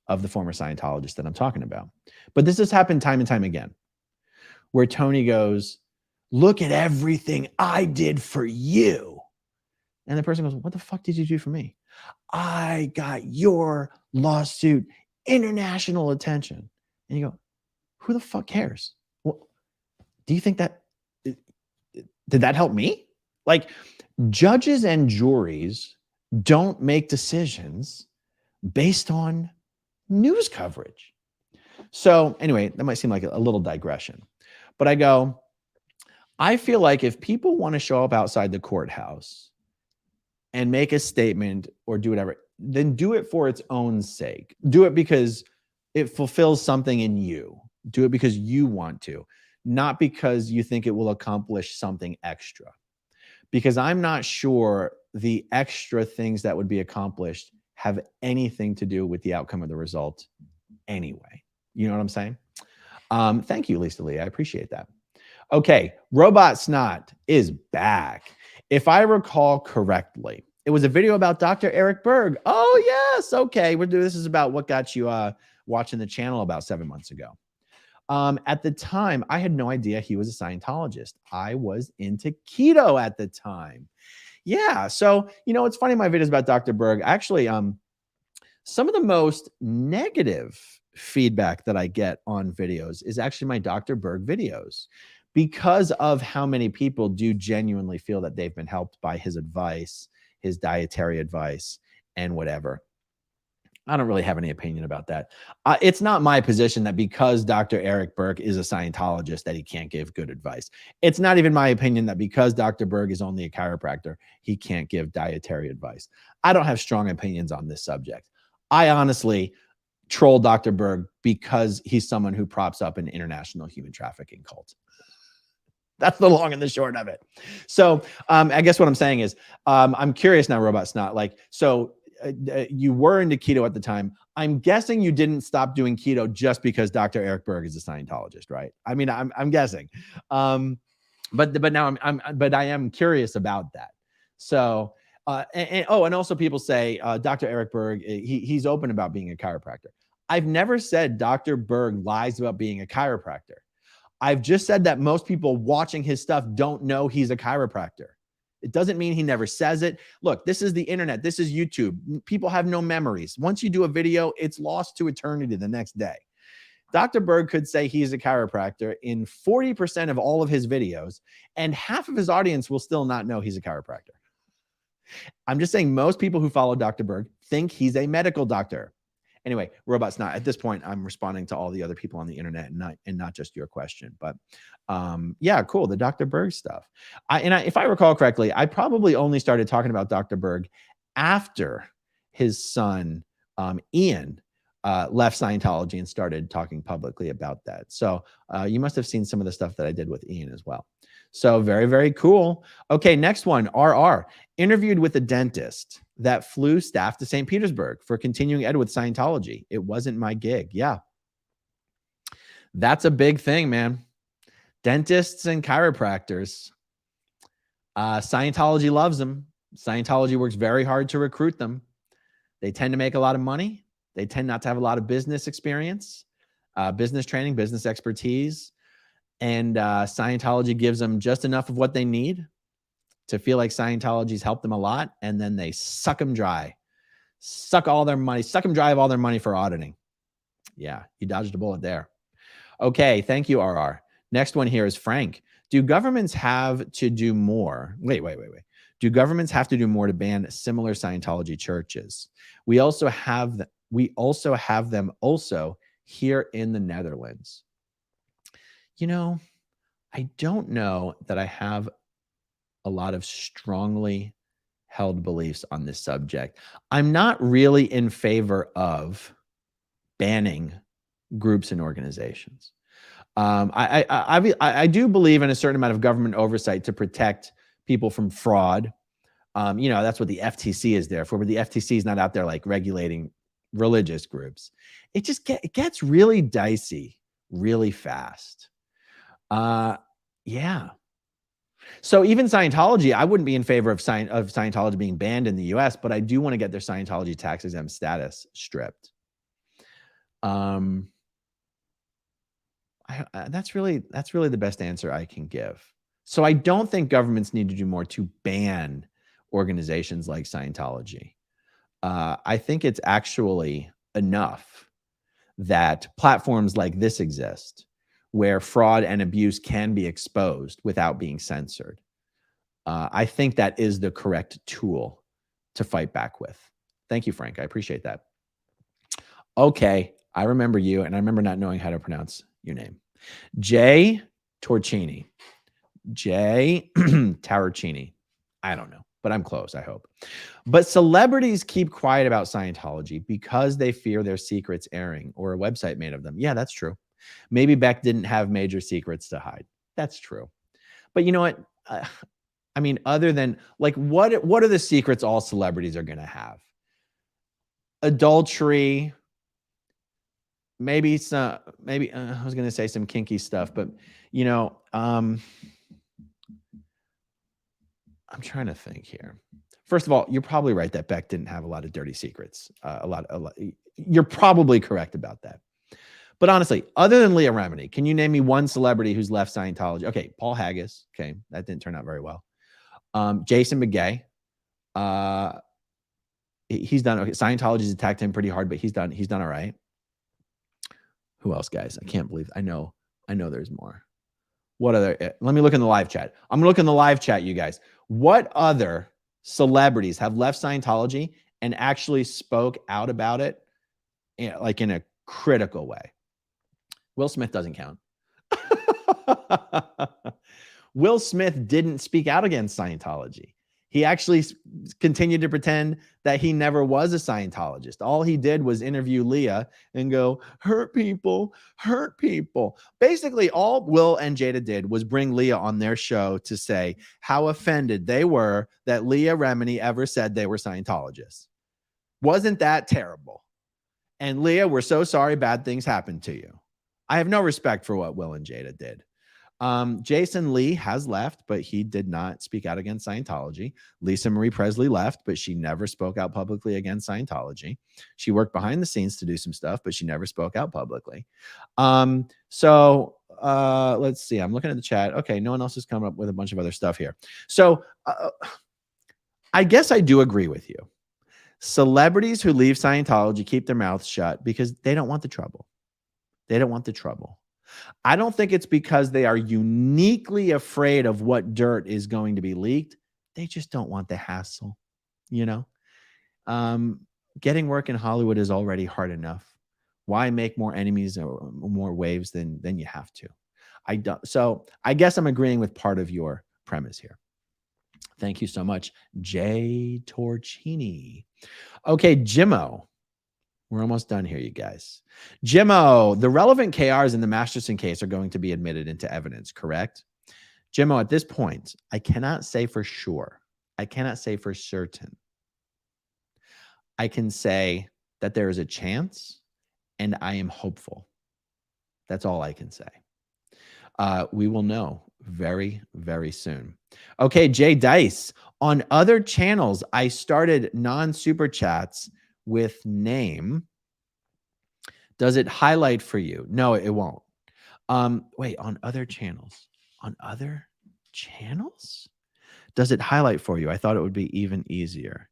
of the former Scientologists that I'm talking about. But this has happened time and time again, where Tony goes, look at everything I did for you. And the person goes, what the fuck did you do for me? I got your lawsuit international attention. And you go, who the fuck cares? Well, do you think that, did that help me? Like, judges and juries don't make decisions based on news coverage. So anyway, that might seem like a little digression, but I go, I feel like if people want to show up outside the courthouse and make a statement or do whatever, then do it for its own sake. Do it because it fulfills something in you. Do it because you want to, not because you think it will accomplish something extra. Because I'm not sure the extra things that would be accomplished have anything to do with the outcome of the result anyway. You know what I'm saying? Thank you, Lisa Lee. I appreciate that. Okay, Robot Snot is back. If I recall correctly, it was a video about Dr. Eric Berg. Oh, yes. Okay, this is about what got you watching the channel about 7 months ago. At the time, I had no idea he was a Scientologist. I was into keto at the time. Yeah, so, you know, it's funny, my videos about Dr. Berg, actually, some of the most negative feedback that I get on videos is actually my Dr. Berg videos, because of how many people do genuinely feel that they've been helped by his advice, his dietary advice, and whatever. I don't really have any opinion about that. It's not my position that because Dr. Eric Berg is a Scientologist that he can't give good advice. It's not even my opinion that because Dr. Berg is only a chiropractor, he can't give dietary advice. I don't have strong opinions on this subject. I honestly troll Dr. Berg because he's someone who props up an international human trafficking cult. That's the long and the short of it. So I guess what I'm saying is I'm curious now, Robot Snot. Like, so you were into keto at the time. I'm guessing you didn't stop doing keto just because Dr. Eric Berg is a Scientologist, right? I mean, I'm guessing. But now but I am curious about that. So and also people say Dr. Eric Berg, he's open about being a chiropractor. I've never said Dr. Berg lies about being a chiropractor. I've just said that most people watching his stuff don't know he's a chiropractor. It doesn't mean he never says it. Look, this is the internet. This is YouTube. People have no memories. Once you do a video, it's lost to eternity the next day. Dr. Berg could say he's a chiropractor in 40% of all of his videos, and half of his audience will still not know he's a chiropractor. I'm just saying most people who follow Dr. Berg think he's a medical doctor. Anyway, Robot Snot, at this point, I'm responding to all the other people on the internet and not just your question. But yeah, cool, the Dr. Berg stuff. If I recall correctly, I probably only started talking about Dr. Berg after his son, Ian, left Scientology and started talking publicly about that. So you must have seen some of the stuff that I did with Ian as well. So very, very cool. Okay, next one, RR. Interviewed with a dentist that flew staff to St. Petersburg for continuing ed with Scientology. It wasn't my gig. Yeah. That's a big thing, man. Dentists and chiropractors. Scientology loves them. Scientology works very hard to recruit them. They tend to make a lot of money. They tend not to have a lot of business experience, business training, business expertise. And Scientology gives them just enough of what they need to feel like Scientology's helped them a lot. And then they suck them dry, suck all their money, suck them dry of all their money for auditing. Yeah, you dodged a bullet there. Okay, thank you, RR. Next one here is Frank. Do governments have to do more? Wait. Do governments have to do more to ban similar Scientology churches? We also have them also here in the Netherlands. You know, I don't know that I have a lot of strongly held beliefs on this subject. I'm not really in favor of banning groups and organizations. I do believe in a certain amount of government oversight to protect people from fraud. You know, that's what the FTC is there for, but the FTC is not out there like regulating religious groups, it just it gets really dicey really fast. Yeah. So even Scientology, I wouldn't be in favor of Scientology being banned in the US, but I do want to get their Scientology tax exempt status stripped. That's really the best answer I can give. So I don't think governments need to do more to ban organizations like Scientology. I think it's actually enough that platforms like this exist, where fraud and abuse can be exposed without being censored. I think that is the correct tool to fight back with. Thank you, Frank. I appreciate that. Okay, I remember you, and I remember not knowing how to pronounce your name. Jay Torcini. Jay Tarocchini. I don't know, but I'm close, I hope. But celebrities keep quiet about Scientology because they fear their secrets airing or a website made of them. Yeah, that's true. Maybe Beck didn't have major secrets to hide. That's true. But you know what? I mean, other than like, what are the secrets all celebrities are going to have? Adultery, maybe I was going to say some kinky stuff, but you know, I'm trying to think here. First of all, you're probably right that Beck didn't have a lot of dirty secrets. You're probably correct about that. But honestly, other than Leah Remini, can you name me one celebrity who's left Scientology? Okay, Paul Haggis. Okay, that didn't turn out very well. Jason McGay. He's done okay. Scientology's attacked him pretty hard, but he's done all right. Who else, guys? I can't believe. I know there's more. What other? Let me look in the live chat. I'm gonna look in the live chat, you guys. What other celebrities have left Scientology and actually spoke out about it, like in a critical way? Will Smith doesn't count. Will Smith didn't speak out against Scientology. He actually continued to pretend that he never was a Scientologist. All he did was interview Leah and go, hurt people, hurt people. Basically, all Will and Jada did was bring Leah on their show to say how offended they were that Leah Remini ever said they were Scientologists. Wasn't that terrible? And Leah, we're so sorry bad things happened to you. I have no respect for what Will and Jada did. Jason Lee has left, but he did not speak out against Scientology. Lisa Marie Presley left, but she never spoke out publicly against Scientology. She worked behind the scenes to do some stuff, but she never spoke out publicly. So let's see. I'm looking at the chat. Okay, no one else has come up with a bunch of other stuff here. So I guess I do agree with you. Celebrities who leave Scientology keep their mouths shut because they don't want the trouble. They don't want the trouble. I don't think it's because they are uniquely afraid of what dirt is going to be leaked. They just don't want the hassle, you know? Getting work in Hollywood is already hard enough. Why make more enemies or more waves than you have to? So I guess I'm agreeing with part of your premise here. Thank you so much, Jay Torcini. Okay, Jimmo. We're almost done here, you guys. Jimmo, the relevant KRs in the Masterson case are going to be admitted into evidence, correct? Jimmo, at this point, I cannot say for sure. I cannot say for certain. I can say that there is a chance, and I am hopeful. That's all I can say. We will know very, very soon. Okay, Jay Dice. On other channels, I started non-super chats with name. Does it highlight for you? No, it won't. Wait, on other channels. On other channels? Does it highlight for you? I thought it would be even easier.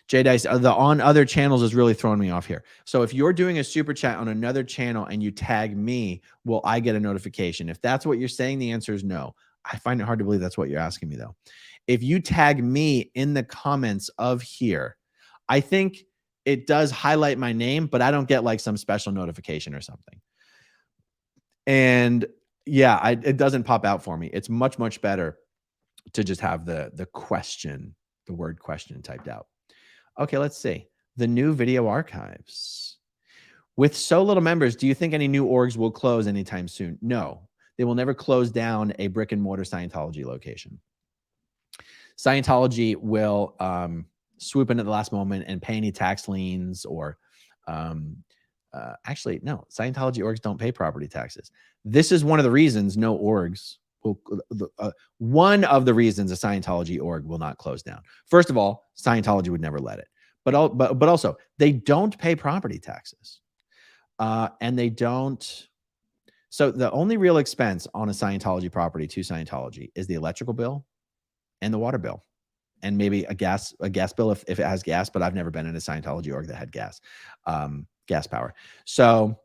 Jay Dice, the on other channels is really throwing me off here. So if you're doing a super chat on another channel and you tag me, will I get a notification? If that's what you're saying, the answer is no. I find it hard to believe that's what you're asking me, though. If you tag me in the comments of here, I think it does highlight my name, but I don't get like some special notification or something. And yeah, it doesn't pop out for me. It's much, much better to just have the question, the word question typed out. Okay, let's see. The new video archives. With so little members, do you think any new orgs will close anytime soon? No, they will never close down a brick and mortar Scientology location. Scientology will swoop in at the last moment and pay any tax liens or actually, no, Scientology orgs don't pay property taxes. This is one of the reasons no orgs will, one of the reasons a Scientology org will not close down. First of all, Scientology would never let it. But also, they don't pay property taxes. And they don't. So the only real expense on a Scientology property to Scientology is the electrical bill and the water bill. And maybe a gas bill if it has gas, but I've never been in a Scientology org that had gas power. So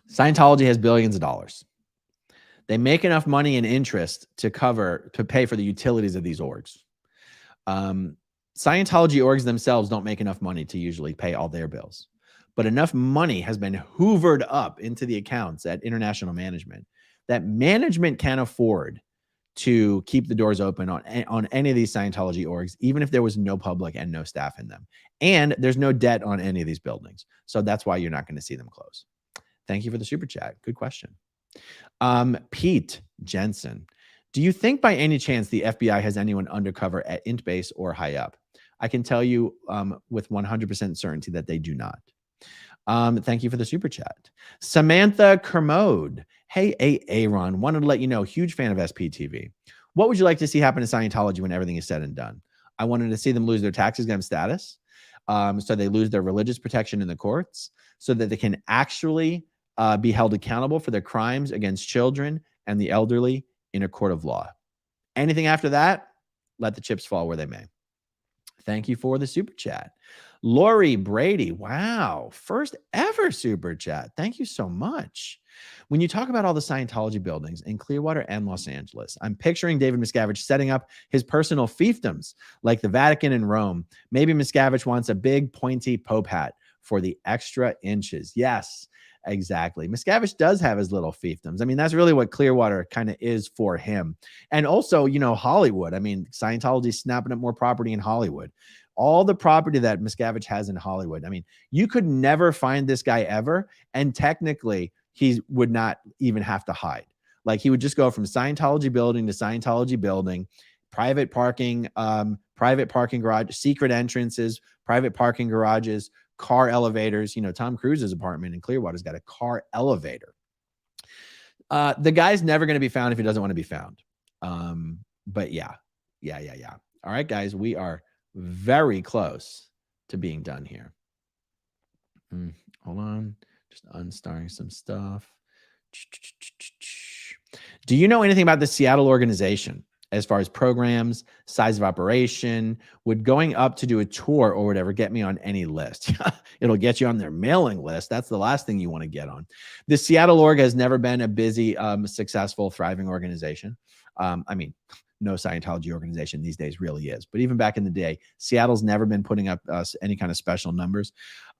Scientology has billions of dollars. They make enough money in interest to pay for the utilities of these orgs. Scientology orgs themselves don't make enough money to usually pay all their bills, but enough money has been hoovered up into the accounts at international management that management can afford to keep the doors open on any of these Scientology orgs, even if there was no public and no staff in them. And there's no debt on any of these buildings. So that's why you're not going to see them close. Thank you for the super chat. Good question. Pete Jensen, do you think by any chance the FBI has anyone undercover at Int Base or high up? I can tell you with 100% certainty that they do not. Thank you for the super chat. Samantha Kermode. Hey, Aaron, wanted to let you know, huge fan of SPTV. What would you like to see happen to Scientology when everything is said and done? I wanted to see them lose their tax-exempt status, so they lose their religious protection in the courts, so that they can actually be held accountable for their crimes against children and the elderly in a court of law. Anything after that, let the chips fall where they may. Thank you for the super chat. Lori Brady, wow, first ever super chat. Thank you so much. When you talk about all the Scientology buildings in Clearwater and Los Angeles, I'm picturing David Miscavige setting up his personal fiefdoms like the Vatican and Rome. Maybe Miscavige wants a big pointy Pope hat for the extra inches. Yes, exactly. Miscavige does have his little fiefdoms. I mean, that's really what Clearwater kind of is for him. And also, you know, Hollywood. I mean, Scientology's snapping up more property in Hollywood. All the property that Miscavige has in Hollywood. I mean, you could never find this guy ever. And technically, he would not even have to hide. Like, he would just go from Scientology building to Scientology building, private parking garage, secret entrances, private parking garages, car elevators. You know, Tom Cruise's apartment in Clearwater's got a car elevator. The guy's never going to be found if he doesn't want to be found. But yeah. All right, guys, we are very close to being done here. Hold on, just unstarring some stuff. Do you know anything about the Seattle organization as far as programs, size of operation? Would going up to do a tour or whatever get me on any list? It'll get you on their mailing list. That's the last thing you want to get on. The Seattle org has never been a busy, successful, thriving organization. I mean, no Scientology organization these days really is. But even back in the day, Seattle's never been putting up any kind of special numbers.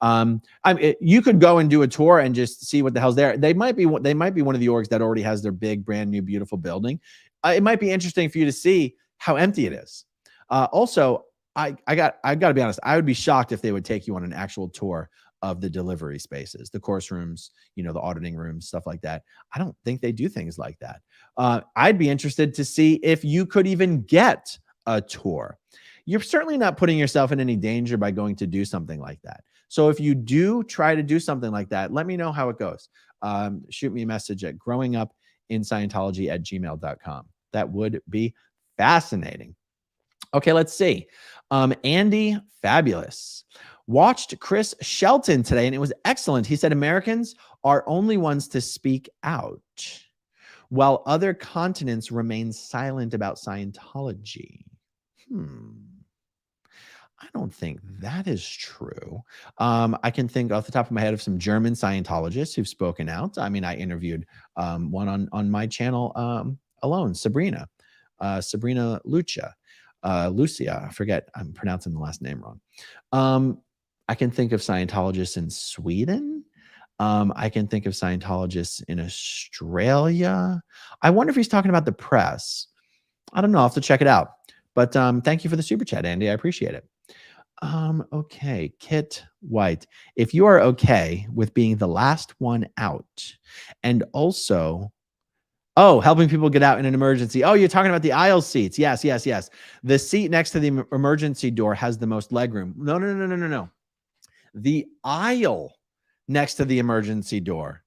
You could go and do a tour and just see what the hell's there. They might be one of the orgs that already has their big, brand new, beautiful building. It might be interesting for you to see how empty it is. Also, I got to be honest. I would be shocked if they would take you on an actual tour of the delivery spaces, the course rooms, you know, the auditing rooms, stuff like that. I don't think they do things like that. I'd be interested to see if you could even get a tour. You're certainly not putting yourself in any danger by going to do something like that. So if you do try to do something like that, let me know how it goes. Shoot me a message at growingupinScientology@gmail.com. That would be fascinating. Okay, let's see. Andy Fabulous watched Chris Shelton today, and it was excellent. He said Americans are only ones to speak out, while other continents remain silent about Scientology. I don't think that is true. I can think off the top of my head of some German Scientologists who've spoken out. I mean, I interviewed one on my channel alone, Sabrina Lucia. I forget, I'm pronouncing the last name wrong. I can think of Scientologists in Sweden. I can think of Scientologists in Australia. I wonder if he's talking about the press. I don't know. I'll have to check it out. But thank you for the super chat, Andy. I appreciate it. Okay, Kit White. If you are okay with being the last one out, and also Oh, helping people get out in an emergency. Oh, you're talking about the aisle seats. Yes, yes, yes. The seat next to the emergency door has the most legroom. No, no, no, no, no, no. The aisle next to the emergency door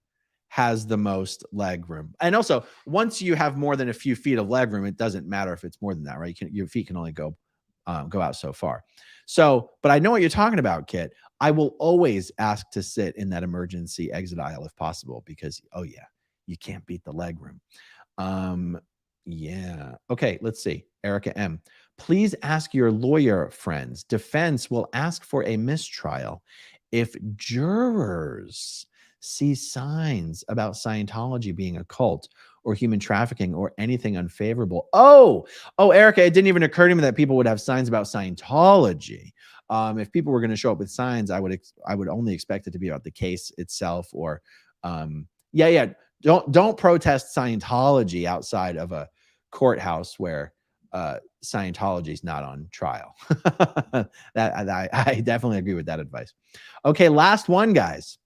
has the most leg room. And also, once you have more than a few feet of leg room, it doesn't matter if it's more than that, right? Your feet can only go out so far. So, but I know what you're talking about, Kit. I will always ask to sit in that emergency exit aisle if possible, because, oh yeah, you can't beat the leg room. Yeah. Okay, let's see. Erica M. Please ask your lawyer friends. Defense will ask for a mistrial if jurors see signs about Scientology being a cult or human trafficking or anything unfavorable. Oh, Erica, it didn't even occur to me that people would have signs about Scientology. If people were going to show up with signs, I would only expect it to be about the case itself, or yeah. Don't protest Scientology outside of a courthouse where Scientology is not on trial. I definitely agree with that advice. Okay, last one, guys.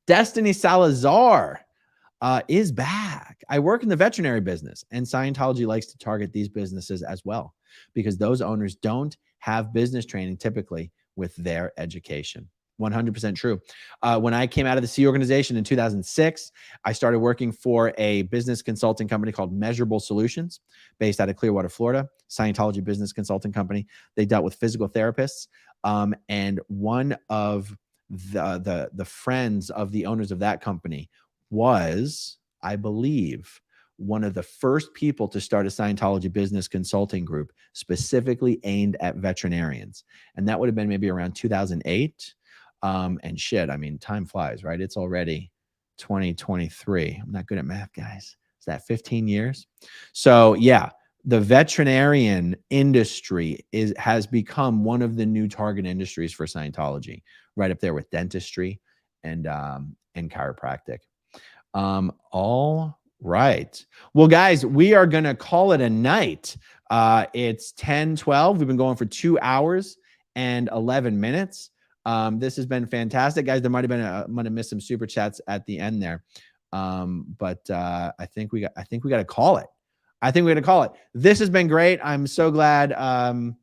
Destiny Salazar is back. I work in the veterinary business, and Scientology likes to target these businesses as well, because those owners don't have business training typically with their education. 100% true. When I came out of the C organization in 2006, I started working for a business consulting company called Measurable Solutions, based out of Clearwater, Florida. Scientology business consulting company. They dealt with physical therapists, and one of the friends of the owners of that company was, I believe, one of the first people to start a Scientology business consulting group specifically aimed at veterinarians. And that would have been maybe around 2008. And shit, I mean, time flies, right? It's already 2023. I'm not good at math, guys. Is that 15 years? So yeah, the veterinarian industry has become one of the new target industries for Scientology, right up there with dentistry and chiropractic. All right. Well, guys, we are going to call it a night. It's 10:12. We've been going for 2 hours and 11 minutes. This has been fantastic, guys. There might have missed some super chats at the end there. But I think we got to call it. I think we're going to call it. This has been great. I'm so glad. I'm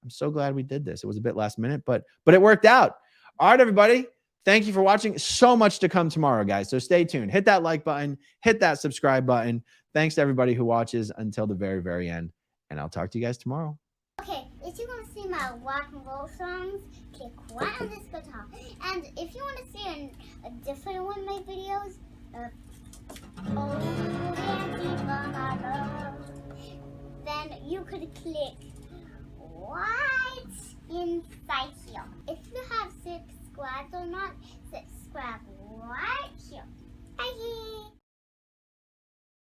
so glad we did this. It was a bit last minute, but it worked out. All right, everybody. Thank you for watching. So much to come tomorrow, guys. So stay tuned. Hit that like button. Hit that subscribe button. Thanks to everybody who watches until the very, very end. And I'll talk to you guys tomorrow. Okay, if you want to see my rock and roll songs, click right on this guitar. And if you want to see a different one of my videos, then you could click right inside here. If you have subscribed or not,